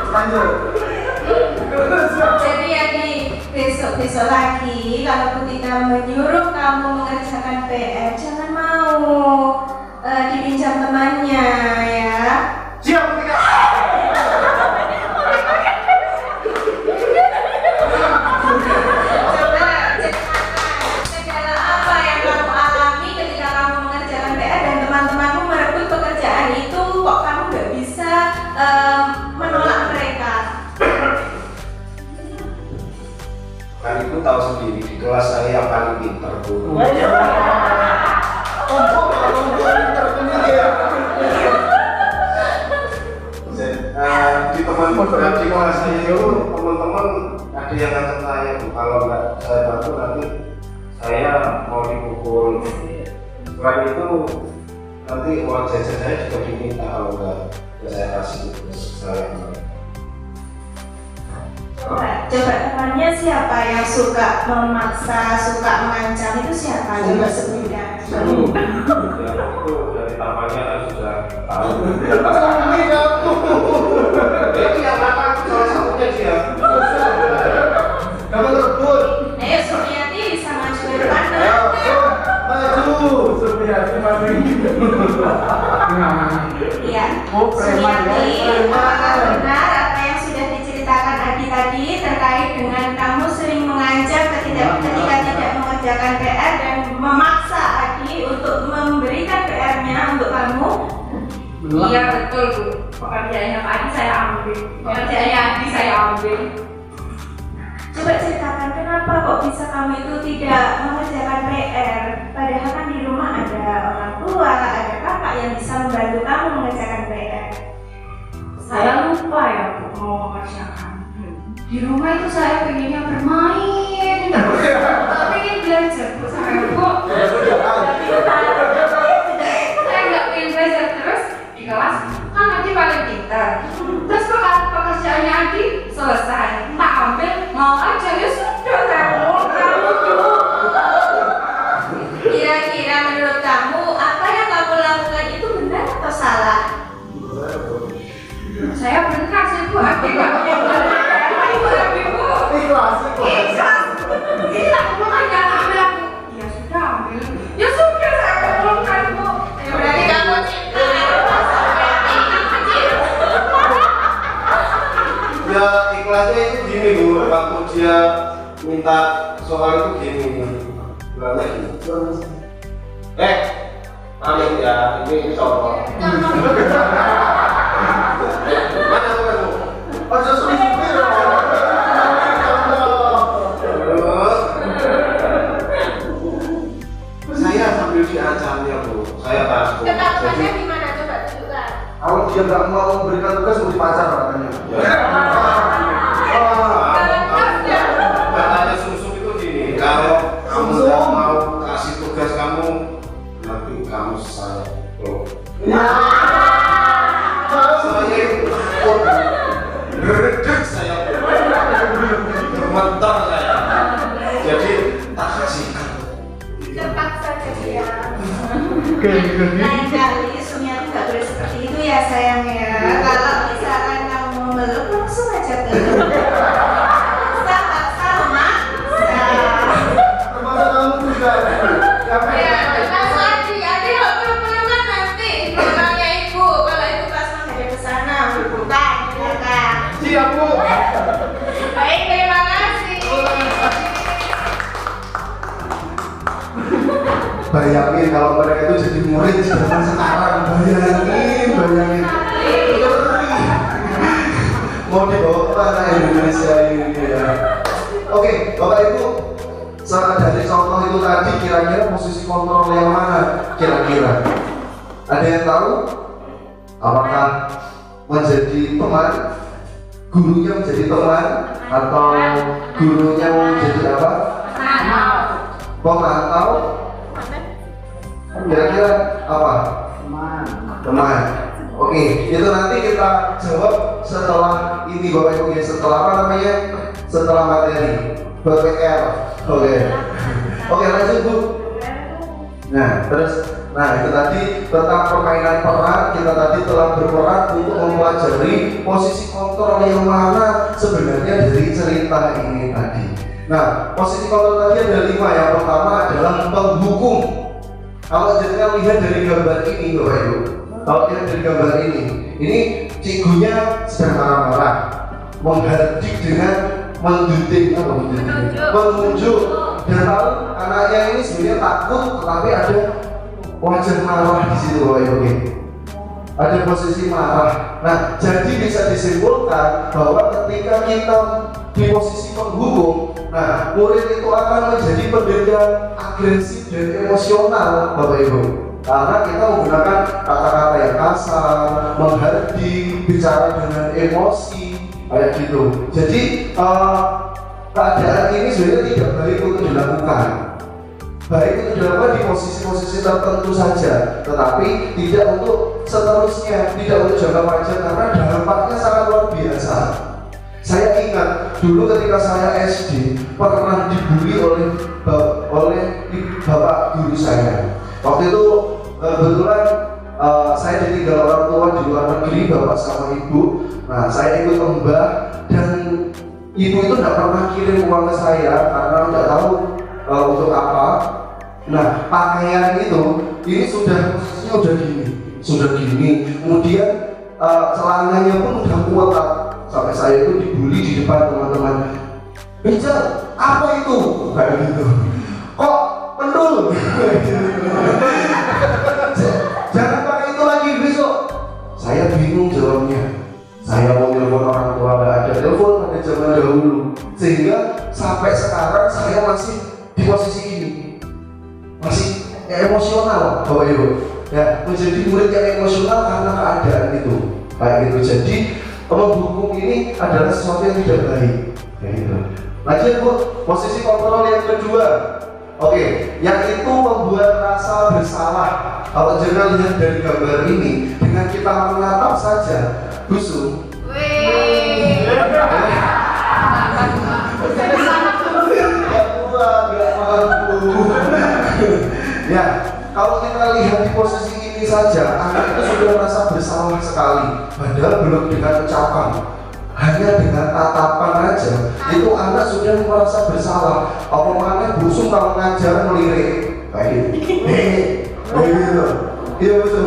Lanjut. Jadi Adi, besok lagi kalau Bu Tika menyuruh kamu mengerjakan PR, jangan mau dipinjam temannya ya. Siap Bu Tika. Coba ceritakan segala apa yang kamu alami ketika kamu mengerjakan PR dan teman-temanmu merebut pekerjaan itu, kok kamu nggak bisa menolak mereka? Kan ibu tahu sendiri di kelas saya yang paling pintar Bu. Di teman-teman di kelas saya itu teman-teman ada yang ngajak saya Bu, kalau nggak saya bantu nanti saya mau dipukul. Selain itu nanti uang jajan saya juga diminta kalau nggak saya kasih saya. Coba temannya siapa yang suka memaksa, suka mengancam itu siapa? Coba sebutkan. Itu dari tampaknya kan sudah tahu. Itu yang nakal salah satunya dia. Kamu terbut. Ayo Sumiati bisa maju ke depan. Maju. Sumiati maju. Iya. Sumiati, apakah benar apa yang sudah diceritakan Adi tadi terkait dengan kamu sering mengancam ketika tidak mengerjakan PR dan memaksa Adi untuk memberikan PR-nya untuk kamu? Iya betul Bu. Pekerjaannya Pak Adi saya ambil. Pekerjaannya Adi saya ambil. Coba ceritakan kenapa kok bisa kamu itu tidak mengerjakan PR? Padahal kan di rumah ada orang tua, ada kakak yang bisa membantu kamu mengerjakan PR. Saya lupa ya Bu mau mengerjakan. Di rumah itu saya pengennya bermain, tak pengen belajar Bu saya Bu. Saya nggak pengen belajar terus di kelas kan nanti paling pintar. Terus pekerjaannya Adi selesai, tak ambil mau aja ya sudah saya mau kamu tuh. Kira-kira menurut kamu apa yang kamu lakukan itu benar atau salah? Saya benar sih Bu, Adi nggak benar. Ikhlas. Ini tak mau aja ambil aku. Ya sudah ambil. Ya sudah saya ngomongkan Bu. Ya berarti kamu cinta. Ya ikhlasnya itu gini Bu, waktu dia minta soal itu gini. Gimana gini? Pamit ya, ini soal. Mana tuh kamu? Aja supir. Saya sambil diancam ya Bu, saya takut. Ketakutannya gimana coba tunjukkan? Kalau dia nggak mau memberikan tugas mau dipacar katanya. Katanya sumsum itu gini, kalau kamu nggak mau kasih tugas kamu, nanti kamu saya blok. Saya takut, redek saya, gemetar saya. Jadi tak kasihkan. Terpaksa jadi ya. Lain kali Sumiati nggak boleh seperti itu ya sayang ya. Kalau misalkan kamu mau meluk langsung aja peluk. Sama. Termasuk kamu juga. Ya, termasuk Adi nggak perlu pelukan nanti. Pelukannya ibu. Kalau ibu pas menghadap ke sana, bukan, bukan. Siap Bu. Baik, terima kasih. Bayangin kalau mereka itu jadi murid zaman sekarang, bayangin. Mau dibawa ke mana Indonesia ini ya? Oke, Bapak Ibu, dari contoh itu tadi kira-kira posisi kontrol yang mana? Kira-kira ada yang tahu? Apakah menjadi teman, gurunya menjadi teman, atau gurunya menjadi apa? Pemantau. Kira-kira apa? Teman. Oke, itu nanti kita jawab setelah ini Bapak Ibu ya, setelah apa namanya? Setelah materi BPR. Oke, lanjut Bu. Nah, itu tadi tentang permainan peran. Kita tadi telah berperan untuk mempelajari posisi kontrol yang mana sebenarnya dari cerita ini tadi. Nah, posisi kontrol tadi ada 5. Yang pertama adalah penghukum. Kalau kita lihat dari gambar ini, Bapak Ibu, kalau lihat dari gambar ini cikgunya sedang marah-marah, menghardik dengan menunjuk, dan tahu anaknya ini sebenarnya takut, tetapi ada wajah marah di situ, Bapak Ibu. Ada posisi marah. Nah, jadi bisa disimpulkan bahwa ketika kita di posisi penghukum, nah, murid itu akan menjadi pendidik agresif dan emosional, Bapak Ibu. Karena kita menggunakan kata-kata yang kasar, menghardik, bicara dengan emosi, kayak gitu. Jadi keadaan ini sebenarnya tidak baik untuk dilakukan. Baik untuk dilakukan di posisi-posisi tertentu saja, tetapi tidak untuk seterusnya, tidak untuk jangka panjang karena dampaknya sangat luar biasa. Saya ingat dulu ketika saya SD pernah dibully oleh bapak guru saya. Waktu itu kebetulan saya ditinggal orang tua di luar negeri, bapak sama ibu. Nah, saya ikut lembah dan ibu itu tidak pernah kirim uang ke saya karena tidak tahu untuk apa. Nah, pakaian ini posisinya sudah gini. Kemudian celananya pun udah kuat. Sampai saya itu dibully di depan teman-teman. Bijak, apa itu? Kayak gitu. Kok pendul? Jangan pakai itu lagi besok. Saya bingung jawabnya. Saya mau telepon orang tua, nggak ada telepon pada zaman dahulu. Sehingga sampai sekarang saya masih di posisi ini, masih emosional Bapak Ibu ya, menjadi murid yang emosional karena keadaan itu kayak gitu. Jadi menghukum ini adalah sesuatu yang tidak baik kayak gitu. Lanjut Bu, posisi kontrol yang kedua. Oke, yang itu membuat rasa bersalah. Kalau jangan lihat dari gambar ini, dengan kita menatap saja busuk. Ya, kalau kita lihat di posisi ini saja, anak itu sudah merasa bersalah sekali. Padahal belum dengan ucapan, hanya dengan tatapan aja, itu anak sudah merasa bersalah. Apa mana busuk kalau ngajar melirik, kayak gitu. Iya betul.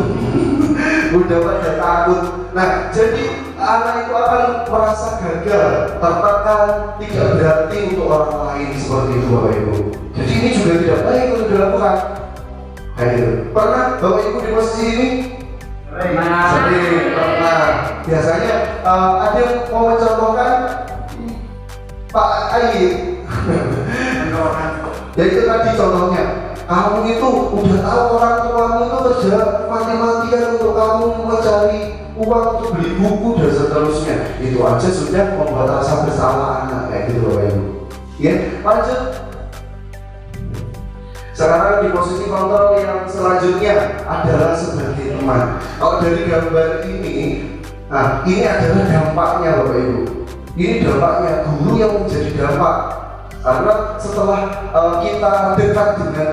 Udah pada takut. Nah, jadi anak itu akan merasa gagal, tertekan, tidak berarti untuk orang lain seperti itu Bapak Ibu. Jadi ini juga tidak baik untuk dilakukan. Kayak gitu. Pernah Bapak Ibu di posisi ini? Sering. Pernah. Biasanya ada yang mau mencontohkan Pak Ayi. Ya itu tadi contohnya. Kamu itu udah tahu orang tuamu itu kerja mati-matian untuk kamu mencari uang untuk beli buku dan seterusnya. Itu aja sudah membuat rasa bersalah anak kayak gitu Bapak Ibu. Ya, lanjut. Sekarang di posisi kontrol yang selanjutnya adalah sebagai teman. Kalau dari gambar ini, nah ini adalah dampaknya Bapak Ibu. Ini dampaknya guru yang menjadi dampak. Karena setelah kita dekat dengan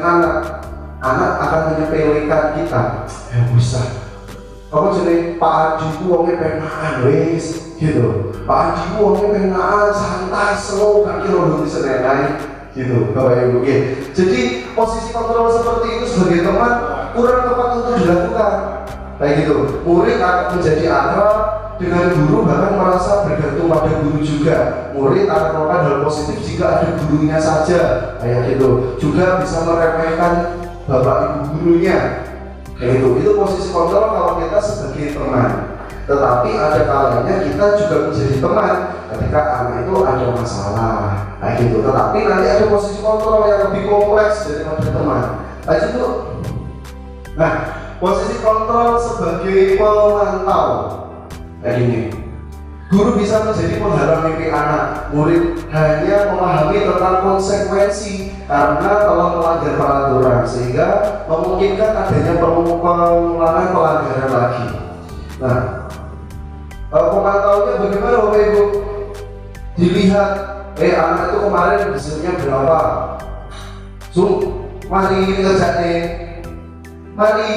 anak akan menyepelekan kita. Ya bisa. Kamu jadi Pak Adi itu orangnya penaan wes, gitu. Pak Adi itu orangnya penaan, santai, slow, gak kira udah disenenai, gitu. Bapak Ibu. Jadi posisi kontrol seperti itu sebagai teman kurang tepat untuk dilakukan. Kayak gitu. Murid akan menjadi akrab dengan guru, bahkan merasa bergantung pada guru juga. Murid akan melakukan hal positif jika ada gurunya saja, kayak gitu. Juga bisa meremehkan bapak ibu gurunya, kayak gitu. Itu posisi kontrol kalau kita sebagai teman. Tetapi ada kalanya kita juga menjadi teman ketika anak itu ada masalah, kayak gitu. Tetapi nanti ada posisi kontrol yang lebih kompleks daripada teman. Lanjut tuh. Nah, posisi kontrol sebagai pemantau. Kayak gini, guru bisa menjadi penghalang mimpi anak. Murid hanya memahami tentang konsekuensi karena telah melanggar peraturan, sehingga memungkinkan adanya pengulangan pelanggaran lagi. Nah, pemantaunya bagaimana Bapak Ibu? Dilihat, anak itu kemarin hasilnya berapa? Mari kerjain. Mari.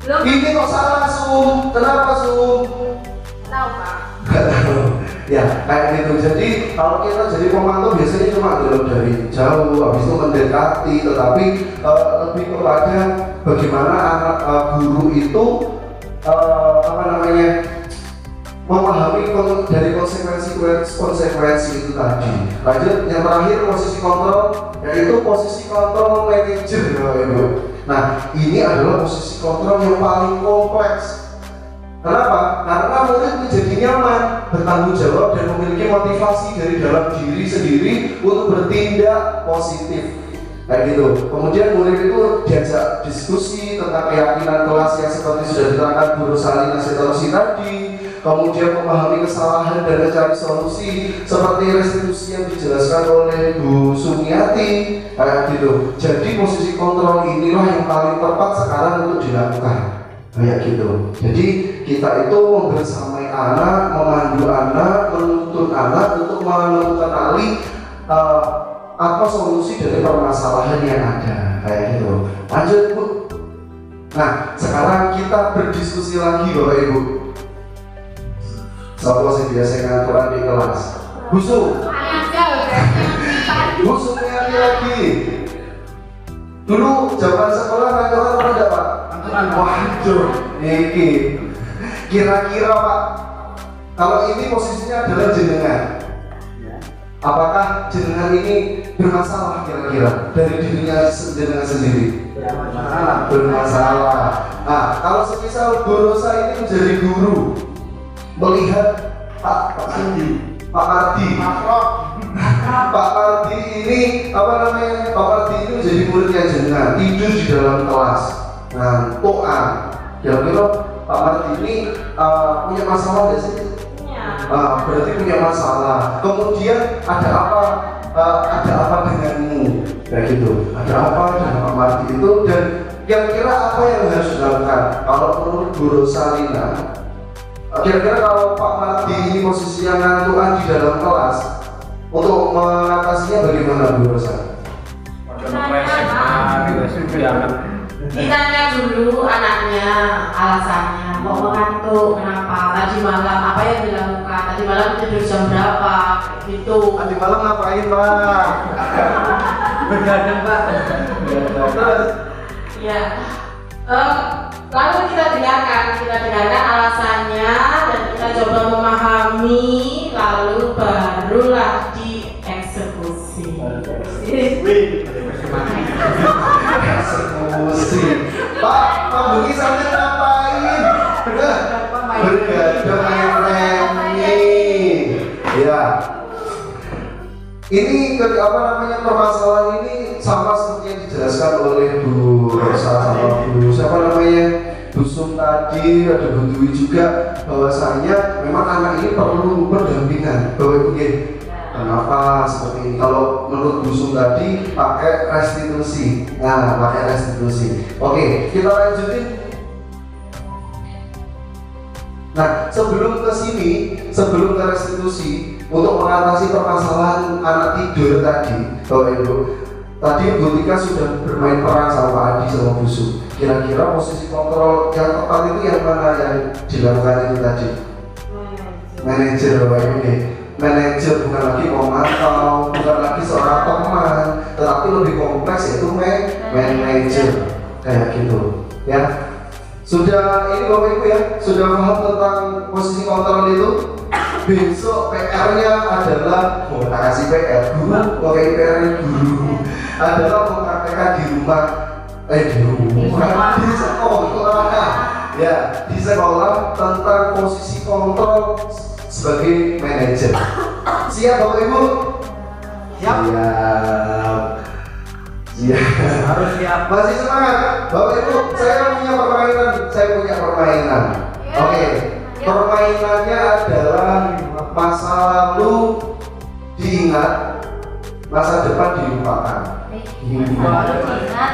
Ini kok salah kenapa Tahu Pak. Gak tahu. Ya kayak gitu. Jadi kalau kita jadi pemantau biasanya cuma dari jauh, habis itu mendekati, tetapi lebih kepada bagaimana anak guru itu memahami dari konsekuensi itu tadi. Lanjut yang terakhir posisi kontrol, yaitu posisi kontrol manajer Bapak Ibu. Nah ini adalah posisi kontrol yang paling kompleks. Kenapa? Karena murid menjadi nyaman, bertanggung jawab dan memiliki motivasi dari dalam diri sendiri untuk bertindak positif. Kayak gitu. Kemudian murid itu diajak diskusi tentang keyakinan kelas yang seperti sudah diterangkan Bu Rosalina Setorusi tadi. Kemudian memahami kesalahan dan mencari solusi seperti restitusi yang dijelaskan oleh Bu Sumiati. Kayak gitu. Jadi posisi kontrol inilah yang paling tepat sekarang untuk dilakukan. Kayak gitu. Jadi kita itu membersamai anak, memandu anak, menuntun anak untuk menemukan apa solusi dari permasalahan yang ada. Kayak gitu. Lanjut Bu. Nah sekarang kita berdiskusi lagi Bapak Ibu. Siapa sih biasa ngaturan di kelas? Busuk. Busuknya lagi. Dulu zaman sekolah ngaturan apa enggak Pak? Waduh, ini kira-kira Pak, kalau ini posisinya adalah jenengan, apakah jenengan ini bermasalah kira-kira dari dirinya jenengan sendiri? Bermasalah. Nah, kalau semisal Bu Rosa ini menjadi guru, melihat Pak Ardi, Pak Mardi ini apa namanya? Pak Mardi itu jadi muridnya jenengan, tidur di dalam kelas. Nah, toa. Kira-kira Pak Mardi ini punya masalah nggak sih? Berarti punya masalah. Kemudian ada apa denganmu? Kayak gitu. Ada apa dengan Pak Mardi itu, dan kira-kira apa yang harus dilakukan? Kalau menurut Bu Rosalina, kira-kira kalau Pak Mardi ini posisinya ngantukan di dalam kelas, untuk mengatasinya bagaimana Bu Rosalina? Ditanya dulu anaknya alasannya, kok mengantuk, kenapa, tadi malam apa yang dilakukan, tadi malam tidur jam berapa, gitu. Tadi malam ngapain Pak? Begadang Pak. Ya. Lalu kita dengarkan alasannya dan kita coba memahami, lalu barulah dieksekusi. Eksekusi. Pak Budi sampai ngapain? Bergadang main ya. Ini apa namanya, permasalahan ini sama seperti yang dijelaskan oleh Bu Rosa sama Bu siapa namanya, Bu Sum tadi, ada Bu Dwi juga, bahwasanya memang anak ini perlu pendampingan. Bapak Ibu, kenapa seperti ini? Kalau menurut Bu Sum tadi pakai restitusi. Nah, pakai restitusi. Oke, kita lanjutin. Nah, sebelum ke sini, sebelum ke restitusi, untuk mengatasi permasalahan anak tidur tadi, Bapak Ibu, tadi Bu Tika sudah bermain peran sama Pak Adi sama Bu Sum. Kira-kira posisi kontrol yang tepat itu yang mana yang dilakukan itu tadi? Manajer, Bapak Ibu. Manajer bukan lagi memantau, bukan lagi seorang teman, tetapi lebih kompleks, yaitu manajer, kayak gitu, ya. Sudah ini Bapak Ibu ya, sudah paham tentang posisi kontrol itu? Besok PR-nya adalah mau kasih PR guru, pakai PR-nya guru adalah mempraktekkan di sekolah, ya, di sekolah tentang posisi kontrol sebagai manajer. Siap Bapak Ibu? Siap. Harus siap. Masih semangat, Bapak Ibu? Saya punya permainan. Oke. Permainannya adalah masa lalu diingat, masa depan dilupakan.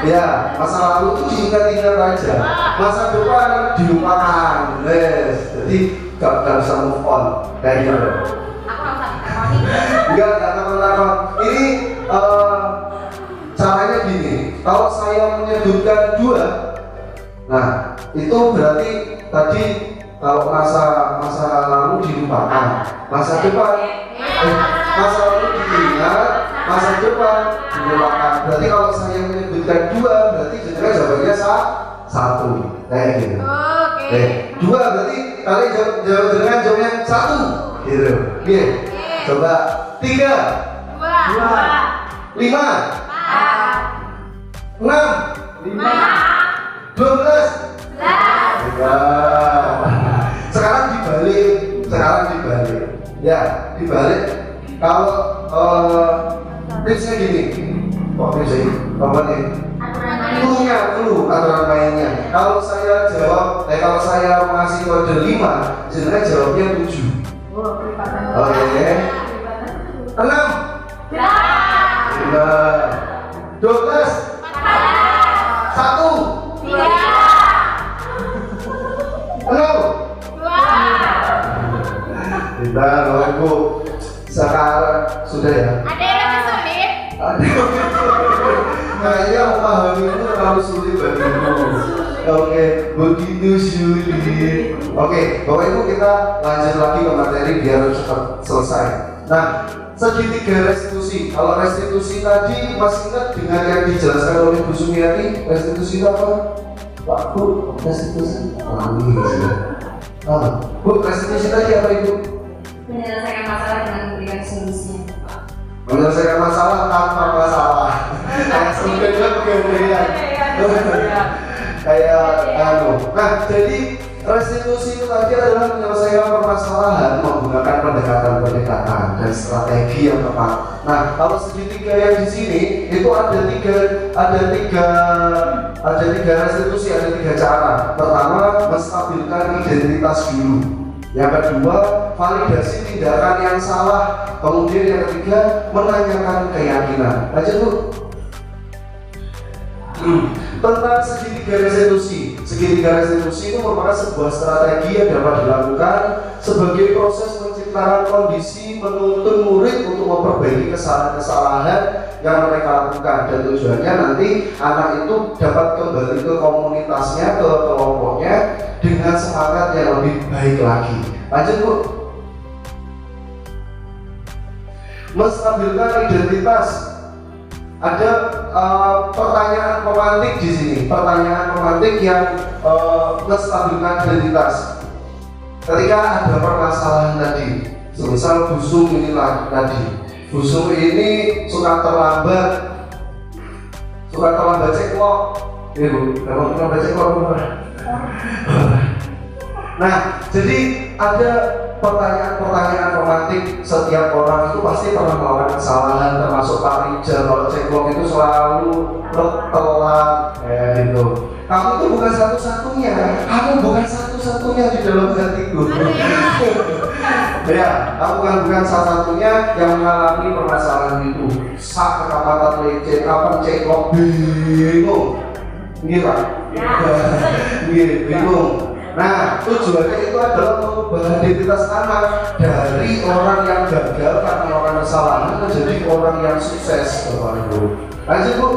Ya, masa lalu itu diingat-ingat aja, masa depan dilupakan. Jadi gak bisa move on kayak gitu. Enggak takut. Ini caranya gini. Kalau saya menyebutkan 2, nah itu berarti tadi kalau masa lalu dilupakan, masa depan masa lalu diingat, masa depan dilupakan. Berarti kalau saya menyebutkan 2, berarti jenengan jawabannya 1, kayak gitu. Oke. 2 berarti kalian jawabnya 1, gitu. Oke. Coba 3, 2, 5, 4, 6, 12, 11. Sekarang dibalik. Ya, dibalik. Kalau tipsnya gini. Kok tipsnya ini? Apa nih? Aturan mainnya. Kalau saya mengasih kode 5, jenengan jawabnya 7. Oke. 6, 12, 1, 2. Kita Ibu sekarang sudah ya. Ada yang lebih sulit? Kayaknya memahami itu terlalu sulit bagimu. Oke, begitu sulit. Oke, Bapak Ibu, kita lanjut lagi ke materi biar cepat selesai. Nah, segitiga restitusi. Kalau restitusi tadi masih ingat dengan yang dijelaskan oleh Bu Sumiati? Restitusi itu apa? Pak Bu, restitusi. Bu, restitusi tadi apa Ibu? Menyelesaikan masalah dengan memberikan solusinya. Menyelesaikan masalah tanpa masalah. Kayak sebenarnya pemberian. Kayak Nah, jadi restitusi itu tadi adalah menyelesaikan permasalahan menggunakan pendekatan-pendekatan dan strategi yang tepat. Nah, kalau segitiga yang di sini itu ada tiga restitusi, ada tiga cara. Pertama, menstabilkan identitas dulu. Yang kedua, validasi tindakan yang salah. Kemudian yang ketiga, menanyakan keyakinan. Lanjut Bu. Tentang segitiga restitusi. Segitiga restitusi itu merupakan sebuah strategi yang dapat dilakukan sebagai proses menciptakan kondisi menuntun murid untuk memperbaiki kesalahan-kesalahan yang mereka lakukan, dan tujuannya nanti anak itu dapat kembali ke komunitasnya, ke kelompoknya dengan semangat yang lebih baik lagi. Lanjut Bu. Menstabilkan identitas. Ada pertanyaan pemantik di sini, pertanyaan pemantik yang menstabilkan identitas. Ketika ada permasalahan tadi, semisal busung ini tadi, busung ini suka terlambat ceklok, ibu, terlambat ceklok. Nah, jadi ada pertanyaan-pertanyaan pemantik. Setiap orang itu pasti pernah melakukan kesalahan, termasuk Pak Rijal. Kalau ceklok itu selalu telat, gitu. Kamu itu bukan satu-satunya, di dalam hatiku. Ya, kamu bukan satu-satunya yang mengalami permasalahan itu. Sak kecamatan lecet, kapan ceklok bingung, gitu Pak? Bingung. Nah, tujuannya itu adalah mengubah identitas anak dari orang yang gagal karena melakukan kesalahan menjadi orang yang sukses, Bapak Ibu. Lanjut Bu.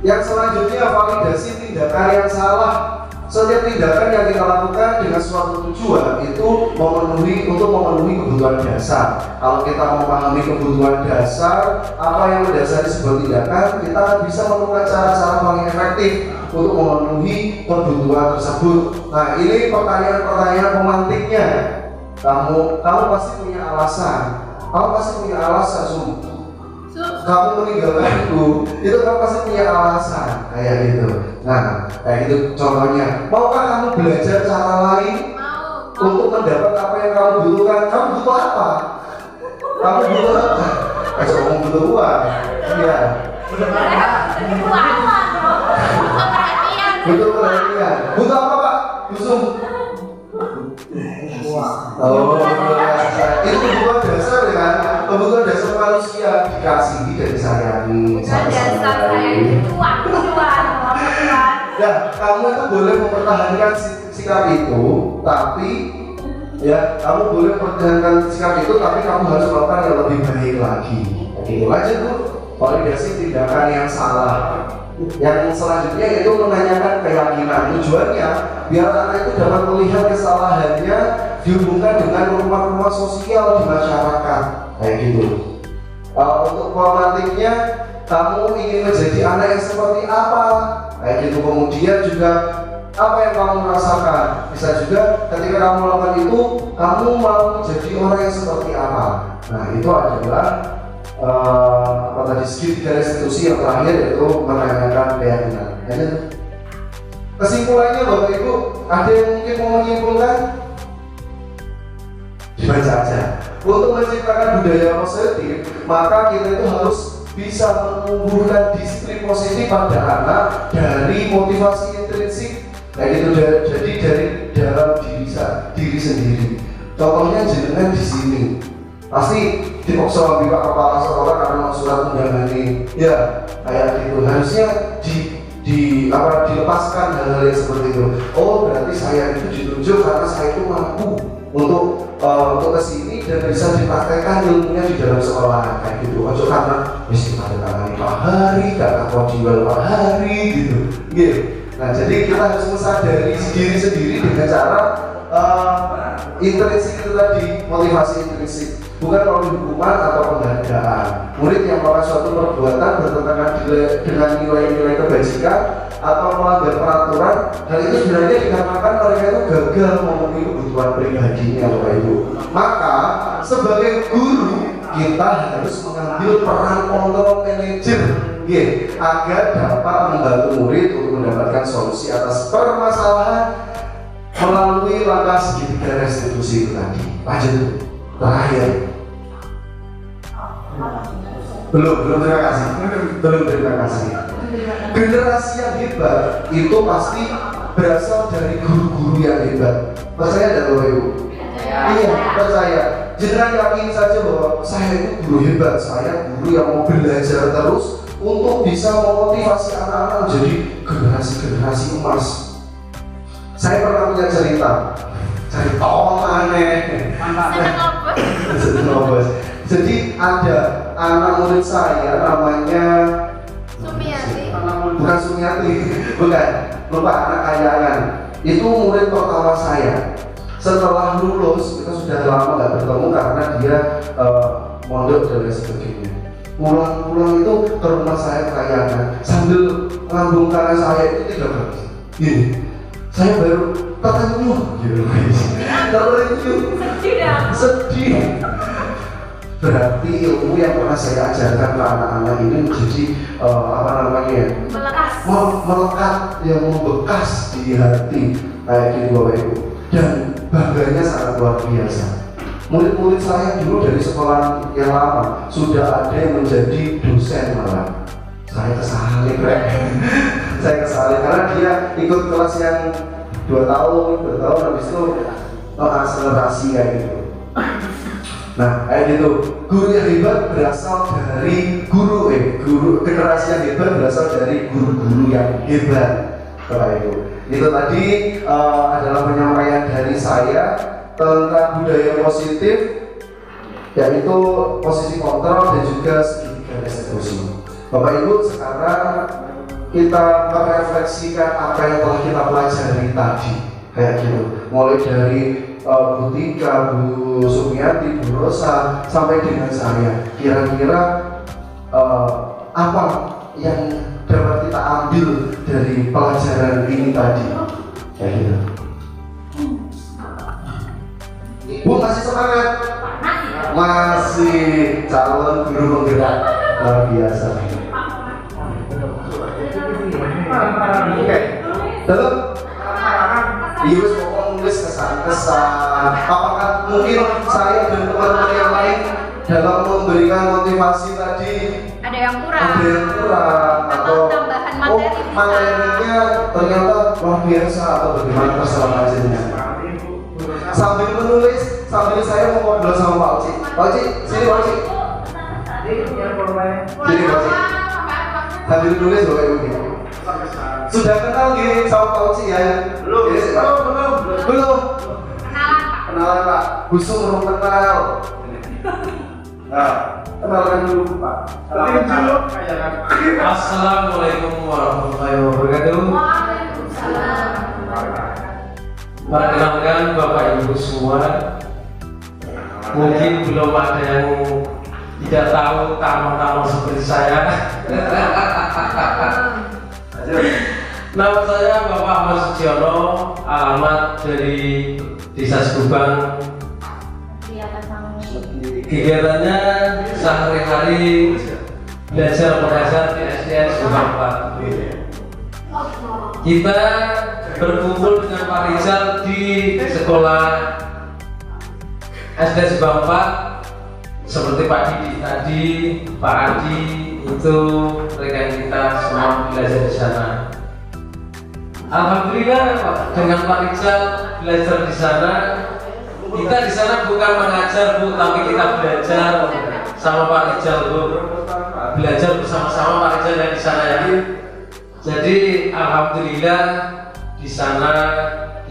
Yang selanjutnya, validasi tindakan yang salah. Setiap tindakan yang kita lakukan dengan suatu tujuan itu untuk memenuhi kebutuhan dasar. Kalau kita memahami kebutuhan dasar, apa yang mendasari sebuah tindakan, kita bisa menemukan cara-cara paling efektif untuk memenuhi kebutuhan tersebut. Nah, ini pertanyaan-pertanyaan pemantiknya. Kamu pasti punya alasan. Kamu meninggalkanku, itu kamu pasti punya alasan, kayak gitu. Nah, kayak gitu contohnya. Maukah kamu belajar cara lain untuk mendapat apa yang kamu butuhkan? Kamu butuh apa? Kamu butuh uang. Iya. Butuh perhatian. Butuh apa Pak? Busung. Itu kebutuhan dasar ya kan? Kebutuhan dasar manusia, dikasihi dan disayangi. Ya, kamu itu boleh mempertahankan sikap itu, tapi kamu harus melakukan yang lebih baik lagi. Oke, lanjut Bu. Validasi tindakan yang salah. Yang selanjutnya itu menanyakan keyakinan. Tujuannya biar anak itu dapat melihat kesalahannya dihubungkan dengan rumah-rumah sosial di masyarakat, kayak gitu. Untuk pemantiknya, kamu ingin menjadi anak yang seperti apa, kayak gitu. Kemudian juga apa yang kamu rasakan. Bisa juga ketika kamu melakukan itu, kamu mau menjadi orang yang seperti apa. Nah, itu adalah segitiga restitusi yang terakhir, yaitu menanyakan keyakinan. Kesimpulannya Bapak Ibu, ada yang mungkin mau menyimpulkan? Dibaca aja. Untuk menciptakan budaya positif, maka kita itu harus bisa menumbuhkan disiplin positif pada anak dari motivasi intrinsik, kayak gitu. Jadi dari dalam diri sendiri. Contohnya jenengan di sini pasti dipaksa sama Pak Kepala Sekolah karena surat undangan ini, ya kayak gitu. Harusnya dilepaskan hal-hal yang seperti itu. Oh, berarti saya itu ditunjuk karena saya itu mampu untuk kesini dan bisa dipraktekkan ilmunya di dalam sekolah, kayak gitu. Ojo karena mesti ada tangani Pak Hari, kata Kojiwal Pak Hari gitu. Nah, jadi kita harus mensadari diri sendiri dengan cara intrinsik itu tadi, motivasi intrinsik, bukan melalui hukuman atau penghargaan. Murid yang melakukan suatu perbuatan bertentangan dengan nilai-nilai kebajikan atau melanggar peraturan, hal itu sebenarnya dikarenakan mereka itu gagal memenuhi kebutuhan pribadinya, Bapak Ibu. Maka sebagai guru kita harus mengambil peran kontrol manajer agar dapat membantu murid untuk mendapatkan solusi atas permasalahan melalui langkah segitiga restitusi itu tadi. Lanjut, terakhir. Belum terima kasih. Generasi yang hebat itu pasti berasal dari guru-guru yang hebat. Percaya tidak Bapak Ibu? Iya, percaya. Jangan yakin saja bahwa saya itu guru hebat, saya guru yang mau belajar terus untuk bisa memotivasi anak-anak menjadi generasi emas. Saya pernah punya cerita aneh. Jadi ada anak murid saya namanya Sumiati. Bukan Sumiati, bukan, lupa, anak kayangan. Itu murid pertama saya. Setelah lulus, kita sudah lama nggak bertemu karena dia mondok dan lain sebagainya. Pulang itu ke rumah saya kayangan sambil lambung kanan saya itu 3 kali. Gini, saya baru tertenyum gitu. Sedih. Berarti ilmu yang pernah saya ajarkan ke anak-anak ini menjadi melekat, yang membekas di hati kayak gitu Bapak Ibu. Dan bangganya sangat luar biasa. Murid-murid saya dulu dari sekolah yang lama sudah ada yang menjadi dosen malah. Saya kesalahan saya kesalahan karena dia ikut kelas yang 2 tahun habis itu akselerasi kayak gitu. Nah, kayak gitu. Guru yang hebat berasal dari guru generasi yang hebat berasal dari guru-guru yang hebat. Bapak Ibu. Itu tadi adalah penyampaian dari saya tentang budaya positif, yaitu posisi kontrol dan juga segitiga restitusi. Bapak Ibu, sekarang kita merefleksikan apa yang telah kita pelajari tadi, kayak gitu. Mulai dari Bu Tika, Bu Sumiati, Bu Rosa, sampai dengan saya. Kira-kira apa yang dapat kita ambil dari pelajaran ini tadi? Kayak gitu. Bu masih semangat? Masih calon guru penggerak luar biasa. Oke, terus Yus mau nulis kesan-kesan. Apakah mungkin saya dan teman-teman yang lain dalam memberikan motivasi tadi Ada yang kurang atau tambahan materi materinya ternyata luar biasa atau bagaimana persamaannya? Sambil menulis, sambil saya mau ngobrol sama Pak Oci. Pak Oci, sini Pak Oci. Sini Pak Oci. Sambil nulis Bapak Ibu. Sudah kenal gini sama Pak Oci ya? Belum. Kenalan Pak. Busuk belum kenal. Nah, kenalkan dulu Pak. Assalamualaikum warahmatullahi wabarakatuh. Waalaikumsalam. Perkenalkan Bapak Ibu semua, mungkin belum ada yang tidak tahu tamu-tamu seperti saya. Nama saya Bapak Ahmad Sugiono, alamat dari Desa Subang. Kegiatannya sehari-hari belajar mengajar di SDN Subang 4. Kita berkumpul dengan Pak Rizal di sekolah SD Subang 4 seperti Pak Didi tadi, Pak Adi itu rekan kita semua belajar di sana. Alhamdulillah dengan Pak Rizal belajar di sana. Kita di sana bukan mengajar Bu, tapi kita belajar sama Pak Rizal Bu. Belajar bersama-sama Pak Rizal yang di sana ya. Jadi alhamdulillah di sana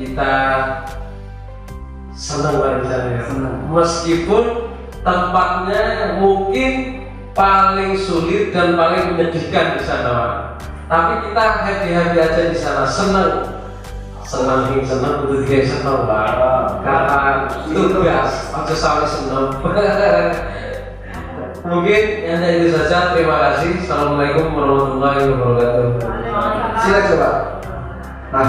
kita senang Pak Rizal ya. Meskipun tempatnya mungkin paling sulit dan paling menyedihkan di sana Pak. Tapi kita happy aja di sana, senang betul dia senang Pak. Karena tugas aja sampai senang. Mungkin hanya itu saja. Terima kasih. Assalamualaikum warahmatullahi wabarakatuh. Silakan coba. Nah,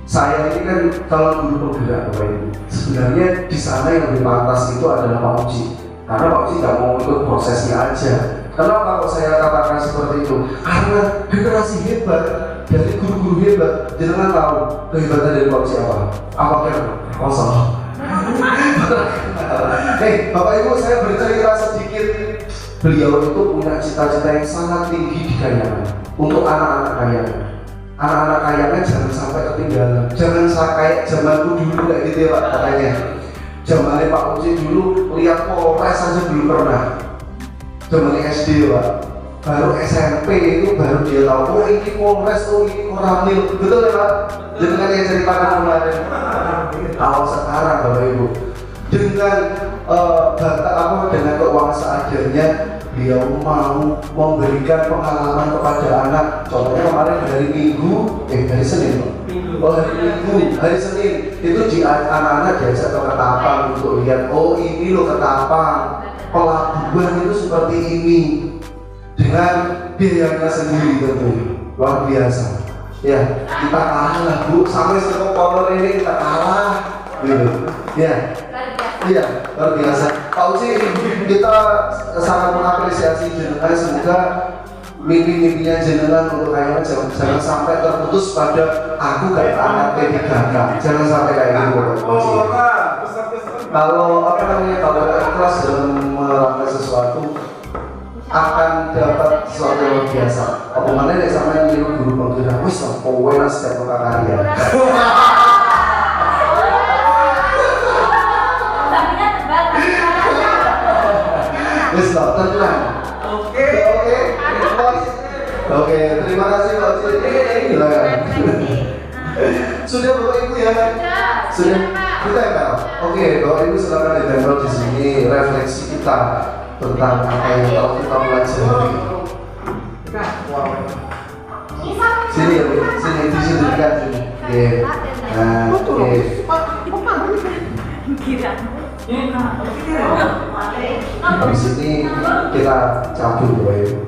saya ini kan kalau guru penggerak Bapak Ibu. Sebenarnya di sana yang lebih pantas itu adalah Pak Uci. Karena Pak Uci nggak mau ikut prosesnya aja. Kenapa kok saya katakan seperti itu? Karena generasi hebat dari guru-guru hebat, jangan tahu kehebatan dari Pak Uci apa? Apa kan? Kosong. Bapak Ibu, saya bercerita sedikit. Beliau itu punya cita-cita yang sangat tinggi di Kayangan untuk anak-anak Kayangan. Anak-anak Kayangan jangan sampai ketinggalan. Jangan kayak zamanku dulu kayak gitu ya Pak katanya. Zamannya Pak Uci dulu lihat Polres aja belum pernah. Zamannya SD Pak. Baru SMP itu baru dia tahu, oh ini Polres, oh ini Koramil. Betul ya Pak? Jangan yang ceritakan kemarin. Kalau sekarang Bapak Ibu dengan dengan keuangan seadanya, beliau mau memberikan pengalaman kepada anak. Contohnya kemarin hari Senin hari Senin itu anak-anak diajak ke Ketapang untuk lihat, oh ini loh Ketapang, pelabuhan itu seperti ini dengan biayanya sendiri tentu luar biasa. Ya kita kalah Bu, sampai satu kolor ini kita kalah gitu. Ya. Iya, luar biasa. Pak Uci, kita sangat mengapresiasi jenengan. Semoga mimpi-mimpinya jenengan untuk Kayangan jangan sampai terputus pada aku gak anak P3K. Jangan sampai kayak gitu, Pak Uci. Kalau kalau ikhlas dalam melakukan sesuatu akan dapat sesuatu yang luar biasa. Omongannya nek sampean niru guru penggerak, wis kowe nang setiap karya. Wis tenang. Oke, terima kasih Pak Uci. Sudah Bapak Ibu ya? Sudah. Kita ya Pak. Oke, Bapak Ibu silakan ditempel di sini refleksi kita tentang apa yang telah kita pelajari. Sini ya, sini disudutkan sini. Oke. Nah, oke. Habis ini kita cabut Bapak Ibu.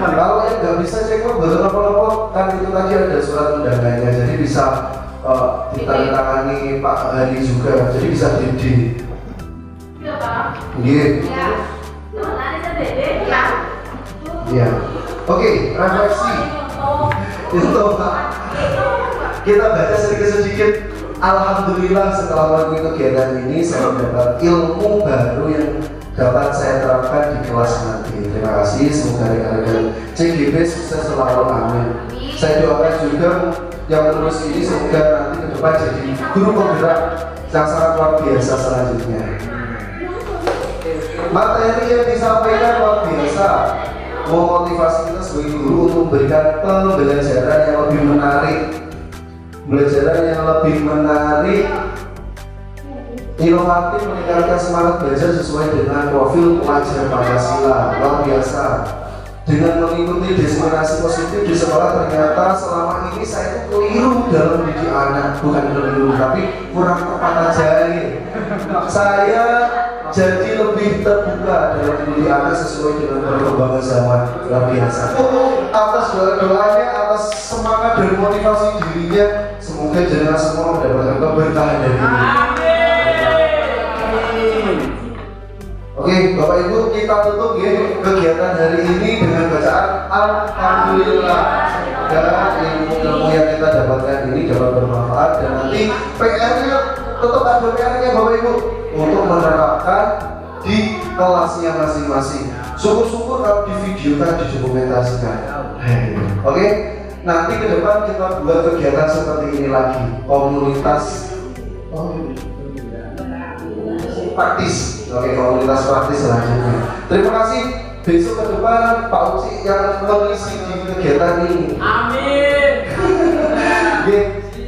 Kalau yang nggak bisa cek betul kan itu tadi ada surat undangannya, jadi bisa ditandatangani Pak Hari juga, jadi bisa Dede. Iya. Oke, refleksi. Itu kita baca sedikit-sedikit. Alhamdulillah setelah melakukan kegiatan ini saya mendapat ilmu baru yang dapat saya terapkan di kelas nanti. Terima kasih, semoga rekan-rekan CGB sukses selalu, amin. Saya doakan juga yang terus ini semoga nanti ke depan jadi guru penggerak yang sangat luar biasa selanjutnya. Materi yang disampaikan luar biasa, memotivasi kita sebagai guru untuk memberikan pembelajaran yang lebih menarik, inovatif, meningkatkan semangat belajar sesuai dengan profil pelajar Pancasila. Luar biasa. Dengan mengikuti diskriminasi positif di sekolah, ternyata selama ini saya itu keliru dalam mendidik anak. Bukan keliru, tapi kurang tepat aja ini. Saya jadi lebih terbuka dalam mendidik anak sesuai dengan perkembangan zaman. Luar biasa. Atas doa-doanya, atas semangat dan motivasi dirinya, semoga jenengan semua mendapatkan keberkahan dari ini. Oke, Bapak Ibu, kita tutup ya kegiatan hari ini dengan bacaan Alhamdulillah. Dan ilmu yang kita dapatkan ini dapat bermanfaat, dan nanti PR-nya tetap ada PR-nya Bapak Ibu untuk menerapkan di kelasnya masing-masing. Syukur-syukur kalau di video kan didokumentasikan. Oke, nanti ke depan kita buat kegiatan seperti ini lagi, komunitas praktis. Oke, komunitas praktis selanjutnya. Terima kasih. Besok ke depan Pak Uci yang mengisi di kegiatan ini. Amin.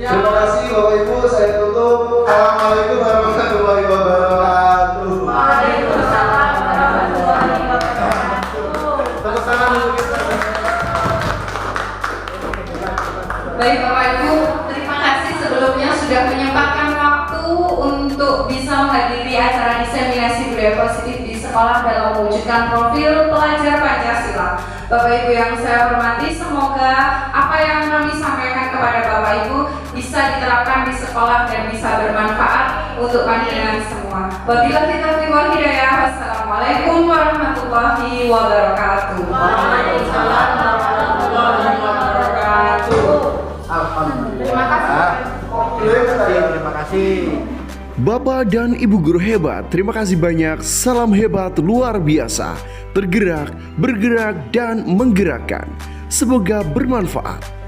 Terima kasih Bapak Ibu. Saya tutup. Assalamualaikum warahmatullahi wabarakatuh. Waalaikumsalam warahmatullahi wabarakatuh. Tepuk tangan untuk kita. Baik Bapak Ibu, terima kasih sebelumnya sudah menyempatkan waktu untuk bisa menghadiri acara diseminasi budaya positif di sekolah dalam mewujudkan profil pelajar Pancasila. Bapak Ibu yang saya hormati, semoga apa yang kami sampaikan kepada Bapak Ibu bisa diterapkan di sekolah dan bisa bermanfaat untuk panjenengan semua. Wabillahi taufiq wal hidayah. Wassalamualaikum warahmatullahi wabarakatuh. Waalaikumsalam warahmatullahi wabarakatuh. Terima kasih. Terima kasih. Bapak dan Ibu guru hebat, terima kasih banyak. Salam hebat luar biasa. Tergerak, bergerak, dan menggerakkan. Semoga bermanfaat.